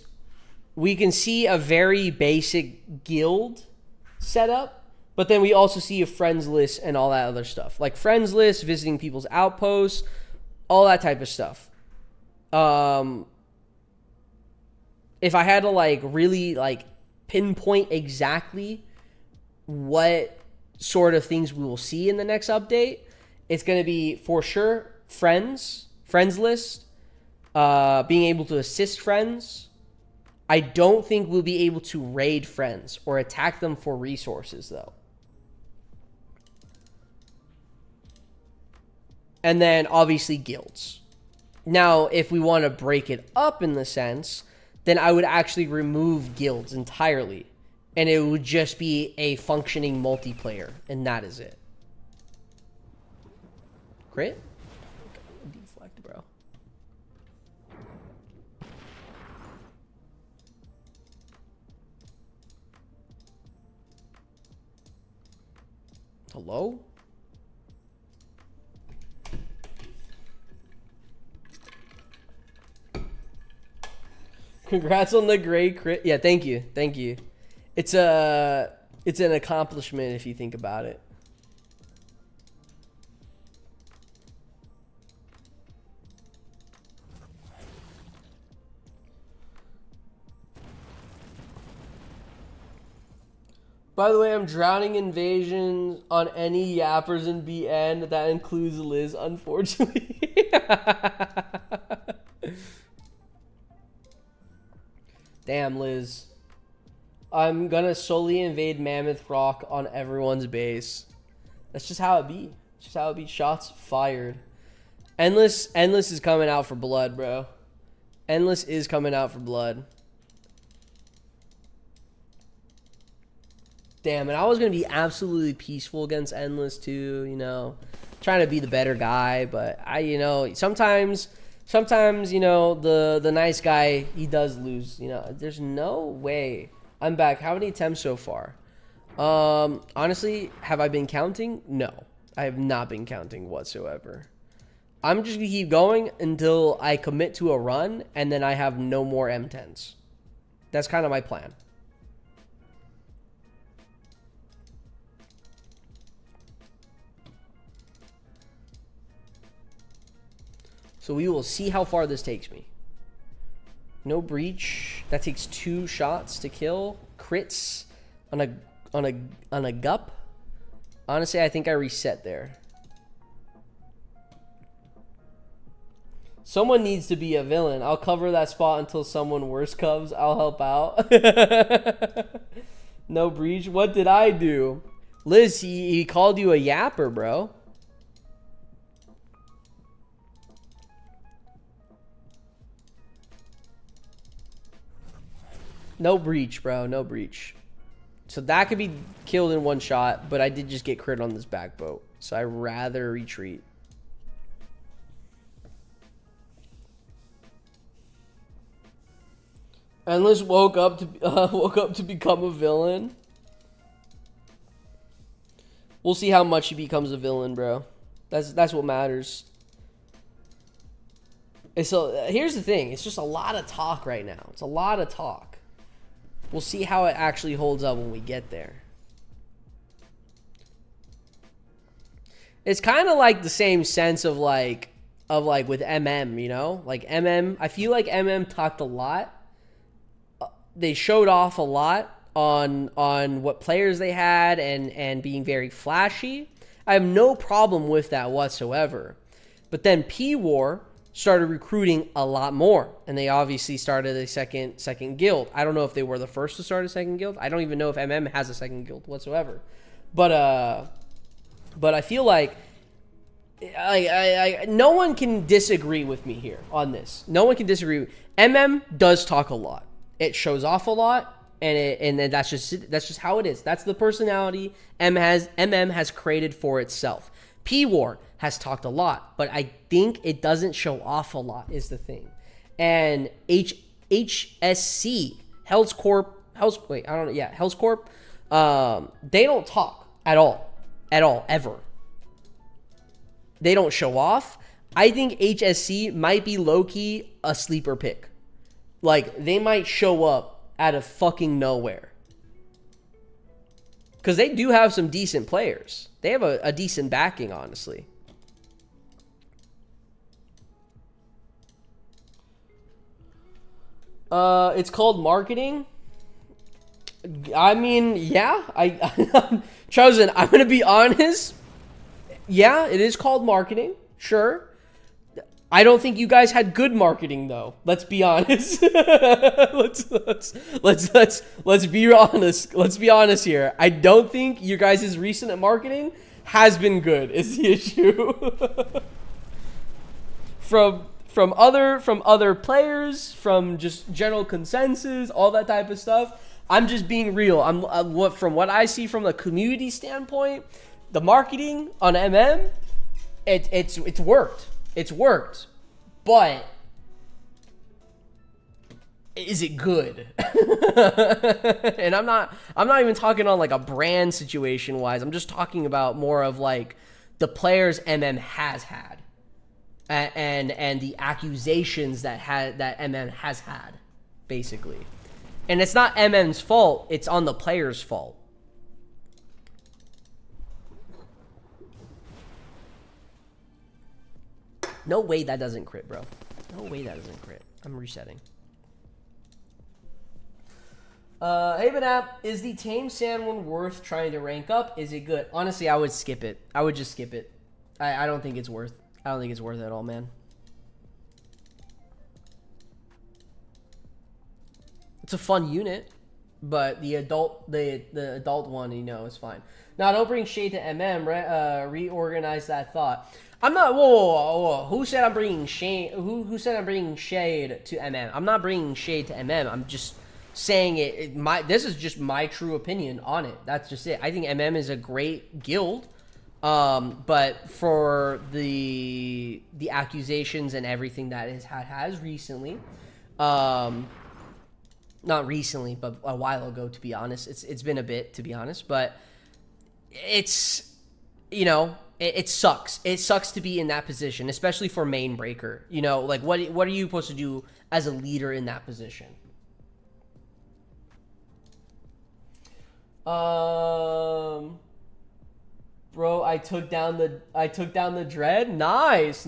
we can see a very basic guild setup, but then we also see a friends list and all that other stuff. Like friends list, visiting people's outposts, all that type of stuff. If I had to really pinpoint exactly what sort of things we will see in the next update, it's going to be for sure friends list, being able to assist friends. I don't think we'll be able to raid friends or attack them for resources though. And then obviously guilds. Now, if we want to break it up in the sense, then I would actually remove guilds entirely. And it would just be a functioning multiplayer. And that is it. Crit? Deflect, bro. Hello? Congrats on the great crit. Yeah, thank you. Thank you. It's an accomplishment if you think about it. By the way, I'm drowning invasions on any yappers in BN. That includes Liz, unfortunately. Damn, Liz. I'm gonna solely invade Mammoth Rock on everyone's base. That's just how it be. It's just how it be. Shots fired. Endless is coming out for blood, bro. Endless is coming out for blood. Damn, and I was gonna be absolutely peaceful against Endless too, you know. Trying to be the better guy, but sometimes, you know, the nice guy, he does lose. You know, there's no way. I'm back. How many attempts so far? Honestly, have I been counting? No. I have not been counting whatsoever. I'm just going to keep going until I commit to a run, and then I have no more M10s. That's kind of my plan. So we will see how far this takes me. No breach. That takes 2 shots to kill. Crits on a gup. Honestly, I think I reset there. Someone needs to be a villain. I'll cover that spot until someone worse comes. I'll help out. No breach. What did I do? Liz, he called you a yapper, bro. No breach, bro. No breach. So that could be killed in one shot, but I did just get crit on this back boat. So I'd rather retreat. Endless woke up to become a villain. We'll see how much he becomes a villain, bro. That's what matters. And so here's the thing. It's just a lot of talk right now. It's a lot of talk. We'll see how it actually holds up when we get there. It's kind of like the same sense of like with MM, you know? Like MM, I feel like MM talked a lot. They showed off a lot on what players they had and being very flashy. I have no problem with that whatsoever. But then P-War started recruiting a lot more, and they obviously started a second guild. I don't know if they were the first to start a second guild. I don't even know if MM has a second guild whatsoever. But I feel like no one can disagree with me here on this. No one can disagree. MM does talk a lot. It shows off a lot, and that's just how it is. That's the personality MM has created for itself. P-War has talked a lot, but I think it doesn't show off a lot is the thing. And HSC, Hell's Corp, they don't talk at all, ever. They don't show off. I think HSC might be low-key a sleeper pick. Like, they might show up out of fucking nowhere. Because they do have some decent players. They have a decent backing, honestly. It's called marketing. I mean, yeah. Chosen, I'm going to be honest. Yeah, it is called marketing. Sure. I don't think you guys had good marketing though. Let's be honest. let's be honest. Let's be honest here. I don't think you guys' recent marketing has been good is the issue. from other players, from just general consensus, all that type of stuff. I'm just being real. From what I see from the community standpoint, the marketing on MM, it's worked. It's worked, but is it good? And I'm not even talking on like a brand situation wise. I'm just talking about more of like the players MM has had, and the accusations that MM has had, basically. And it's not MM's fault. It's on the player's fault. No way that doesn't crit, bro. No way that doesn't crit. I'm resetting. Hey, BNAP, is the Tame Sand one worth trying to rank up? Is it good? Honestly, I would skip it. I would just skip it. I don't think it's worth. I don't think it's worth it at all, man. It's a fun unit, but the adult one, you know, is fine. Now, don't bring shade to MM. Reorganize that thought. I'm not. Whoa. Who said I'm bringing shade? Who said I'm bringing shade to MM? I'm not bringing shade to MM. I'm just saying this is just my true opinion on it. That's just it. I think MM is a great guild, but for the accusations and everything that it has recently, not recently, but a while ago, to be honest. It's been a bit, to be honest, but it's, you know. It sucks. It sucks to be in that position, especially for main breaker. You know, like what are you supposed to do as a leader in that position? Bro, I took down the dread. Nice.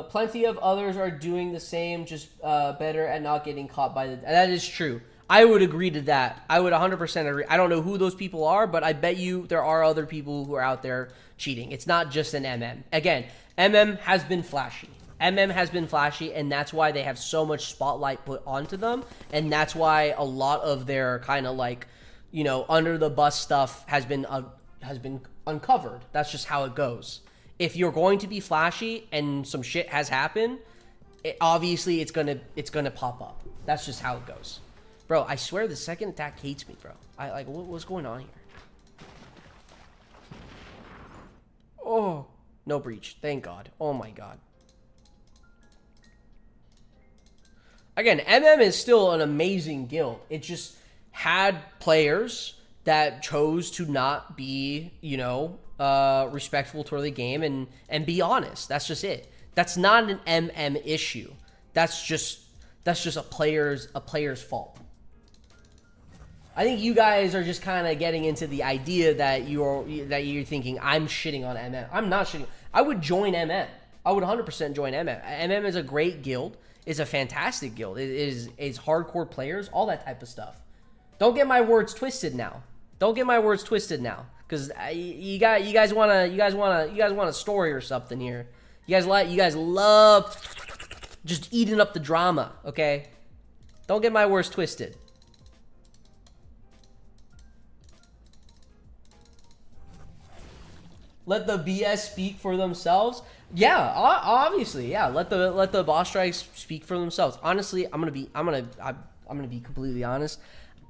Plenty of others are doing the same, just better at not getting caught by the. That is true. I would agree to that. I would 100% agree. I don't know who those people are, but I bet you there are other people who are out there cheating. It's not just an MM. Again, MM has been flashy. MM has been flashy, and that's why they have so much spotlight put onto them, and that's why a lot of their kind of like, you know, under the bus stuff has been uncovered. That's just how it goes. If you're going to be flashy and some shit has happened, obviously it's gonna pop up. That's just how it goes, bro. I swear the second attack hates me, bro. What's going on here? Oh, no breach. Thank God. Oh my God. Again, MM is still an amazing guild. It just had players that chose to not be, you know, respectful toward the game and be honest. That's just it. That's not an MM issue. That's just a player's fault. I think you guys are just kind of getting into the idea that you're thinking I'm shitting on MM. I'm not shitting. I would join MM. I would 100% join MM. MM is a great guild. It's a fantastic guild. It is hardcore players, all that type of stuff. Don't get my words twisted now. Don't get my words twisted now, because you guys want a story or something here. You guys love just eating up the drama. Okay, don't get my words twisted. Let the BS speak for themselves. Yeah, obviously, yeah. Let the boss strikes speak for themselves. Honestly, I'm gonna be completely honest.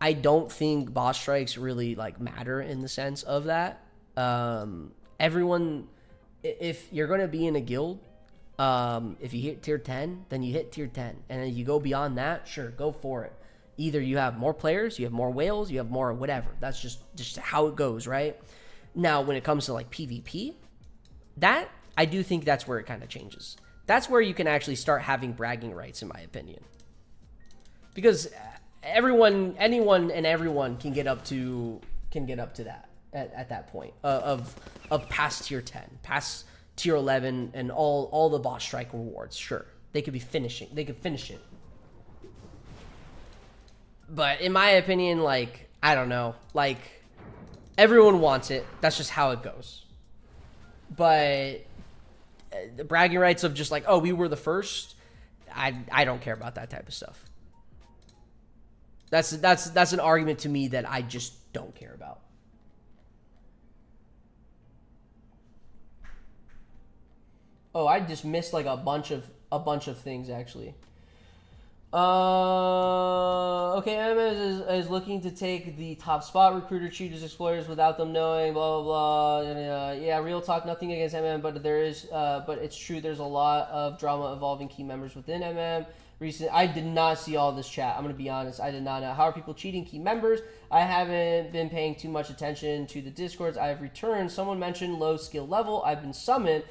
I don't think boss strikes really like matter in the sense of that. Everyone, if you're gonna be in a guild, if you hit tier 10, then you hit tier 10, and then you go beyond that. Sure, go for it. Either you have more players, you have more whales, you have more whatever. That's just how it goes, right? Now, when it comes to like PvP, that I do think that's where it kind of changes. That's where you can actually start having bragging rights, in my opinion, because anyone and everyone can get up to that at that point of past tier 10, past tier 11, and all the boss strike rewards. Sure, they could finish it. But in my opinion, like, I don't know, like, everyone wants it. That's just how it goes. But the bragging rights of just like, oh, we were the first, I don't care about that type of stuff. That's an argument to me that I just don't care about. Oh, I just missed like a bunch of things actually. Okay, MS is looking to take the top spot. Recruiter chooses explorers without them knowing. Blah blah blah. Yeah, real talk. Nothing against MM, but there is. But it's true. There's a lot of drama involving key members within MM. I did not see all this chat. I'm gonna be honest. I did not know. How are people cheating key members? I haven't been paying too much attention to the discords. I have returned. Someone mentioned low skill level. I've been summoned.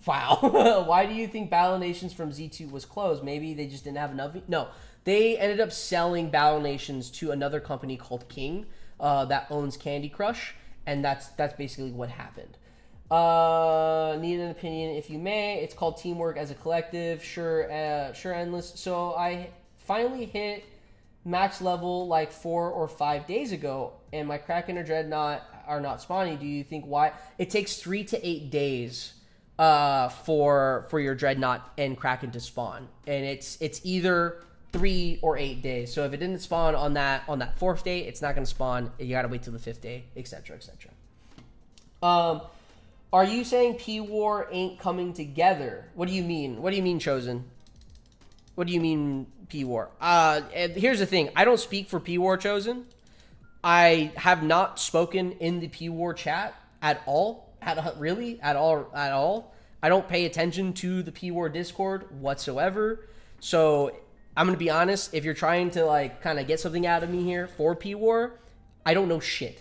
Wow. Why do you think Battle Nations from Z2 was closed? Maybe they just didn't have enough. No, they ended up selling Battle Nations to another company called King that owns Candy Crush, and that's basically what happened. Need an opinion if you may. It's called teamwork as a collective. Sure, endless. So I finally hit max level like 4 or 5 days ago, and my Kraken or Dreadnought are not spawning. Do you think why? It takes 3 to 8 days for your Dreadnought and Kraken to spawn, and it's either 3 or 8 days. So if it didn't spawn on that 4th day, it's not going to spawn. You got to wait till the 5th day, etc., etc. Are you saying P-War ain't coming together? What do you mean? What do you mean, Chosen? What do you mean, P-War? Here's the thing. I don't speak for P-War, Chosen. I have not spoken in the P-War chat at all. Really? At all. I don't pay attention to the P-War Discord whatsoever. So I'm going to be honest. If you're trying to like kind of get something out of me here for P-War, I don't know shit.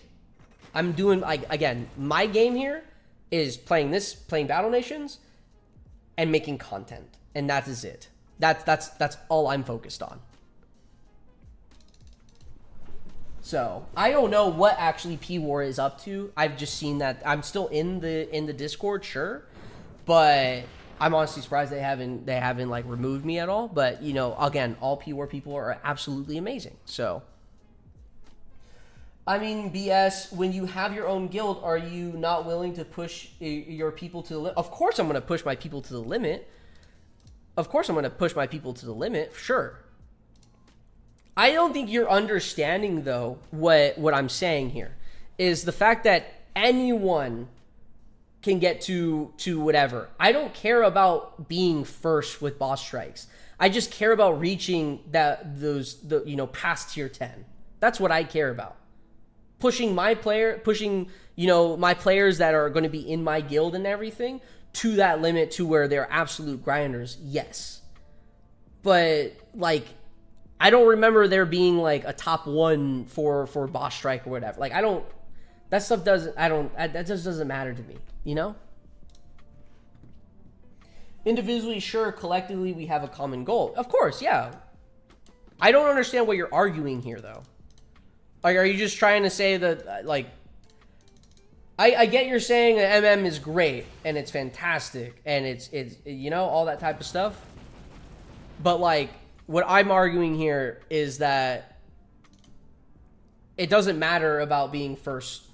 I'm doing, like, again, my game here is playing Battle Nations and making content. And that is it. That's all I'm focused on. So I don't know what actually P-War is up to. I've just seen that I'm still in the Discord, sure, but I'm honestly surprised they haven't like removed me at all. But you know, again, all P-War people are absolutely amazing. So I mean, BS, when you have your own guild, are you not willing to push your people to the limit? Of course I'm going to push my people to the limit. Of course I'm going to push my people to the limit, sure. I don't think you're understanding, though, what I'm saying here. Is the fact that anyone can get to whatever. I don't care about being first with boss strikes. I just care about reaching past tier 10. That's what I care about. Pushing my players that are going to be in my guild and everything to that limit to where they're absolute grinders. Yes. But like, I don't remember there being like a top 1 for boss strike or whatever. Like, that just doesn't matter to me, you know? Individually, sure. Collectively, we have a common goal. Of course, yeah. I don't understand what you're arguing here, though. Like, are you just trying to say that, like... I get you're saying that MM is great, and it's fantastic, and it's you know, all that type of stuff. But, like, what I'm arguing here is that it doesn't matter about being first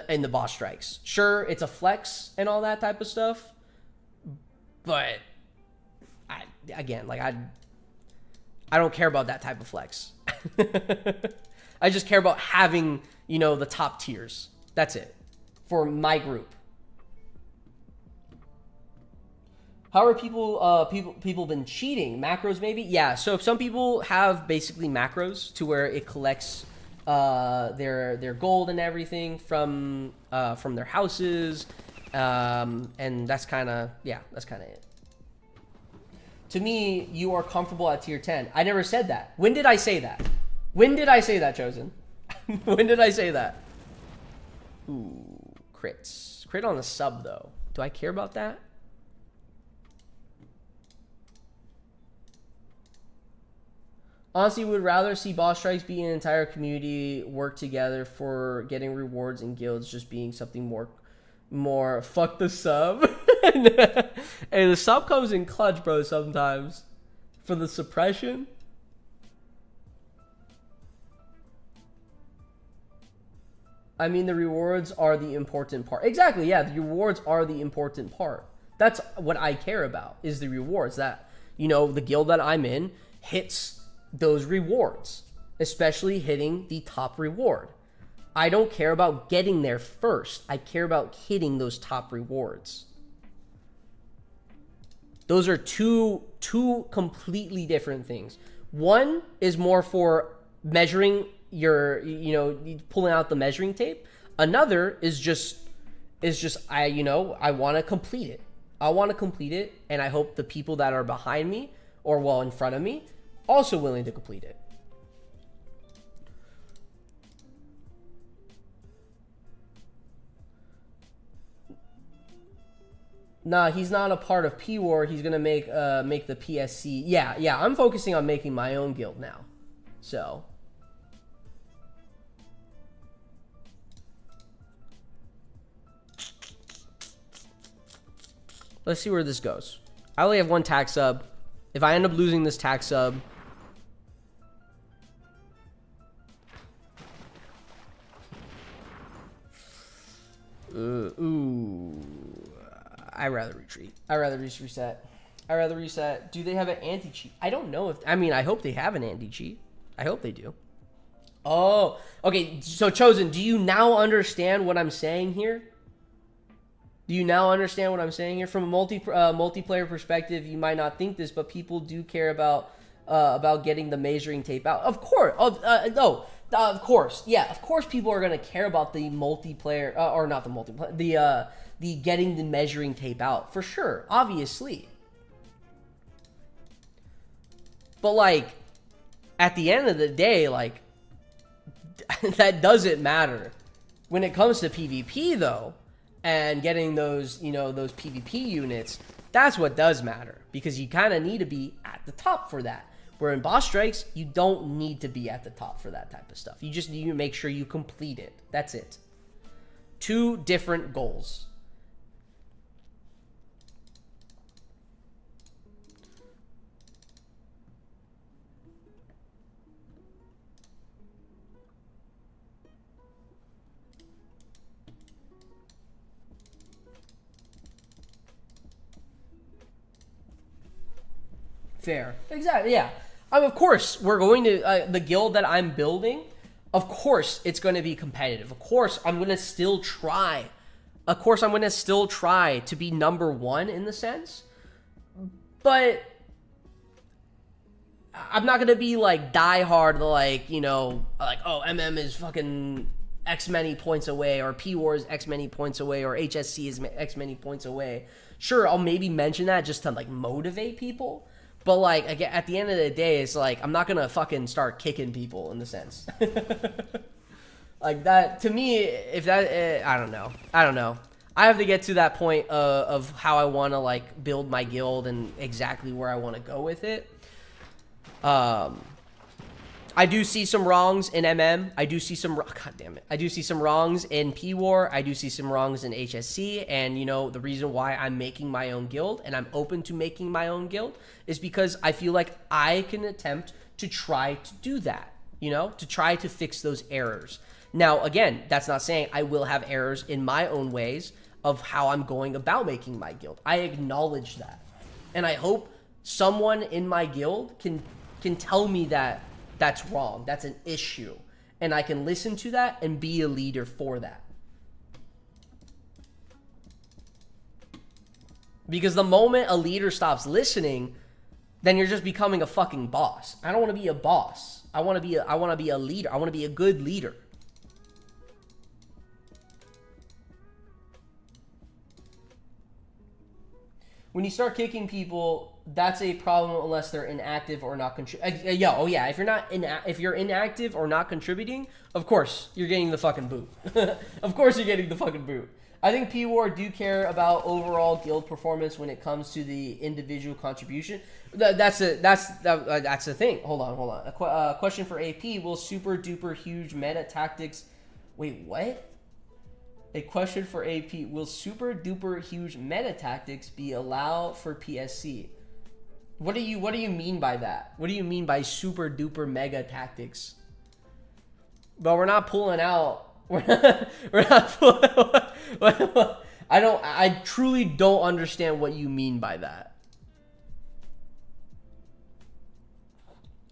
in the boss strikes. Sure, it's a flex and all that type of stuff. But I don't care about that type of flex. I just care about having, you know, the top tiers. That's it for my group. How are people been cheating? Macros maybe? Yeah, so some people have basically macros to where it collects their gold and everything from their houses. And that's kind of it. To me, you are comfortable at tier 10. I never said that. When did I say that? When did I say that, Chosen? When did I say that? Ooh, crits. Crit on the sub, though. Do I care about that? Honestly, would rather see boss strikes be an entire community work together for getting rewards and guilds just being something more fuck the sub. Hey, the sub comes in clutch, bro, sometimes. For the suppression. I mean, the rewards are the important part. Exactly, yeah, the rewards are the important part. That's what I care about, is the rewards. That, you know, the guild that I'm in hits those rewards. Especially hitting the top reward. I don't care about getting there first. I care about hitting those top rewards. Those are two completely different things. One is more for measuring your, you know, pulling out the measuring tape. Another is just I want to complete it. I want to complete it, and I hope the people that are behind me or well in front of me also willing to complete it. Nah, he's not a part of P-War. He's gonna make the PSC. Yeah, I'm focusing on making my own guild now. So let's see where this goes. I only have one tax sub. If I end up losing this tax sub, I'd rather retreat. I'd rather just reset. I'd rather reset. Do they have an anti-cheat? I don't know if... I mean, I hope they have an anti-cheat. I hope they do. Oh, okay. So, Chosen, do you now understand what I'm saying here? Do you now understand what I'm saying here? From a multiplayer perspective, you might not think this, but people do care about getting the measuring tape out. Of course. Of course. Yeah, of course people are going to care about the multiplayer... or not the multiplayer. The getting the measuring tape out. For sure. Obviously. But, like, at the end of the day, like, that doesn't matter. When it comes to PvP, though, and getting those, you know, those PvP units, that's what does matter. Because you kind of need to be at the top for that. Where in boss strikes, you don't need to be at the top for that type of stuff. You just need to make sure you complete it. That's it. Two different goals. Fair. Exactly, yeah. Of course, we're going to... the guild that I'm building, of course, it's going to be competitive. Of course, I'm going to still try. Of course, I'm going to still try to be number one in the sense. But I'm not gonna be like die hard, like, you know, like, oh, MM is fucking X many points away, or P-War is X many points away, or HSC is X many points away. Sure, I'll maybe mention that just to like motivate people, but like again, at the end of the day, it's like I'm not gonna fucking start kicking people in the sense. Like that to me, if that I don't know. I have to get to that point of how I want to like build my guild and exactly where I want to go with it. I do see some wrongs in MM. I do see some, god damn it. I do see some wrongs in P-War. I do see some wrongs in HSC. And, you know, the reason why I'm making my own guild and I'm open to making my own guild is because I feel like I can attempt to try to do that, you know, to try to fix those errors. Now, again, that's not saying I will have errors in my own ways of how I'm going about making my guild. I acknowledge that. And I hope someone in my guild can tell me that that's wrong, that's an issue, and I can listen to that and be a leader for that. Because the moment a leader stops listening, then you're just becoming a fucking boss. I don't want to be a boss. I want to be a leader. I want to be a good leader. When you start kicking people, that's a problem unless they're inactive or not contributing. Yeah. If you're inactive or not contributing, of course you're getting the fucking boot. Of course you're getting the fucking boot. I think P-War do care about overall guild performance when it comes to the individual contribution. That's the thing. Hold on. A question for AP: will super duper huge meta tactics? Wait, what? A question for AP: will super duper huge meta tactics be allowed for PSC? What do you mean by that? What do you mean by super duper mega tactics? But we're not pulling out. We're not pulling. I truly don't understand what you mean by that.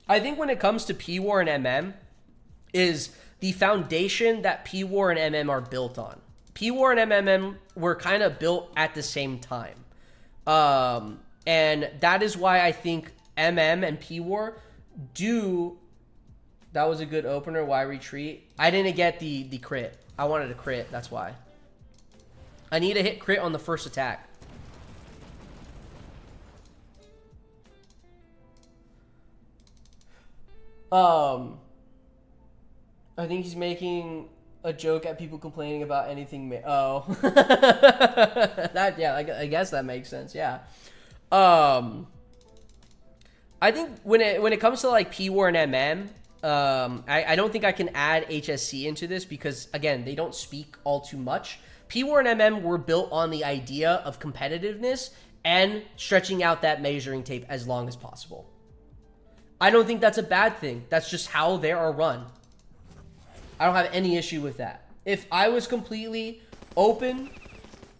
I think when it comes to P-War and MM is the foundation that P-War and MM are built on. P-War and MMM were kind of built at the same time. And that is why I think MM and P-War do... That was a good opener. Why retreat? I didn't get the crit. I wanted a crit. That's why. I need to hit crit on the first attack. I think he's making a joke at people complaining about anything. Oh, that, yeah, I guess that makes sense. Yeah. I think when it comes to like P-War and MM, I don't think I can add HSC into this because again, they don't speak all too much. P-War and MM were built on the idea of competitiveness and stretching out that measuring tape as long as possible. I don't think that's a bad thing. That's just how they are run. I don't have any issue with that. If I was completely open,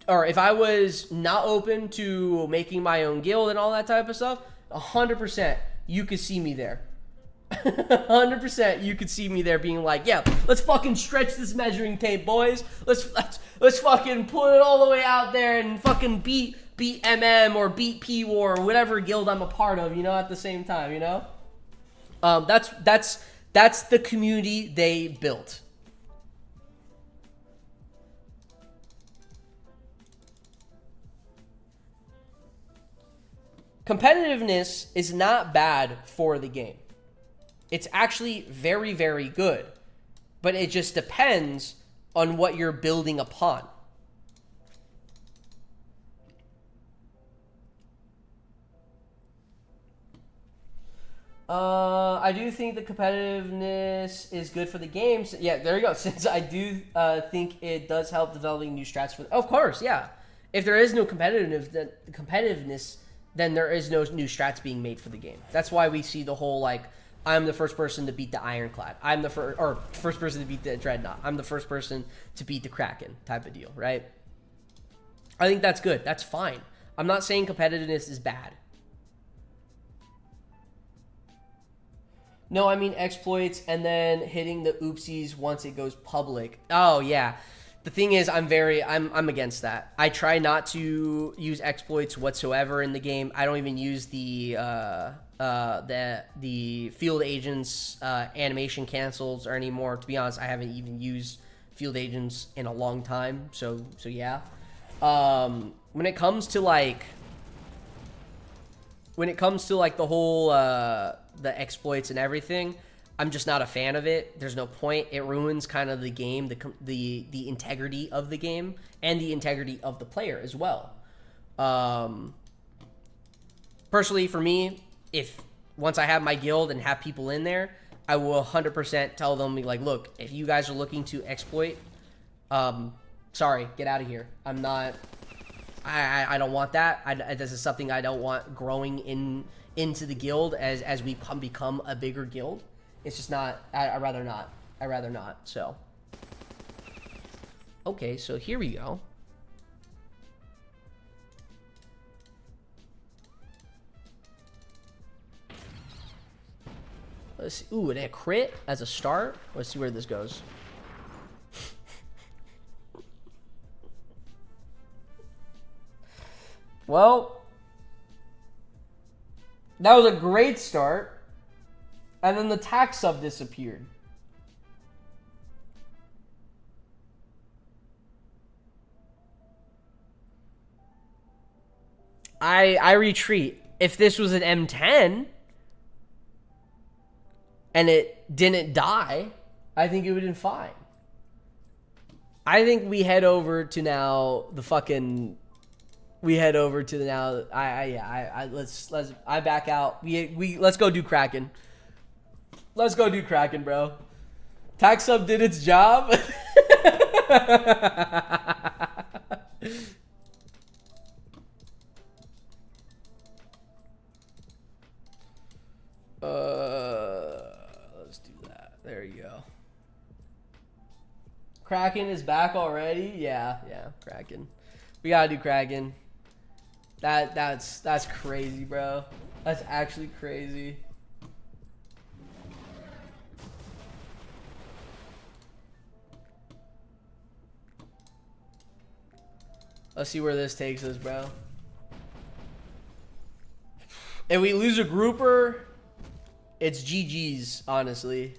or if I was not open to making my own guild and all that type of stuff, 100% you could see me there. 100% you could see me there being like, yeah, let's fucking stretch this measuring tape, boys. Let's fucking put it all the way out there and fucking beat MM or beat P-War or whatever guild I'm a part of, you know, at the same time, you know? That's the community they built. Competitiveness is not bad for the game. It's actually very, very good. But it just depends on what you're building upon. I do think the competitiveness is good for the game. So, yeah, there you go. Since I do think it does help developing new strats for... Of course, yeah. If there is no competitiveness, then there is no new strats being made for the game. That's why we see the whole, like, I'm the first person to beat the Ironclad. I'm the first person to beat the Dreadnought. I'm the first person to beat the Kraken type of deal, right? I think that's good. That's fine. I'm not saying competitiveness is bad. No, I mean exploits and then hitting the oopsies once it goes public. Oh, yeah. The thing is, I'm against that. I try not to use exploits whatsoever in the game. I don't even use the the field agents animation cancels or anymore. To be honest, I haven't even used field agents in a long time. So yeah. When it comes to like the whole the exploits and everything, I'm just not a fan of it. There's no point. It ruins kind of the game, the integrity of the game, and the integrity of the player as well. Personally, for me, if once I have my guild and have people in there, I will 100% tell them, like, look, if you guys are looking to exploit, sorry, get out of here. I'm not. I don't want that. This is something I don't want growing into the guild as we become a bigger guild. It's just not. I'd rather not. I'd rather not. So. Okay, so here we go. Let's see. Ooh, and a crit as a start. Let's see where this goes. Well, that was a great start. And then the tax sub disappeared. I retreat. If this was an M10 and it didn't die, I think it would have been fine. I think we head over to now the fucking. We head over to the now. I back out. Let's go do Kraken. Let's go do Kraken, bro. Tax sub did its job. Let's do that. There you go. Kraken is back already? Yeah, Kraken. We gotta do Kraken. That's crazy, bro. That's actually crazy. Let's see where this takes us, bro. If we lose a grouper, it's GG's, honestly.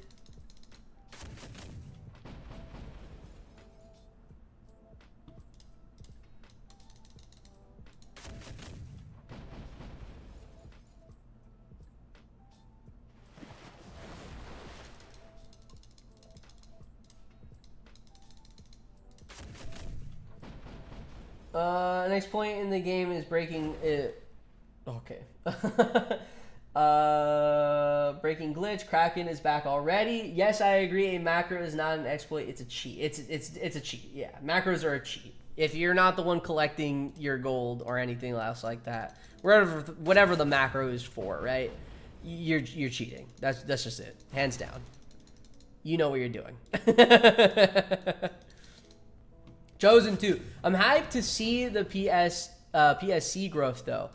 Next point in the game is breaking it. Okay. Breaking glitch. Kraken is back already. Yes, I agree. A macro is not an exploit. It's a cheat. It's a cheat. Yeah, macros are a cheat. If you're not the one collecting your gold or anything else like that, whatever the macro is for, right? You're cheating. That's just it. Hands down. You know what you're doing. Chosen 2. I'm hyped to see the PSC growth, though.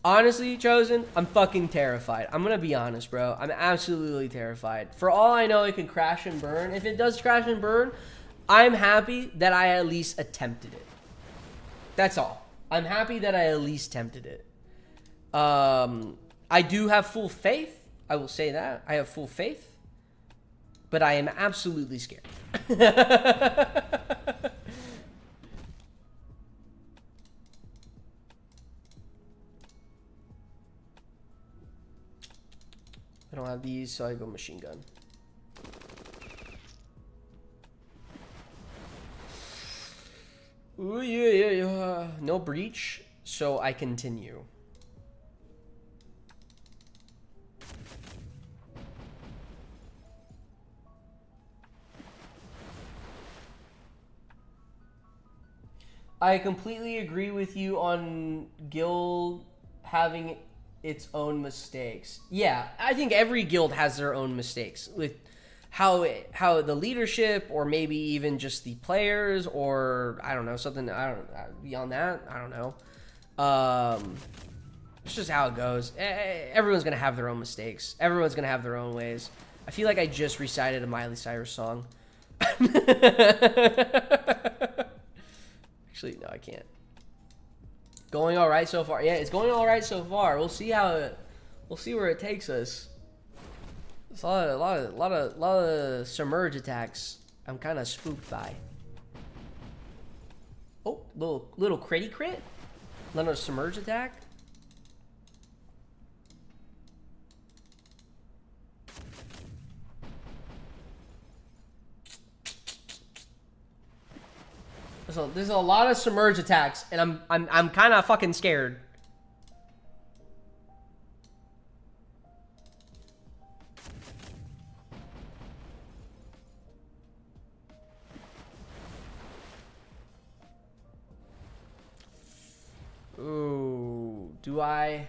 Honestly, Chosen, I'm fucking terrified. I'm gonna be honest, bro. I'm absolutely terrified. For all I know, it can crash and burn. If it does crash and burn, I'm happy that I at least attempted it. That's all. I'm happy that I at least attempted it. I do have full faith. I will say that. I have full faith. But I am absolutely scared. I don't have these, so I go machine gun. Ooh, yeah. No breach, so I continue. I completely agree with you on guild having its own mistakes. Yeah, I think every guild has their own mistakes with how the leadership, or maybe even just the players, or I don't know, something. I don't beyond that. I don't know. It's just how it goes. Everyone's gonna have their own mistakes. Everyone's gonna have their own ways. I feel like I just recited a Miley Cyrus song. Actually, no, I can't. Going all right so far. Yeah, it's going all right so far. We'll see how We'll see where it takes us. It's a lot of submerge attacks. I'm kind of spooked by. Oh, little critty crit. Another submerge attack. There's a lot of submerge attacks, and I'm kind of fucking scared. Ooh, do I?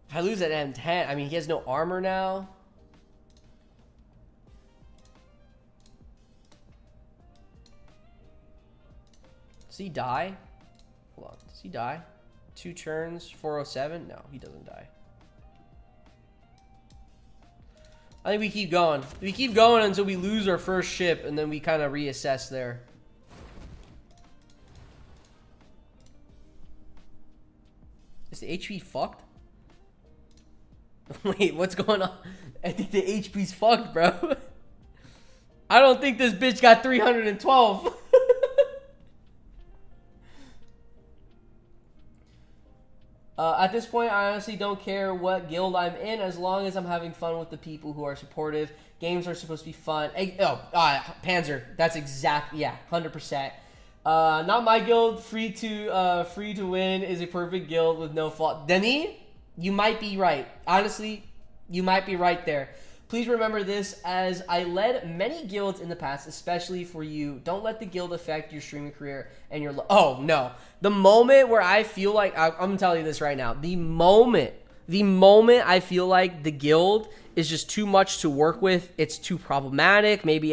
If I lose at M10, I mean, he has no armor now. Does he die? Hold on, does he die? 2 turns, 407? No, he doesn't die. I think we keep going. We keep going until we lose our first ship, and then we kind of reassess there. Is the HP fucked? Wait, what's going on? I think the HP's fucked, bro. I don't think this bitch got 312. At this point, I honestly don't care what guild I'm in as long as I'm having fun with the people who are supportive. Games are supposed to be fun. Panzer. That's exactly, yeah, 100%. Not my guild. Free to win is a perfect guild with no fault. Denis, you might be right. Honestly, you might be right there. Please remember this, as I led many guilds in the past, especially for you. Don't let the guild affect your streaming career and your... Oh, no. The moment where I feel like... I'm going to tell you this right now. The moment I feel like the guild is just too much to work with, it's too problematic, maybe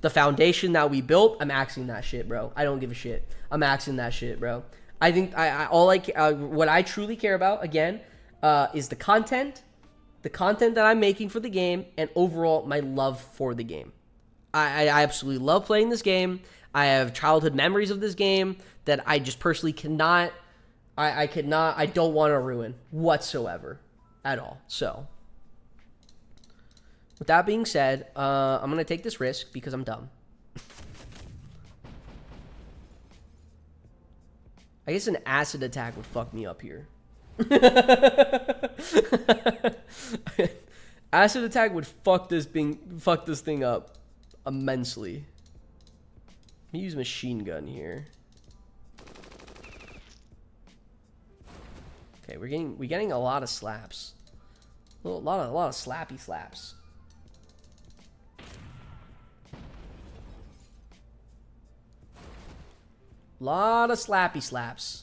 the foundation that we built, I'm axing that shit, bro. I don't give a shit. I'm axing that shit, bro. I think what I truly care about, again, is the content that I'm making for the game, and overall my love for the game. I absolutely love playing this game. I have childhood memories of this game that I just personally cannot, I don't want to ruin whatsoever at all. So, with that being said, I'm going to take this risk because I'm dumb. I guess an acid attack would fuck me up here. Acid attack would fuck this thing up immensely. Let me use machine gun here. Okay, we're getting a lot of slaps. A lot of slappy slaps. Lot of slappy slaps.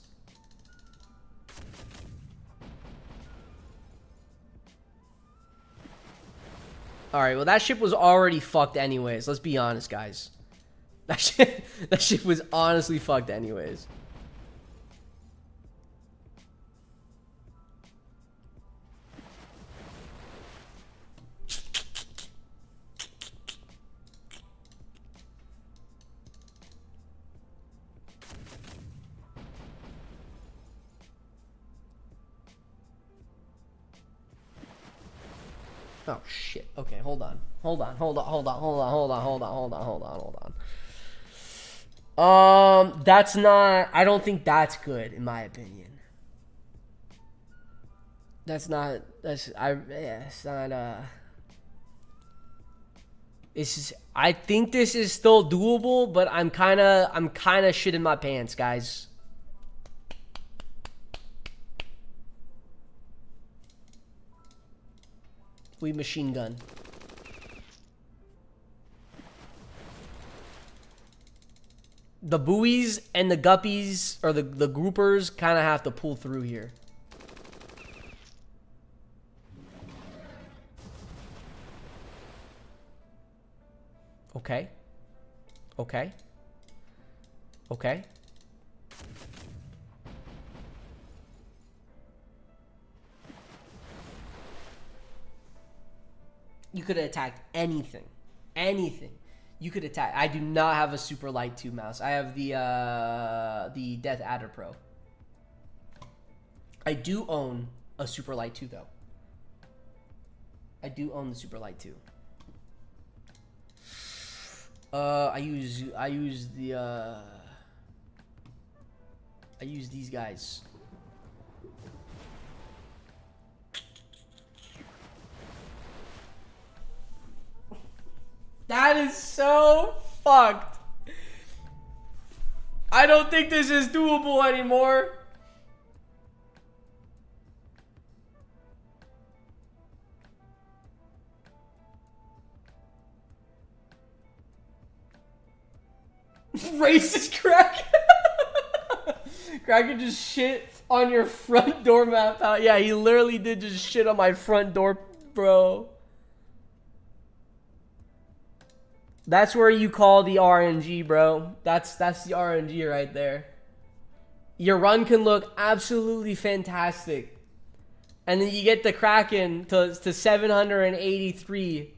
Alright, well that ship was already fucked anyways. Let's be honest, guys. That ship was honestly fucked anyways. Oh shit. Okay, hold on. That's not, I don't think that's good in my opinion. It's not it's just, I think this is still doable, but I'm kind of shitting my pants, guys. We machine gun. The buoys and the guppies, or the groupers, kind of have to pull through here. Okay. Okay. Okay. You could have attacked anything. Anything. You could attack. I do not have a super light 2 mouse. I have the Death Adder Pro. I do own a Super Light 2 though. I do own the Super Light 2. I use these guys. That is so fucked. I don't think this is doable anymore. Racist Kraken. Kraken just shit on your front door map out. Yeah, he literally did just shit on my front door, bro. That's where you call the RNG, bro. That's the RNG right there. Your run can look absolutely fantastic. And then you get the Kraken to 783.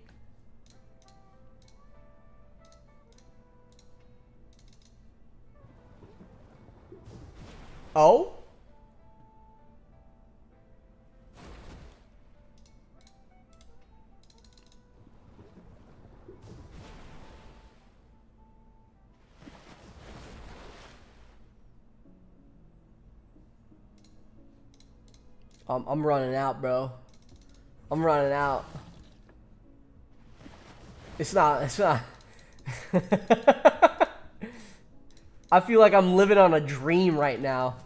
Oh? I'm running out, bro. I'm running out. It's not. I feel like I'm living on a dream right now.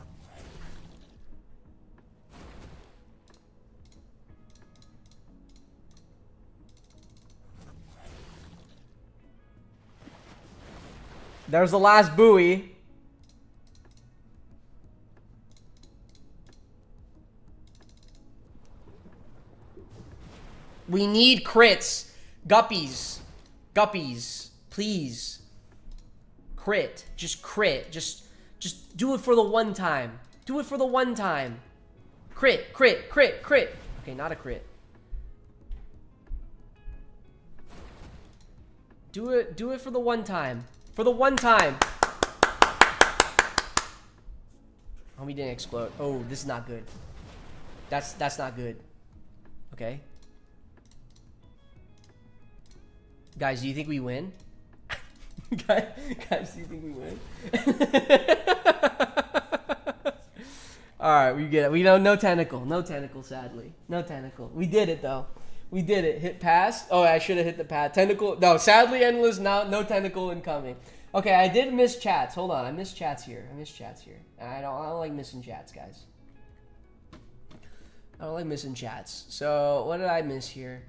There's the last buoy. We need crits. Guppies. Guppies. Please. Crit. Just crit. Just do it for the one time. Do it for the one time. Crit. Crit. Crit. Crit. Okay, not a crit. Do it for the one time. For the one time. Oh, we didn't explode. Oh, this is not good. That's not good. Okay. Guys, do you think we win? guys, do you think we win? Alright, we get it. We know no tentacle. No tentacle, sadly. No tentacle. We did it, though. We did it. Hit pass. Oh, I should have hit the pass. Tentacle. No, sadly, endless. No tentacle incoming. Okay, I did miss chats. Hold on. I missed chats here. I don't like missing chats, guys. I don't like missing chats. So, what did I miss here?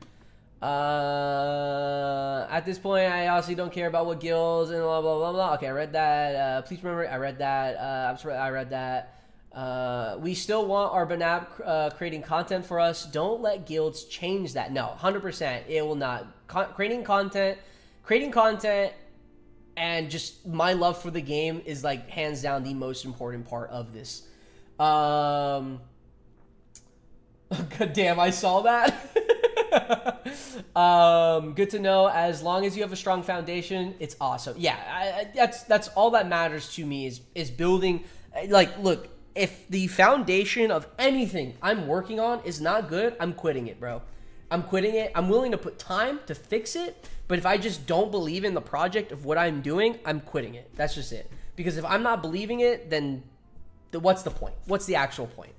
At this point, I honestly don't care about what guilds and blah, blah, blah, blah. Okay, I read that. Please remember, I read that. I'm sorry, I read that. We still want our BNAP creating content for us. Don't let guilds change that. No, 100%. It will not. Creating content, and just my love for the game is like hands down the most important part of this. God damn, I saw that. Good to know. As long as you have a strong foundation, it's awesome. Yeah, that's all that matters to me is building. Like, look, if the foundation of anything I'm working on is not good, I'm quitting it, bro. I'm quitting it. I'm willing to put time to fix it, but if I just don't believe in the project of what I'm doing, I'm quitting it. That's just it. Because if I'm not believing it, then what's the point? What's the actual point?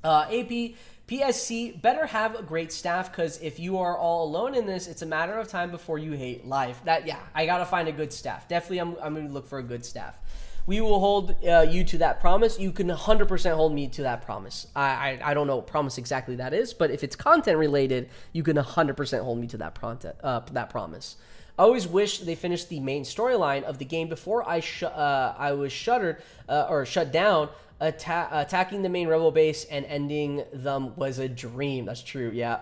AP PSC, better have a great staff, because if you are all alone in this, it's a matter of time before you hate life. Yeah, I gotta find a good staff. Definitely, I'm gonna look for a good staff. We will hold you to that promise. You can 100% hold me to that promise. I don't know what promise exactly that is, but if it's content related, you can 100% hold me to that promise. I always wish they finished the main storyline of the game before I was shut down. Attacking the main rebel base and ending them was a dream. That's true, yeah.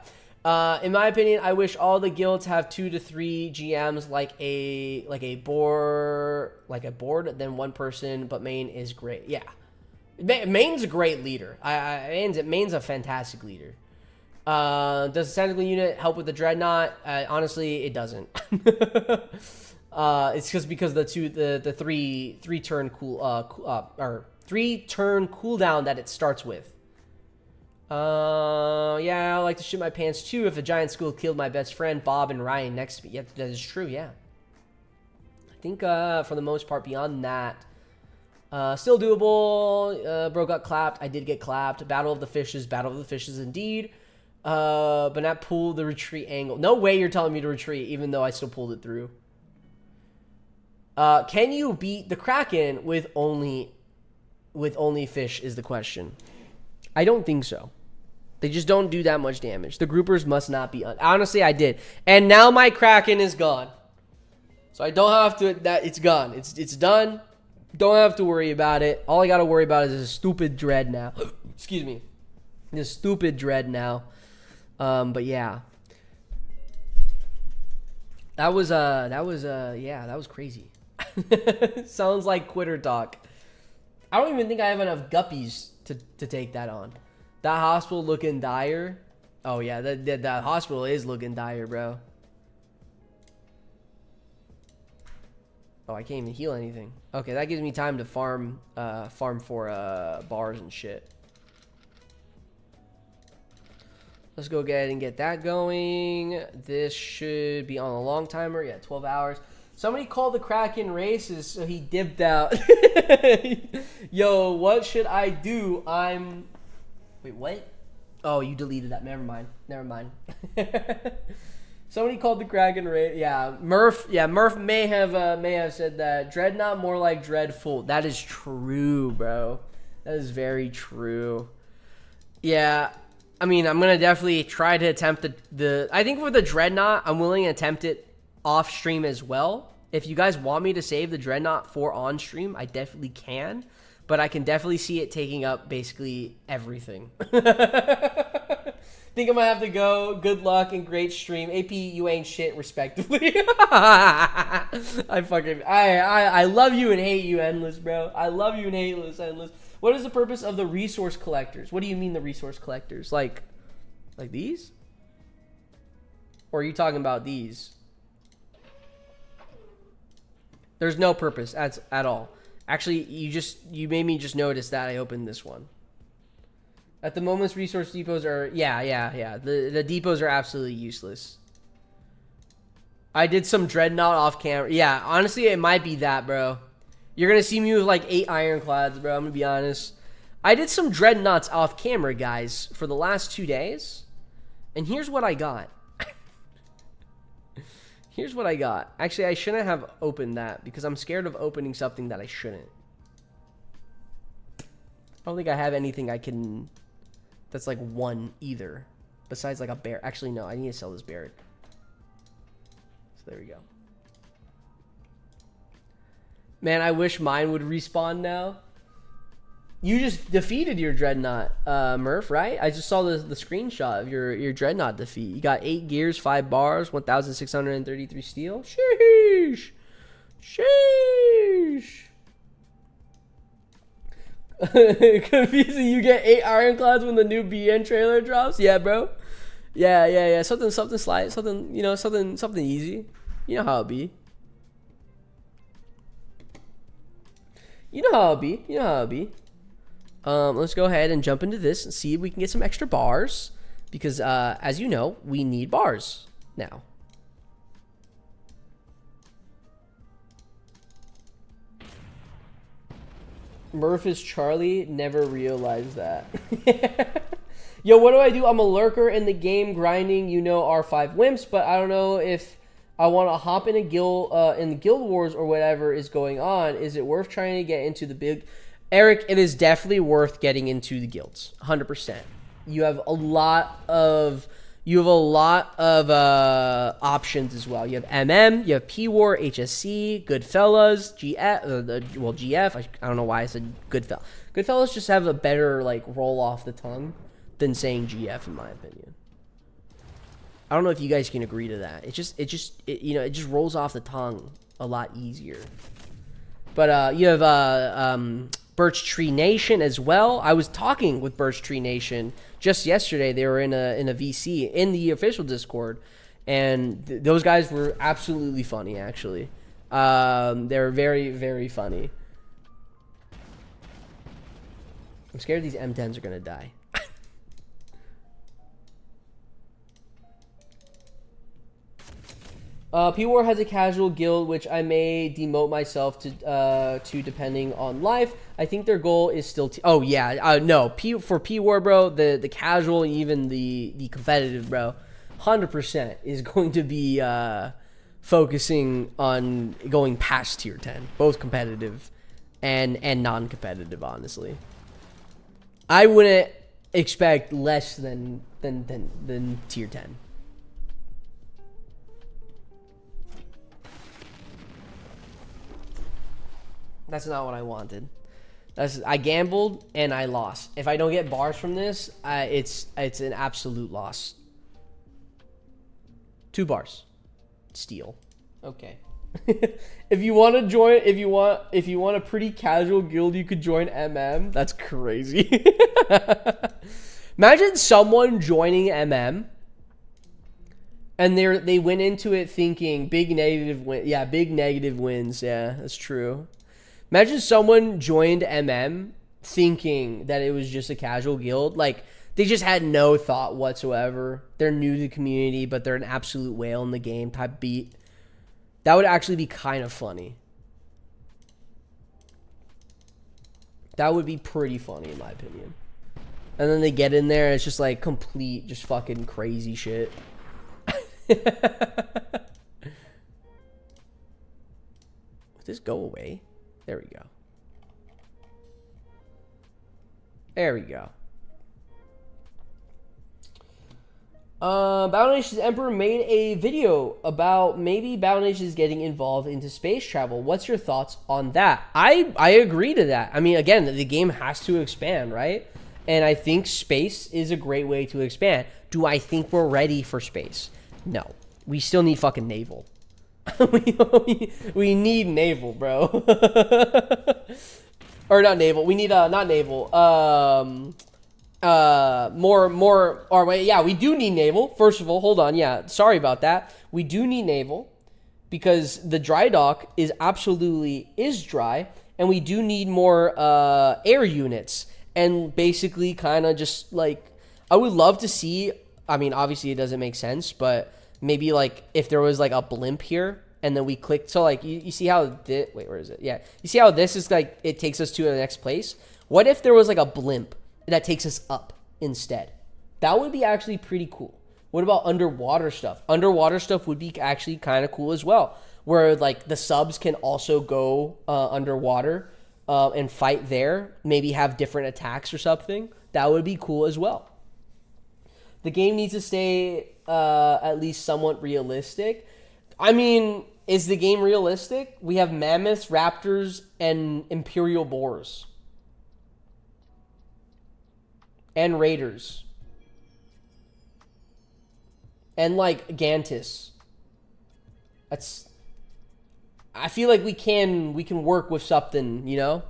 In my opinion, I wish all the guilds have 2 to 3 GMs, like a board, then one person. But main is great. Yeah, main's a great leader. Main's a fantastic leader. Does the tactical unit help with the Dreadnought? Honestly, it doesn't. It's because the three turn cooldown that it starts with. Yeah, I like to shit my pants too if a giant school killed my best friend, Bob and Ryan, next to me. Yeah, that is true, yeah. I think, for the most part, beyond that, still doable. Bro got clapped. I did get clapped. Battle of the Fishes indeed. BNAP pulled the retreat angle. No way you're telling me to retreat, even though I still pulled it through. Can you beat the Kraken with only fish is the question. I don't think so. They just don't do that much damage. The groupers must not be... Honestly, I did. And now my Kraken is gone. So I don't have to... It's gone. It's done. Don't have to worry about it. All I got to worry about is this stupid dread now. Excuse me. This stupid dread now. But yeah. That was crazy. Sounds like quitter talk. I don't even think I have enough guppies to take that on. That hospital looking dire. Oh yeah, that hospital is looking dire, bro. Oh, I can't even heal anything. Okay, that gives me time to farm for bars and shit. Let's go ahead and get that going. This should be on a long timer. Yeah, 12 hours. Somebody called the Kraken racist, so he dipped out. Yo, what should I do? Wait, what? Oh, you deleted that. Never mind. Somebody called the Kraken racist. Yeah, Murph. Yeah, Murph may have said that. Dreadnought more like dreadful. That is true, bro. That is very true. Yeah. I mean, I'm gonna definitely try to attempt the. I think for the Dreadnought, I'm willing to attempt it off stream as well. If you guys want me to save the Dreadnought for on stream, I definitely can. But I can definitely see it taking up basically everything. Think I might have to go. Good luck and great stream. AP, you ain't shit, respectively. I love you and hate you endless, bro. I love you and hate you endless. What is the purpose of the resource collectors? What do you mean the resource collectors? Like these? Or are you talking about these? There's no purpose at all. Actually, you made me just notice that I opened this one. At the moment, resource depots are... Yeah. The depots are absolutely useless. I did some Dreadnought off camera. Yeah, honestly, it might be that, bro. You're going to see me with like 8 ironclads, bro. I'm going to be honest. I did some Dreadnoughts off camera, guys, for the last 2 days. And here's what I got. Here's what I got. Actually, I shouldn't have opened that because I'm scared of opening something that I shouldn't. I don't think I have anything I can... That's like one either. Besides like a bear. Actually, no. I need to sell this barrack. So there we go. Man, I wish mine would respawn now. You just defeated your Dreadnought, Murph, right? I just saw the screenshot of your Dreadnought defeat. You got 8 gears, 5 bars, 1,633 steel. Sheesh. Sheesh. Confusing. You get 8 ironclads when the new BN trailer drops? Yeah, bro. Yeah. Something slight. Something, you know, something easy. You know how it be. Let's go ahead and jump into this and see if we can get some extra bars. Because, as you know, we need bars now. Murph is Charlie. Never realized that. Yo, what do? I'm a lurker in the game grinding, you know, R5 wimps. But I don't know if I want to hop in a guild, in the guild wars or whatever is going on. Is it worth trying to get into the big... Eric, it is definitely worth getting into the guilds. 100%. You have a lot of options as well. You have MM, you have P-War, HSC, Goodfellas, GF, well, GF, I don't know why I said Goodfellas. Goodfellas just have a better, like, roll off the tongue than saying GF, in my opinion. I don't know if you guys can agree to that. It just rolls off the tongue a lot easier. But you have Birch Tree Nation as well. I was talking with Birch Tree Nation just yesterday. They were in a VC in the official Discord, and those guys were absolutely funny. Actually, they're very, very funny. I'm scared these M10s are gonna die. P-War has a casual guild, which I may demote myself to depending on life. I think their goal is still... oh, yeah. No. For P-War, bro, the casual, even the competitive, bro, 100% is going to be focusing on going past tier 10. Both competitive and non-competitive, honestly. I wouldn't expect less than tier 10. That's not what I wanted. I gambled and I lost. If I don't get bars from this, it's an absolute loss. 2 bars. Steal. Okay. If you want to join, if you want a pretty casual guild, you could join MM. That's crazy. Imagine someone joining MM and they went into it thinking big negative win. Yeah, big negative wins. Yeah, that's true. Imagine someone joined MM thinking that it was just a casual guild. Like, they just had no thought whatsoever. They're new to the community, but they're an absolute whale in the game type beat. That would actually be kind of funny. That would be pretty funny, in my opinion. And then they get in there, and it's just like complete, just fucking crazy shit. Would this go away? There we go. There we go. Battle Nations Emperor made a video about maybe Battle Nations getting involved into space travel. What's your thoughts on that? I agree to that. I mean, again, the game has to expand, right? And I think space is a great way to expand. Do I think we're ready for space? No. We still need fucking naval. we need naval, bro. Or not naval. We need not naval. Or wait, yeah, we do need naval. First of all, hold on. Yeah, sorry about that. We do need naval because the dry dock is dry, and we do need more air units. And basically, kind of just like, I would love to see. I mean, obviously, it doesn't make sense, but maybe like if there was like a blimp here and then we clicked. So like you see how wait, where is it? Yeah. You see how this is like, it takes us to the next place. What if there was like a blimp that takes us up instead? That would be actually pretty cool. What about underwater stuff? Underwater stuff would be actually kind of cool as well, where like the subs can also go underwater and fight there, maybe have different attacks or something. That would be cool as well. The game needs to stay at least somewhat realistic. I mean, is the game realistic? We have mammoths, raptors, and imperial boars. And raiders. And like Gantis. I feel like we can work with something, you know?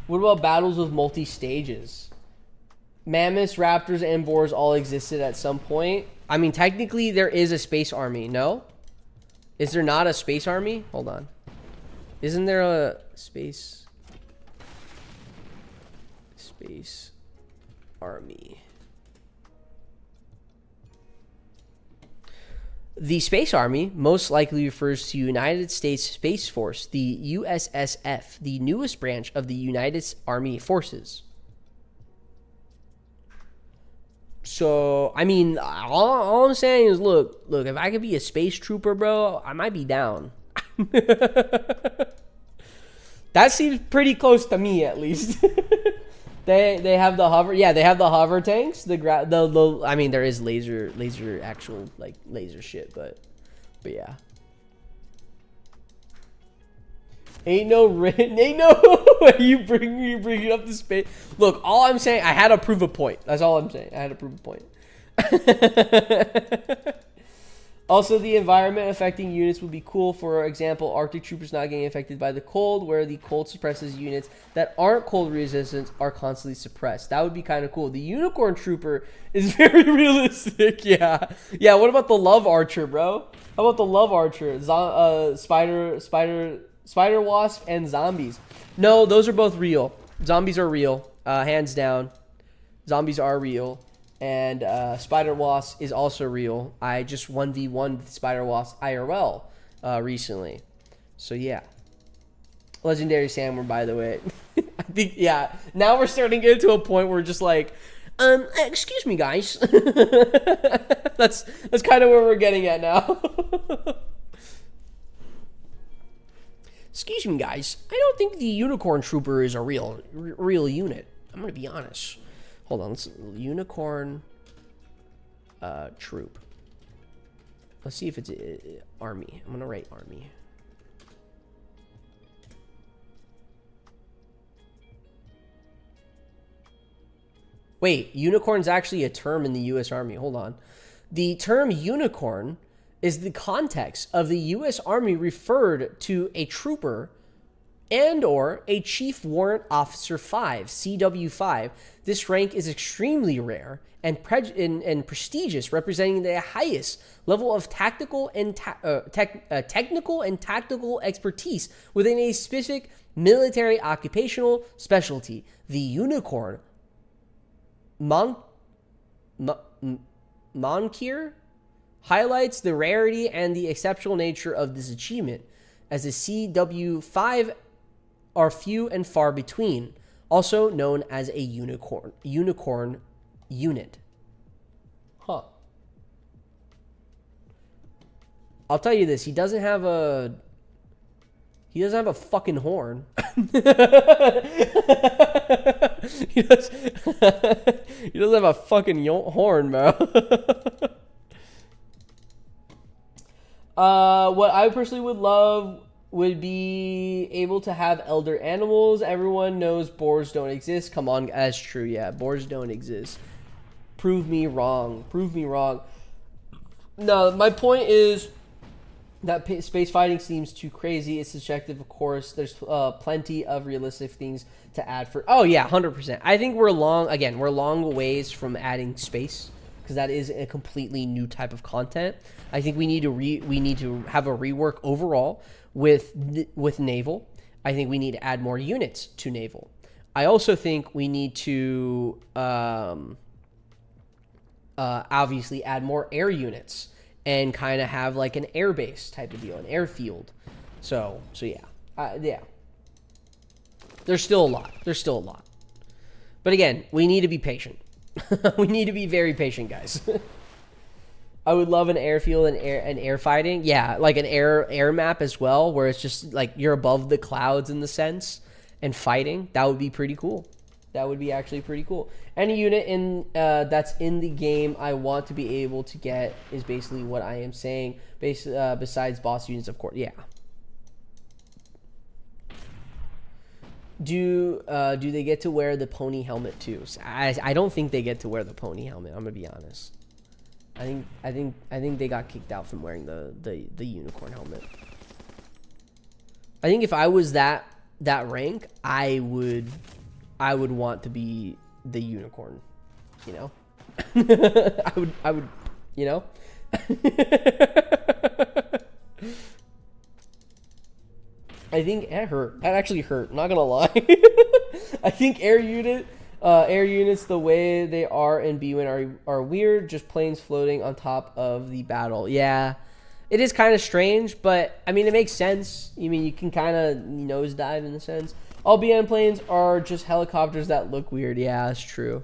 What about battles with multi-stages? Mammoths, raptors, and boars all existed at some point. I mean, technically, there is a space army, no? Is there not a space army? Hold on. Isn't there a space army? The Space Army most likely refers to United States Space Force, the USSF, the newest branch of the United Army Forces. So, I mean, all I'm saying is, look, if I could be a space trooper, bro, I might be down. That seems pretty close to me, at least. They have the hover, yeah, they have the hover tanks. I mean, there is laser actual like laser shit, but yeah. Ain't no you bring up the space. Look, all I'm saying, I had to prove a point. That's all I'm saying. I had to prove a point. Also, the environment affecting units would be cool. For example, Arctic troopers not getting affected by the cold, where the cold suppresses units that aren't cold resistant are constantly suppressed. That would be kind of cool. The unicorn trooper is very realistic. Yeah. What about the love archer, bro? How about the love archer? Spider wasp and zombies. No, those are both real. Zombies are real. hands down. Zombies are real. And Spider Wasp is also real. I just 1v1 with Spider Wasp IRL recently. So yeah. Legendary Sandworm, by the way. I think, yeah. Now we're starting to get to a point where we're just like, excuse me, guys. That's kind of where we're getting at now. Excuse me, guys. I don't think the Unicorn Trooper is a real unit. I'm gonna be honest. Hold on. Unicorn troop. Let's see if it's army. I'm gonna write army. Wait, unicorn's actually a term in the U.S. Army. Hold on. The term unicorn is the context of the U.S. Army referred to a trooper and or a Chief Warrant Officer 5, CW5. This rank is extremely rare and prestigious, representing the highest level of tactical and technical and tactical expertise within a specific military occupational specialty. The unicorn Moncure highlights the rarity and the exceptional nature of this achievement, as the CW5 are few and far between, also known as a unicorn unit. Huh. I'll tell you this, he doesn't have a fucking horn. he doesn't have a fucking horn, bro. What I personally would love would be able to have elder animals. Everyone knows boars don't exist. Come on, that's true. Yeah, boars don't exist. Prove me wrong. Prove me wrong. No, my point is that space fighting seems too crazy. It's subjective, of course. There's plenty of realistic things to add for. Oh yeah, 100%. I think we're long ways from adding space, because that is a completely new type of content. I think we need to have a rework overall with naval. I think we need to add more units to naval. I also think we need to obviously add more air units and kind of have like an air base type of deal, an airfield. So yeah, yeah. There's still a lot. But again, we need to be patient. We need to be very patient, guys. I would love an airfield and air fighting. Yeah, like an air map as well, where it's just like you're above the clouds in the sense and fighting. That would be pretty cool. That would be actually pretty cool. Any unit in that's in the game I want to be able to get is basically what I am saying. Besides boss units, of course. Yeah. Do they get to wear the pony helmet too? I don't think they get to wear the pony helmet. I'm gonna be honest. I think they got kicked out from wearing the unicorn helmet. I think if I was that rank, I would want to be the unicorn. You know, I would, you know. I think it hurt. That actually hurt. Not gonna lie. I think air units, the way they are in B1 are weird. Just planes floating on top of the battle. Yeah, it is kind of strange, but I mean it makes sense. I mean you can kind of nosedive in the sense. All BN planes are just helicopters that look weird. Yeah, that's true.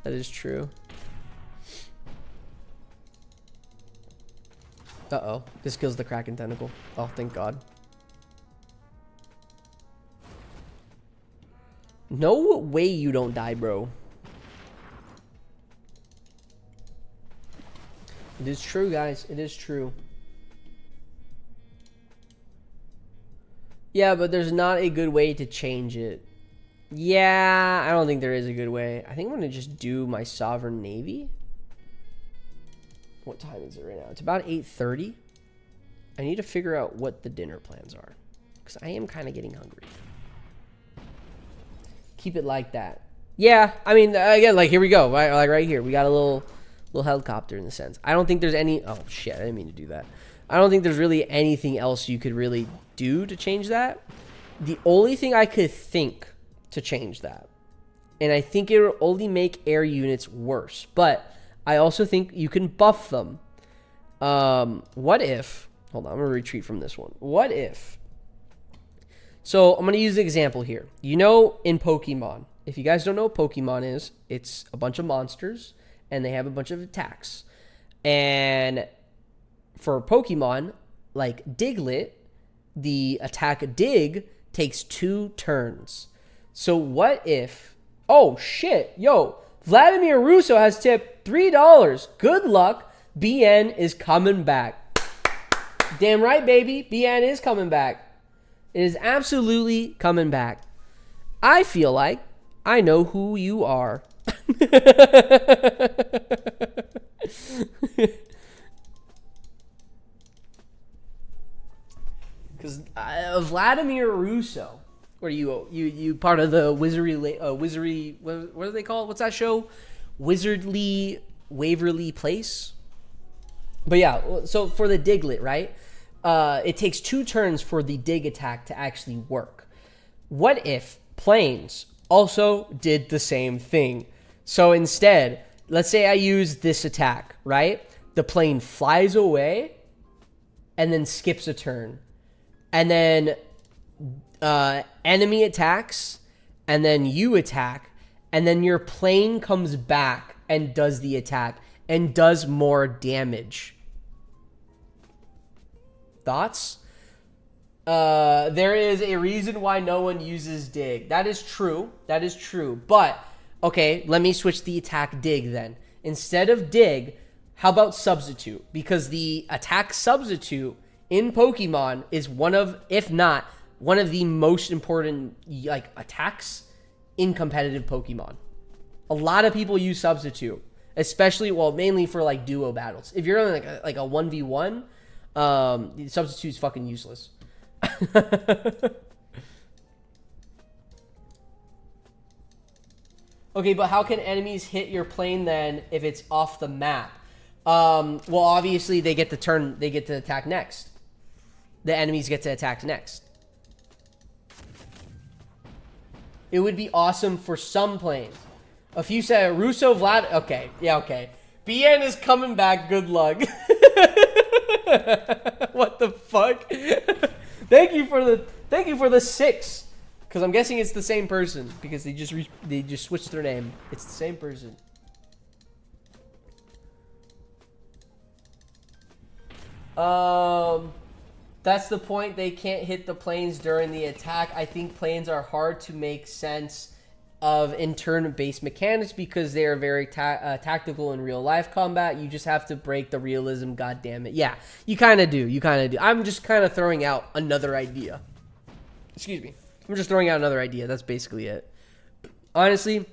That is true. Uh-oh. This kills the Kraken tentacle. Oh, thank God. No way you don't die, bro. It is true, guys. It is true. Yeah, but there's not a good way to change it. Yeah, I don't think there is a good way. I think I'm going to just do my Sovereign Navy. What time is it right now? It's about 8:30. I need to figure out what the dinner plans are, because I am kind of getting hungry. Keep it like that. Yeah, I mean, again, like, here we go. Like, right here. We got a little helicopter in the sense. I don't think there's any... Oh, shit. I didn't mean to do that. I don't think there's really anything else you could really do to change that. The only thing I could think to change that and I think it will only make air units worse. But I also think you can buff them. What if... Hold on, I'm going to retreat from this one. What if... So I'm going to use an example here. You know, in Pokemon, if you guys don't know what Pokemon is, it's a bunch of monsters, and they have a bunch of attacks. And for Pokemon, like Diglett, the attack Dig takes 2 turns. So what if... Oh, shit. Yo, Vladimir Russo has tipped $3. Good luck. BN is coming back. Damn right, baby. BN is coming back. It is absolutely coming back. I feel like I know who you are. Because Vladimir Russo, what are you part of the Wizardry, what do they call it? What's that show? Wizardly Waverly Place? But yeah, so for the Diglett, right? It takes 2 turns for the dig attack to actually work. What if planes also did the same thing? So instead, let's say I use this attack, right? The plane flies away and then skips a turn. And then enemy attacks, and then you attack, and then your plane comes back and does the attack and does more damage. Thoughts? There is a reason why no one uses dig. That is true. That is true. But, okay, let me switch the attack dig then. Instead of dig, how about substitute? Because the attack substitute in Pokemon is one of, if not, one of the most important like attacks in competitive Pokemon. A lot of people use substitute, especially, well, mainly for like duo battles. If you're in like a 1v1, substitute's fucking useless. Okay, but how can enemies hit your plane then if it's off the map? Well, obviously they get to attack next. The enemies get to attack next. It would be awesome for some planes. A few said Russo, Vlad. Okay, yeah, okay. BN is coming back. Good luck. What the fuck? Thank you for the 6. Because I'm guessing it's the same person because they just switched their name. It's the same person. That's the point. They can't hit the planes during the attack. I think planes are hard to make sense of in turn-based mechanics because they are very tactical in real-life combat. You just have to break the realism, God damn it. Yeah, you kind of do. You kind of do. I'm just kind of throwing out another idea. Excuse me. I'm just throwing out another idea. That's basically it. Honestly,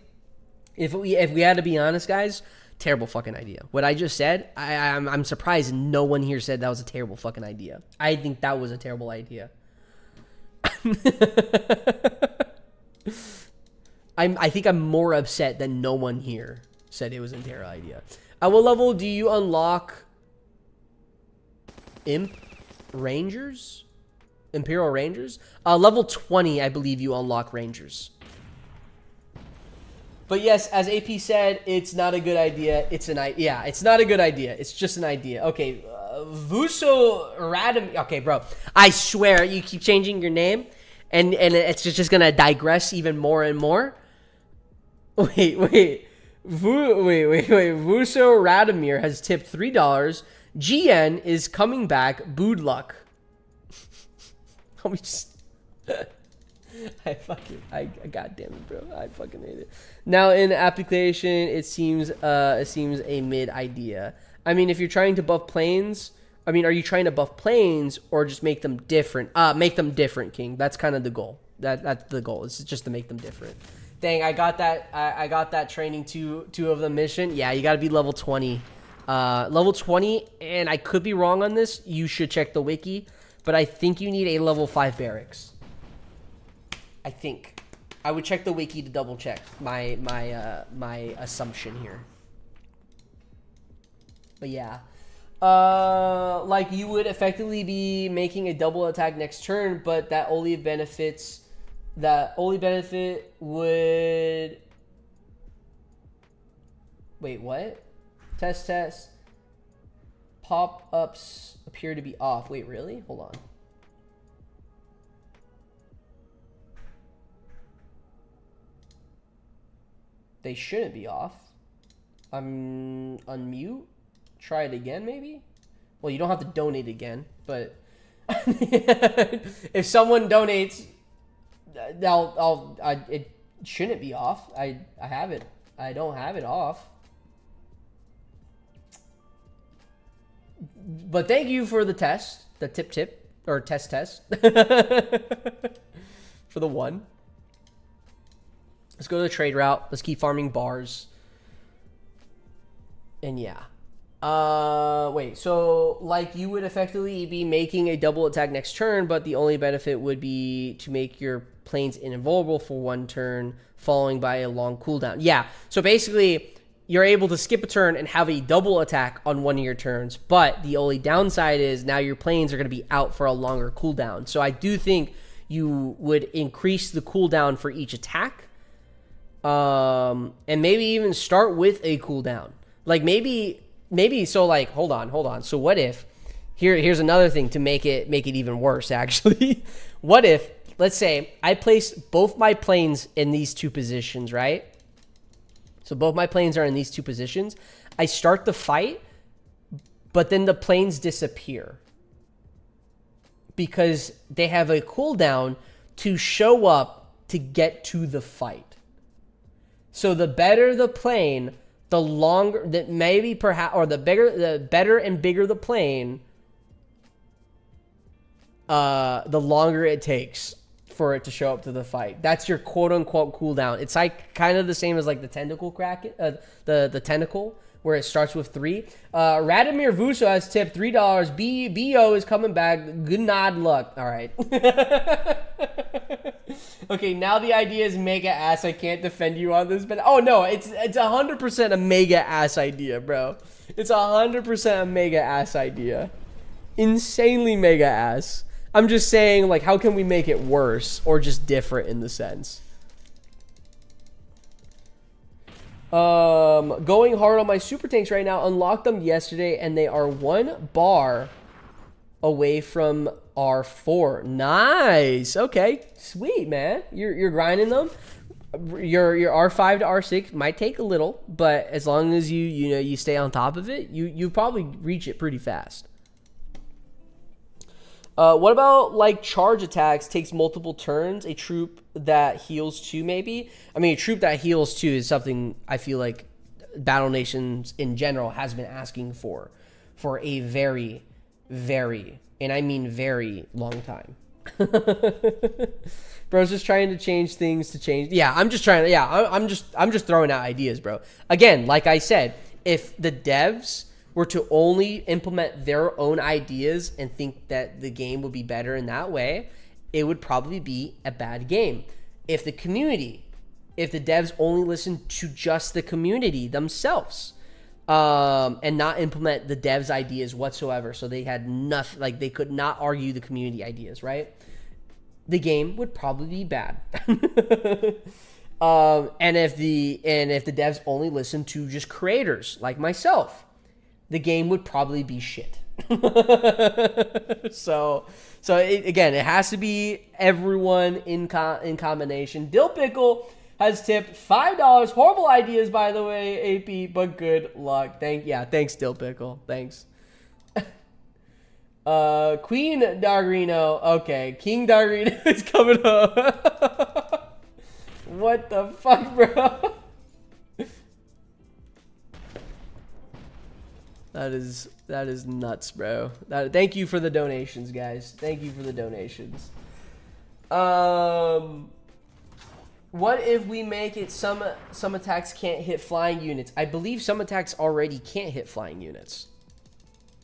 if we had to be honest, guys, terrible fucking idea. What I just said, I'm surprised no one here said that was a terrible fucking idea. I think that was a terrible idea. I think I'm more upset than no one here said it was a terrible idea. At what level do you unlock Rangers? Imperial Rangers? Level 20, I believe you unlock Rangers. But yes, as AP said, it's not a good idea. It's not a good idea. It's just an idea. Okay, Vuso Radam. Okay, bro. I swear, you keep changing your name, and it's just gonna digress even more and more. Wait. Vuso Radomir has tipped $3. GN is coming back. Bood luck. Let me just... God damn it, bro. I fucking hate it. Now in application, it seems a mid idea. I mean, if you're trying to buff planes, are you trying to buff planes or just make them different? Make them different, King. That's kind of the goal. That's the goal. It's just to make them different. Dang, I got that. I got that training two of the mission. Yeah, you got to be level 20. Level 20, and I could be wrong on this. You should check the wiki, but I think you need a level 5 barracks. I think. I would check the wiki to double check my assumption here. But yeah. Like you would effectively be making a double attack next turn, but that only benefit would Wait, what? Test, test. Pop-ups appear to be off. Wait, really? Hold on. They shouldn't be off. Unmute. Try it again, maybe? Well, you don't have to donate again, but if someone donates, it shouldn't be off. I have it. I don't have it off. But thank you for the test, the tip, or test, for the one. Let's go to the trade route. Let's keep farming bars. And yeah. Wait, so like you would effectively be making a double attack next turn, but the only benefit would be to make your planes invulnerable for one turn, following by a long cooldown. Yeah, so basically you're able to skip a turn and have a double attack on one of your turns, but the only downside is now your planes are going to be out for a longer cooldown. So I do think you would increase the cooldown for each attack, and maybe even start with a cooldown. Like maybe so like hold on. So what if here's another thing to make it even worse actually. What if, let's say I place both my planes in these two positions, right? So both my planes are in these two positions. I start the fight, but then the planes disappear because they have a cooldown to show up to get to the fight. So the better the plane, the longer that maybe perhaps, or the better and bigger the plane, the longer it takes for it to show up to the fight. That's your quote unquote cooldown. It's like kind of the same as like the tentacle Kraken, the tentacle, where it starts with 3. Radomir Vuso has tipped $3. BO is coming back. Good nod luck. All right. Okay, now the idea is mega ass. I can't defend you on this, but oh no, it's 100% a mega ass idea, bro. It's 100% a mega ass idea. Insanely mega ass. I'm just saying, like, how can we make it worse or just different in the sense? Going hard on my super tanks right now. Unlocked them yesterday, and they are 1 bar away from R4. Nice. Okay, sweet, man. You're grinding them. Your R5 to R6 might take a little, but as long as you stay on top of it, you probably reach it pretty fast. What about like charge attacks takes multiple turns? A troop that heals 2, maybe? I mean, a troop that heals 2 is something I feel like Battle Nations in general has been asking for a very, very, and I mean very long time. Bro's just trying to change things to change. Yeah, I'm just trying to, yeah, I'm just throwing out ideas, bro. Again, like I said, if the devs were to only implement their own ideas and think that the game would be better in that way, it would probably be a bad game. If the devs only listen to just the community themselves, and not implement the devs' ideas whatsoever, so they had nothing, like they could not argue the community ideas, right? The game would probably be bad. And if the devs only listen to just creators like myself, the game would probably be shit. So again, it has to be everyone in combination. Dill Pickle has tipped $5. Horrible ideas, by the way, AP, but good luck. Thanks, Dill Pickle. Thanks. Queen Dargrino. Okay, King Dargrino is coming up. What the fuck, bro? That is nuts, bro. Thank you for the donations, guys. Thank you for the donations. What if we make it some attacks can't hit flying units? I believe some attacks already can't hit flying units.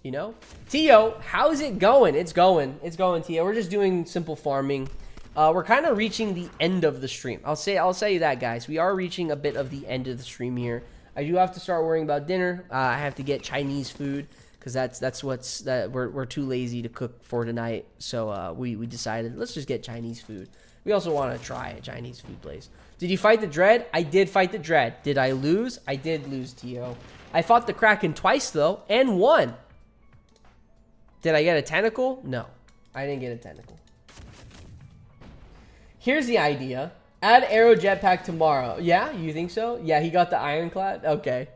You know? Tio, how's it going? It's going, Tio. We're just doing simple farming. We're kind of reaching the end of the stream. I'll say that, guys. We are reaching a bit of the end of the stream here. I do have to start worrying about dinner. I have to get Chinese food because we're too lazy to cook for tonight. So we decided let's just get Chinese food. We also want to try a Chinese food place. Did you fight the Dread? I did fight the Dread. Did I lose? I did lose, Tio. I fought the Kraken twice, though, and won. Did I get a tentacle? No, I didn't get a tentacle. Here's the idea. Add Arrow Jetpack tomorrow. Yeah, you think so? Yeah, he got the Ironclad? Okay.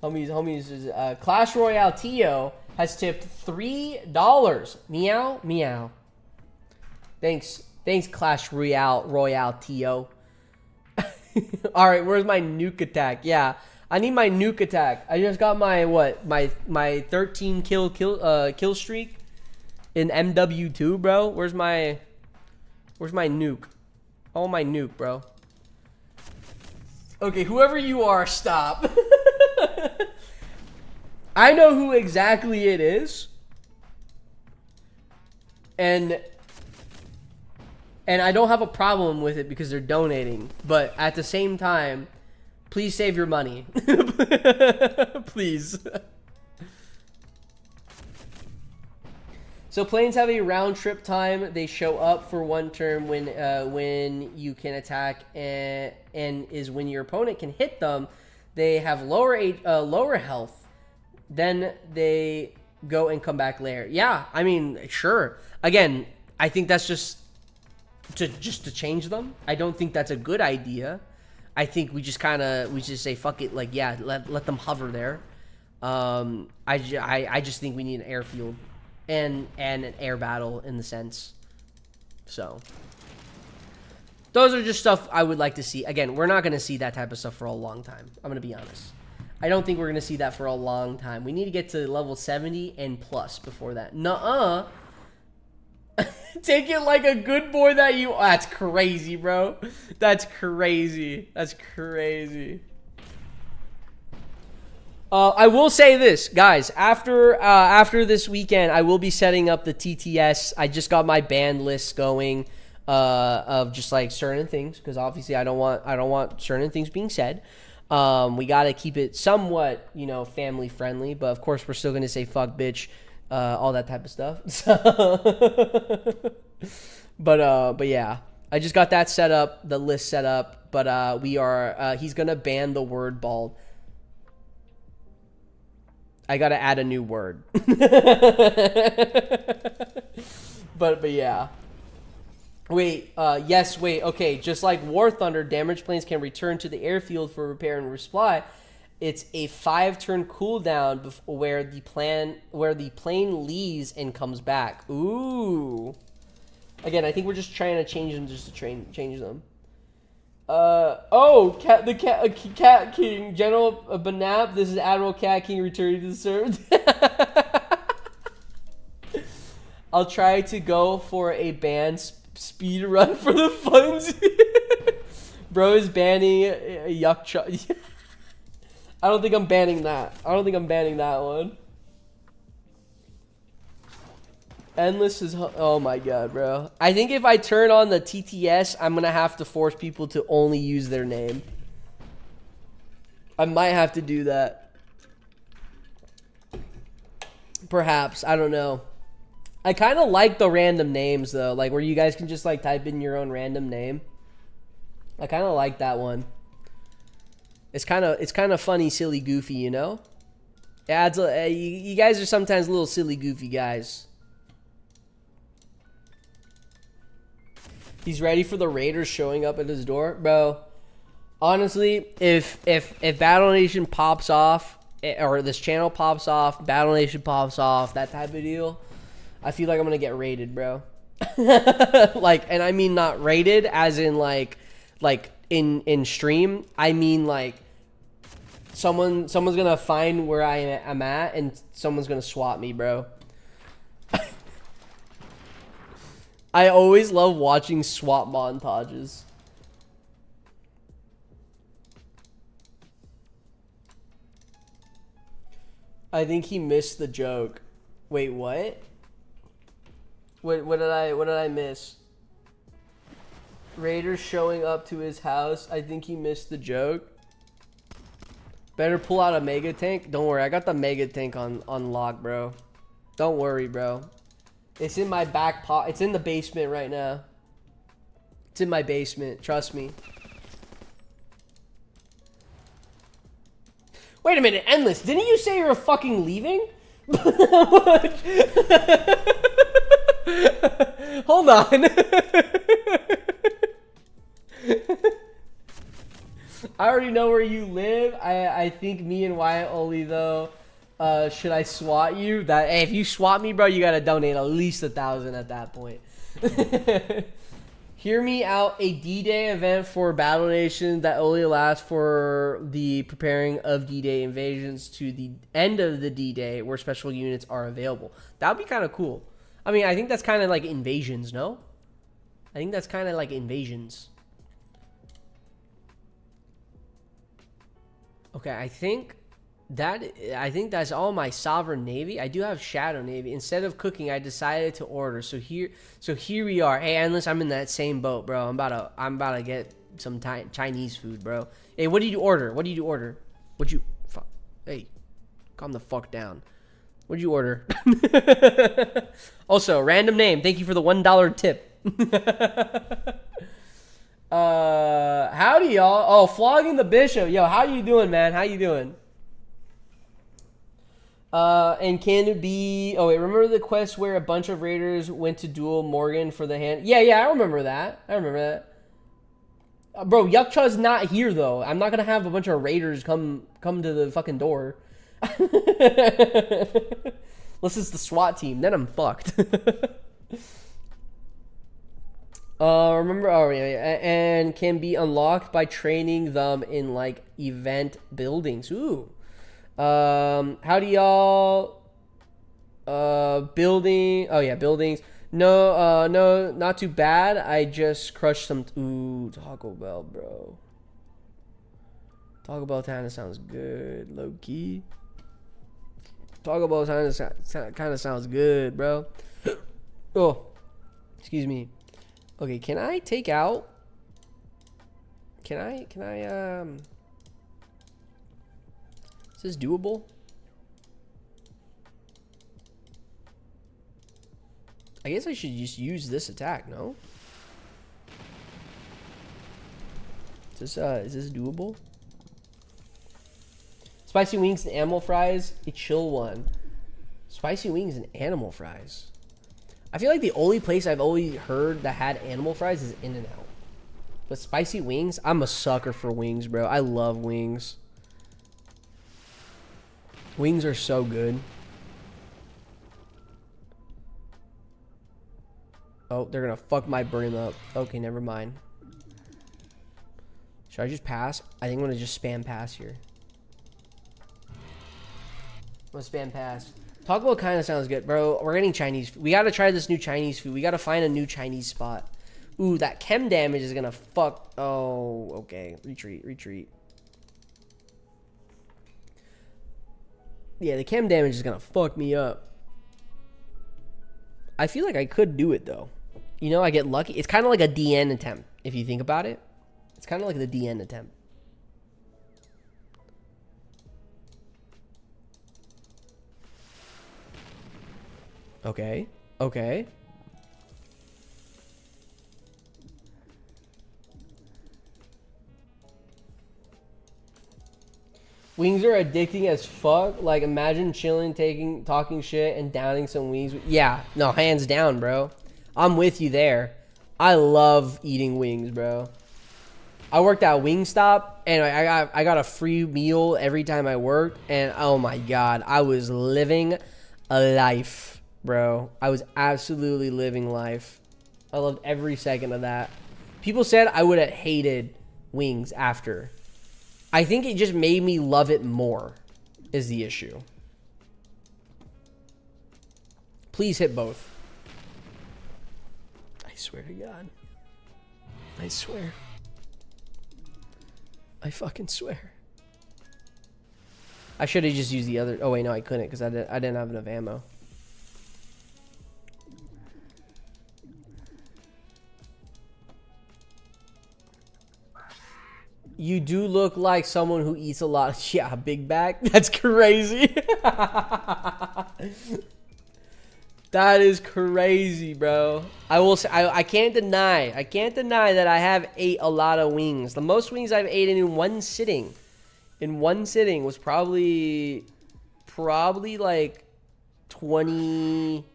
Homies, Clash Royale Tio has tipped $3. Meow, meow. Thanks, Clash Royale Tio. All right, where's my nuke attack? Yeah, I need my nuke attack. I just got my my 13 kill streak in MW2, bro. Where's my nuke? Oh, my nuke, bro. Okay, whoever you are, stop. I know who exactly it is. And I don't have a problem with it because they're donating. But at the same time, please save your money. Please. So planes have a round trip time. They show up for one turn when you can attack, and is when your opponent can hit them. They have lower health. Then they go and come back later. Yeah, I mean, sure. Again, I think that's just to change them. I don't think that's a good idea. I think we just say fuck it. Like, yeah, let them hover there. I just think we need an airfield and an air battle in the sense. So those are just stuff I would like to see. Again, we're not going to see that type of stuff for a long time. I'm going to be honest. I don't think we're going to see that for a long time. We need to get to level 70 and plus before that. Nuh-uh. Take it like a good boy that you... That's crazy, bro. That's crazy. That's crazy. I will say this, guys. After this weekend, I will be setting up the TTS. I just got my banned list going of just like certain things, because obviously I don't want certain things being said. We got to keep it somewhat, family friendly, but of course we're still going to say fuck, bitch, all that type of stuff. So but yeah, I just got that set up, the list set up, but he's going to ban the word bald. I got to add a new word. but yeah. Wait, okay, just like War Thunder, damaged planes can return to the airfield for repair and resupply. It's a 5-turn cooldown where the plane leaves and comes back. Ooh. Again, I think we're just trying to change them just to change them. The Cat King, General BNAP, this is Admiral Cat King returning to the service. I'll try to go for a ban speed run for the funds. Bro is banning Yuck Chuck. I don't think I'm banning that. I don't think I'm banning that one. Endless is... Oh my god, bro. I think if I turn on the TTS, I'm going to have to force people to only use their name. I might have to do that. Perhaps. I don't know. I kind of like the random names, though. Like, where you guys can just, like, type in your own random name. I kind of like that one. It's kind of funny, silly, goofy, you know? It adds you guys are sometimes little silly, goofy guys. He's ready for the Raiders showing up at his door, bro. Honestly, if Battle Nation pops off, or this channel pops off, Battle Nation pops off, that type of deal, I feel like I'm gonna get raided, bro. Like, and I mean not raided as in like in stream. I mean like someone's gonna find where I'm at and someone's gonna swap me, bro. I always love watching swap montages. I think he missed the joke. Wait, what? What did I miss? Raiders showing up to his house. I think he missed the joke. Better pull out a mega tank. Don't worry, I got the mega tank on lock, bro. Don't worry, bro. It's in my back pot. It's in the basement right now. It's in my basement. Trust me. Wait a minute, Endless. Didn't you say you were fucking leaving? Hold on. I already know where you live. I think me and Wyatt only though. Should I swat you? That hey, if you swat me, bro, you gotta donate at least 1,000 at that point. Hear me out. A D-Day event for Battle Nation that only lasts for the preparing of D-Day invasions to the end of the D-Day, where special units are available. That would be kind of cool. I mean, I think that's kind of like invasions, no? I think that's kind of like invasions. Okay, I think that's all my sovereign navy. I do have shadow navy. Instead of cooking, I decided to order. So here we are. Hey, Endless, I'm in that same boat, bro. I'm about to get some Chinese food, bro. Hey, what did you order? Hey, calm the fuck down. What'd you order? Also, random name. Thank you for the $1 tip. Howdy, y'all. Oh, flogging the bishop. Yo, how you doing, man? How you doing? And can it be... Oh, wait. Remember the quest where a bunch of raiders went to duel Morgan for the hand? Yeah, I remember that. Bro, Yuckcha's not here, though. I'm not going to have a bunch of raiders come to the fucking door. Unless it's the SWAT team. Then I'm fucked. Remember... Oh, yeah. And can be unlocked by training them in, like, event buildings. Ooh. How do y'all building? Oh yeah, buildings. No, not too bad. I just crushed some. Ooh, Taco Bell, bro. Taco Bell kind of sounds good, low key. Taco Bell kind of sounds good, bro. Oh, excuse me. Okay, can I take out? Can I Is this doable? I guess I should just use this attack, no? Is this doable? Spicy wings and animal fries, a chill one. Spicy wings and animal fries. I feel like the only place I've always heard that had animal fries is In-N-Out. But spicy wings, I'm a sucker for wings, bro. I love wings. Wings are so good. Oh, they're gonna fuck my brain up. Okay, never mind. Should I just pass? I think I'm gonna just spam pass here. I'm gonna spam pass. Taco Bell kind of sounds good, bro. We're getting Chinese. We gotta try this new Chinese food. We gotta find a new Chinese spot. Ooh, that chem damage is gonna fuck. Oh, okay. Retreat. Yeah, the chem damage is gonna fuck me up. I feel like I could do it though. You know, I get lucky. It's kind of like a DN attempt if you think about it. It's kind of like the DN attempt. Okay. Wings are addicting as fuck. Like, imagine chilling, talking shit, and downing some wings. Yeah, no, hands down, bro. I'm with you there. I love eating wings, bro. I worked at Wingstop, and I got a free meal every time I worked, and oh my god, I was living a life, bro. I was absolutely living life. I loved every second of that. People said I would have hated wings after. I think it just made me love it more, is the issue. Please hit both. I swear to God. I swear. I fucking swear. I should have just used the other. Oh, wait, no, I couldn't because I didn't have enough ammo. You do look like someone who eats a lot. Yeah, big bag. That's crazy. That is crazy, bro. I will say, I can't deny that I have ate a lot of wings. The most wings I've eaten in one sitting was probably like 20,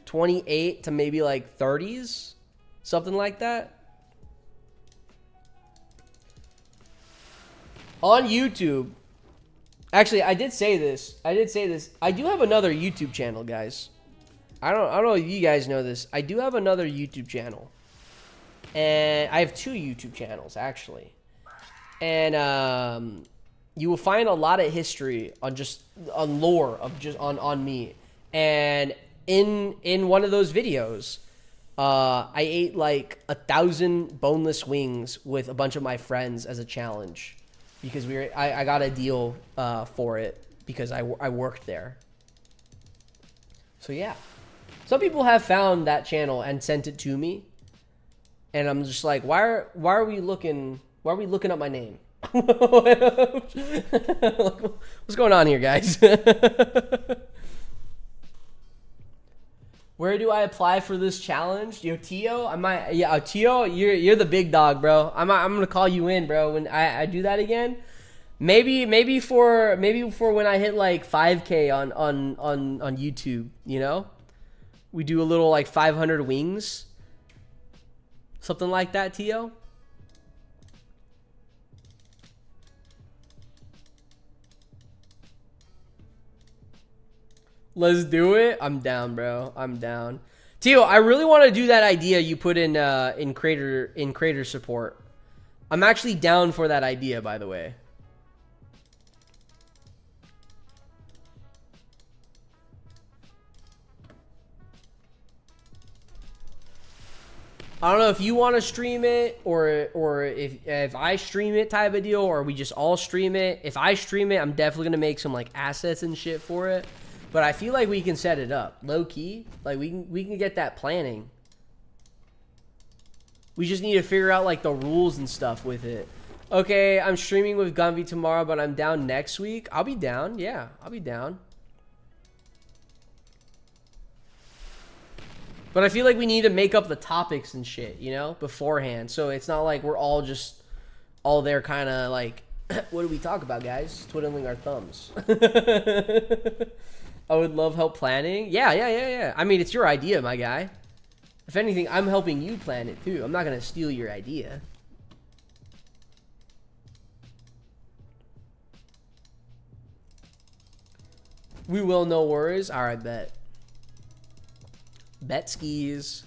28 to maybe like 30s, something like that. On YouTube, actually, I did say this. I do have another YouTube channel, guys. I don't know if you guys know this. I do have another YouTube channel. And I have 2 YouTube channels, actually. And you will find a lot of history on lore of on me. And in one of those videos, I ate like 1,000 boneless wings with a bunch of my friends as a challenge. Because I got a deal for it because I worked there. So yeah. Some people have found that channel and sent it to me, and I'm just like, why are we looking up my name? What's going on here, guys? Where do I apply for this challenge? Yo, Tio, Tio, you're the big dog, bro. I'm gonna call you in, bro. When I do that again, maybe for when I hit like 5K on YouTube, you know. We do a little like 500 wings. Something like that, Tio. Let's do it. I'm down, bro. I'm down. Tio, I really want to do that idea you put in creator support. I'm actually down for that idea, by the way. I don't know if you want to stream it or if I stream it type of deal, or we just all stream it. If I stream it, I'm definitely going to make some like assets and shit for it. But I feel like we can set it up low key. Like we can get that planning. We just need to figure out like the rules and stuff with it. Okay, I'm streaming with Gumby tomorrow, but I'm down next week. I'll be down. Yeah, I'll be down. But I feel like we need to make up the topics and shit, you know, beforehand. So it's not like we're all there kind of like, what do we talk about, guys? Twiddling our thumbs. I would love help planning. Yeah. I mean, it's your idea, my guy. If anything, I'm helping you plan it too. I'm not going to steal your idea. We will, no worries. All right, bet. Bet skis.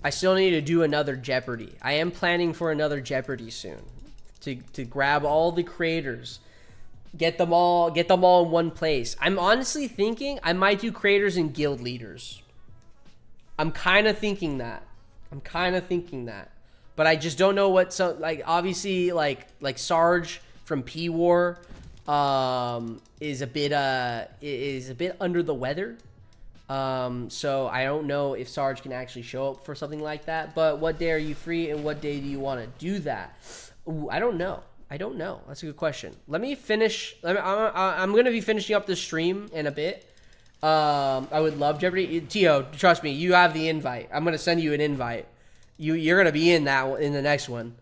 I still need to do another Jeopardy. I am planning for another Jeopardy soon. To grab all the creators. Get them all in one place. I'm honestly thinking I might do creators and guild leaders. I'm kind of thinking that. But I just don't know what, so like obviously like Sarge from P-War is a bit under the weather. So I don't know if Sarge can actually show up for something like that. But what day are you free and what day do you want to do that? Ooh, I don't know. That's a good question. Let me finish. I'm going to be finishing up the stream in a bit. I would love Jeopardy. Tio, trust me, you have the invite. I'm going to send you an invite. You're going to be in the next one.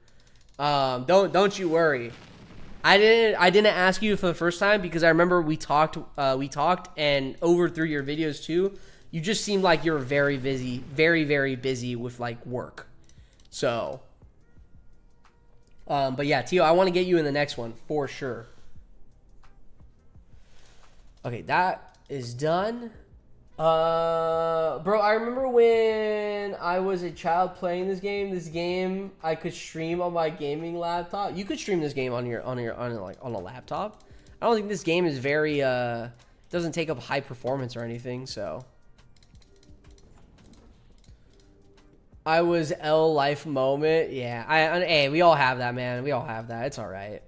Don't you worry. I didn't ask you for the first time because I remember we talked and over through your videos too. You just seemed like you were very busy, very, very busy with like work. So, but yeah, Tio, I want to get you in the next one for sure. Okay, that is done. Bro, I remember when I was a child playing this game I could stream on my gaming laptop. You could stream this game on a laptop. I don't think this game is very doesn't take up high performance or anything, so. I was L life moment. Yeah, hey, we all have that, man. We all have that. It's all right.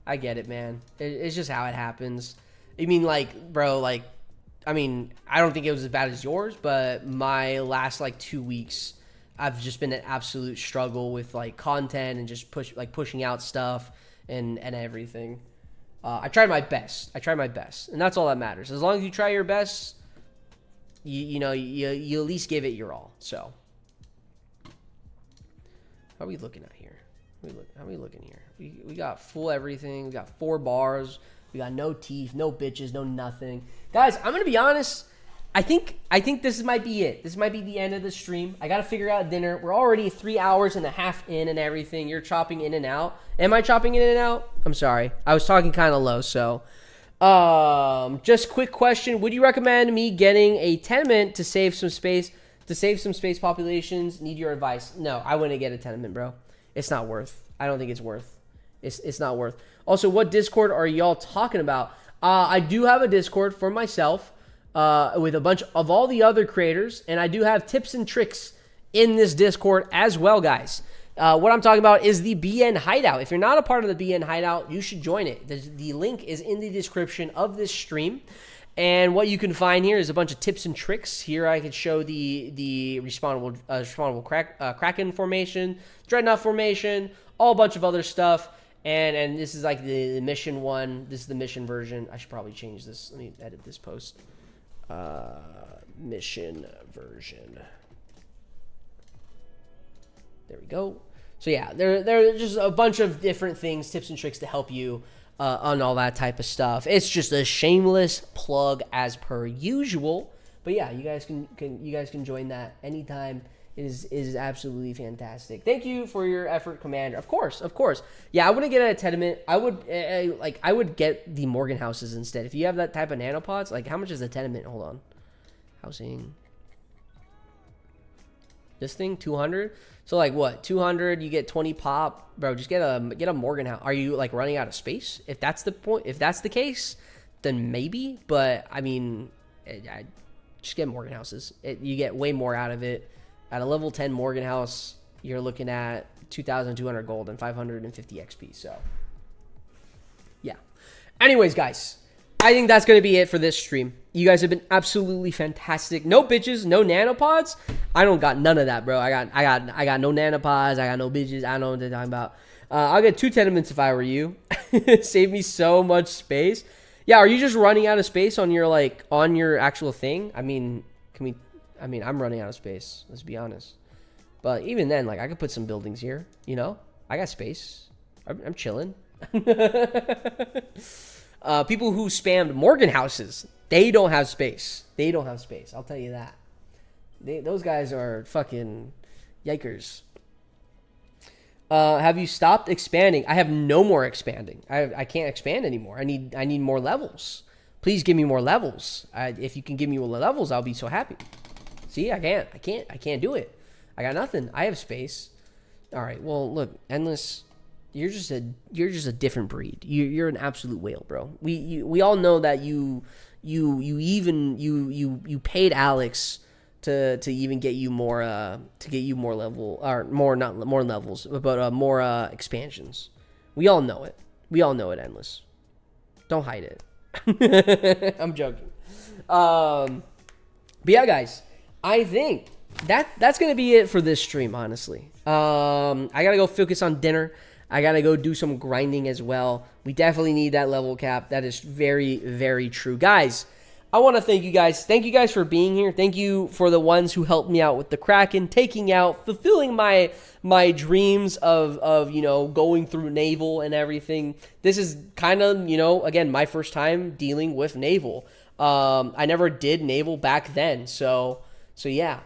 I get it, man. It's just how it happens. I mean, like, bro, like, I mean, I don't think it was as bad as yours, but my last like 2 weeks, I've just been an absolute struggle with like content and just pushing out stuff and everything. I tried my best. And that's all that matters. As long as you try your best, you at least give it your all. So, how are we looking at here? How are we looking here? We got full everything. We got 4 bars. We got no teeth, no bitches, no nothing. Guys, I'm gonna be honest. I think this might be it. This might be the end of the stream. I gotta figure out dinner. We're already 3 hours and a half in and everything. You're chopping in and out. Am I chopping in and out? I'm sorry. I was talking kind of low. So, just quick question: would you recommend me getting a tenement to save some space? Populations need your advice. No, I wouldn't get a tenement, bro. It's not worth. I don't think it's worth. It's not worth. Also, what Discord are y'all talking about? I do have a Discord for myself. With a bunch of all the other creators, and I do have tips and tricks in this Discord as well, guys. What I'm talking about is the BN Hideout. If you're not a part of the BN Hideout, you should join it. The link is in the description of this stream, and what you can find here is a bunch of tips and tricks. Here I could show the respawnable Kraken formation, Dreadnought formation, all a bunch of other stuff, and this is like the mission one. This is the mission version. I should probably change this. Let me edit this post. Mission version. There we go. So yeah, there are just a bunch of different things, tips and tricks to help you on all that type of stuff. It's just a shameless plug as per usual. But yeah, you guys can join that anytime. It is absolutely fantastic. Thank you for your effort, Commander. Of course. Yeah, I wouldn't get a tenement. I would get the Morgan houses instead. If you have that type of nanopods, like how much is the tenement? Hold on, housing. This thing 200. So like what? 200. You get 20 pop, bro. Just get a Morgan house. Are you like running out of space? If that's the point, if that's the case, then maybe. But I mean, I just get Morgan houses. You get way more out of it. At a level 10 Morgan house, you're looking at 2,200 gold and 550 XP. So, yeah. Anyways, guys, I think that's going to be it for this stream. You guys have been absolutely fantastic. No bitches, no nanopods. I don't got none of that, bro. I got no nanopods. I got no bitches. I don't know what they're talking about. I'll get 2 tenements if I were you. Save me so much space. Yeah, are you just running out of space on your actual thing? I mean, I'm running out of space, let's be honest. But even then, like, I could put some buildings here, you know? I got space. I'm chilling. People who spammed Morgan houses, they don't have space. I'll tell you that. Those guys are fucking yikers. Have you stopped expanding? I have no more expanding. I can't expand anymore. I need more levels. Please give me more levels. If you can give me more levels, I'll be so happy. See, I can't do it. I got nothing. I have space. All right. Well, look, Endless, you're just a different breed. You're an absolute whale, bro. We all know that you paid Alex to even get you more level, or more, not more levels, but more expansions. We all know it. Endless. Don't hide it. I'm joking. But yeah, guys. I think that's going to be it for this stream, honestly. I got to go focus on dinner. I got to go do some grinding as well. We definitely need that level cap. That is very, very true. Guys, I want to thank you guys. Thank you guys for being here. Thank you for the ones who helped me out with the Kraken, fulfilling my dreams of going through naval and everything. This is kind of, again, my first time dealing with naval. I never did naval back then, so yeah.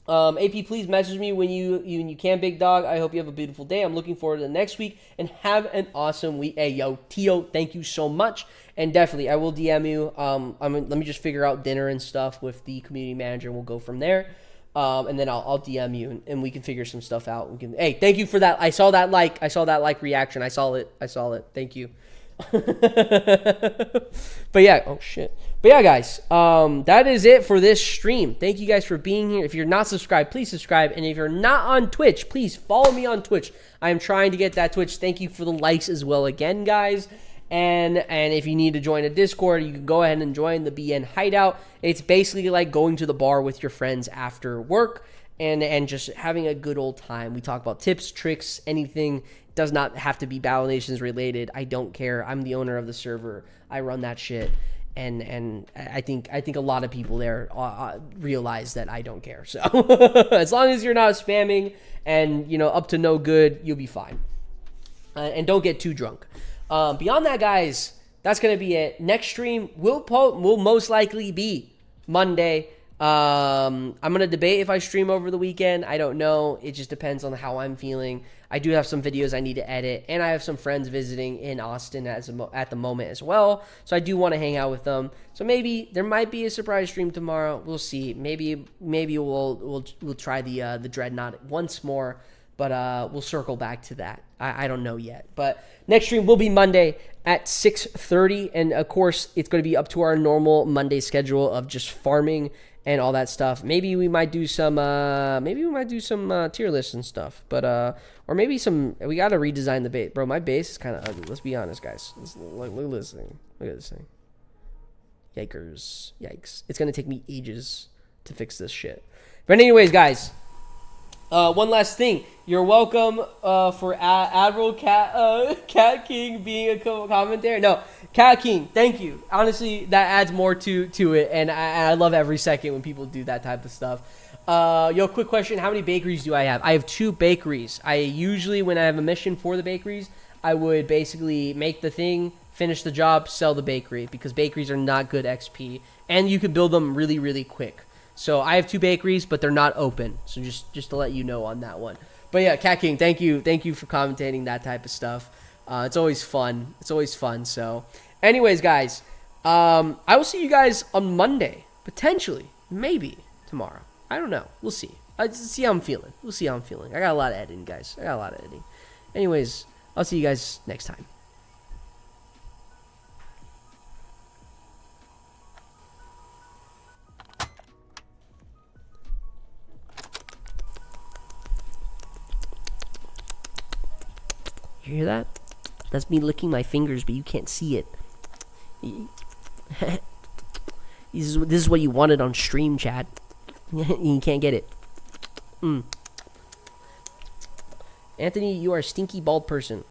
AP, please message me when you can, big dog. I hope you have a beautiful day. I'm looking forward to the next week, and have an awesome week. Hey, yo, Tio, thank you so much. And definitely, I will DM you. Let me just figure out dinner and stuff with the community manager, and we'll go from there. And then I'll DM you, and we can figure some stuff out. Hey, thank you for that. I saw that like reaction. I saw it. Thank you. But yeah, oh shit. But yeah, guys, that is it for this stream. Thank you guys for being here. If you're not subscribed, please subscribe. And if you're not on Twitch, please follow me on Twitch. I am trying to get that Twitch. Thank you for the likes as well again, guys. And if you need to join a Discord, you can go ahead and join the BN Hideout. It's basically like going to the bar with your friends after work and just having a good old time. We talk about tips, tricks, anything Does not have to be Battle Nations related. I don't care. I'm the owner of the server. I run that shit. And I think a lot of people there realize that I don't care. So as long as you're not spamming and, you know, up to no good, you'll be fine. And don't get too drunk. Beyond that, guys, that's gonna be it. Next stream will most likely be Monday. I'm gonna debate if I stream over the weekend. I don't know. It just depends on how I'm feeling. I do have some videos I need to edit, and I have some friends visiting in Austin at the moment as well. So I do want to hang out with them. So maybe there might be a surprise stream tomorrow. We'll see. Maybe we'll try the Dreadnought once more, but we'll circle back to that. I don't know yet. But next stream will be Monday at 6:30, and of course it's going to be up to our normal Monday schedule of just farming and all that stuff. Maybe we might do some tier lists and stuff, but or maybe we got to redesign the base. Bro, my base is kind of ugly. Let's be honest, guys. Look at this thing. Look at this thing. Yikes. It's going to take me ages to fix this shit. But anyways, guys, one last thing. You're welcome for Admiral Cat King being a commentator. No, Cat King, thank you. Honestly, that adds more to it, and I love every second when people do that type of stuff. Quick question. How many bakeries do I have? I have 2 bakeries. I usually, when I have a mission for the bakeries, I would basically make the thing, finish the job, sell the bakery, because bakeries are not good XP, and you can build them really, really quick. So I have 2 bakeries, but they're not open. So just to let you know on that one. But yeah, Cat King, thank you for commentating that type of stuff. It's always fun. So, anyways, guys, I will see you guys on Monday, potentially, maybe tomorrow. I don't know. We'll see. See how I'm feeling. I got a lot of editing, guys. Anyways, I'll see you guys next time. You hear that? That's me licking my fingers, but you can't see it. This is what you wanted on stream, chat. You can't get it. Anthony, you are a stinky bald person.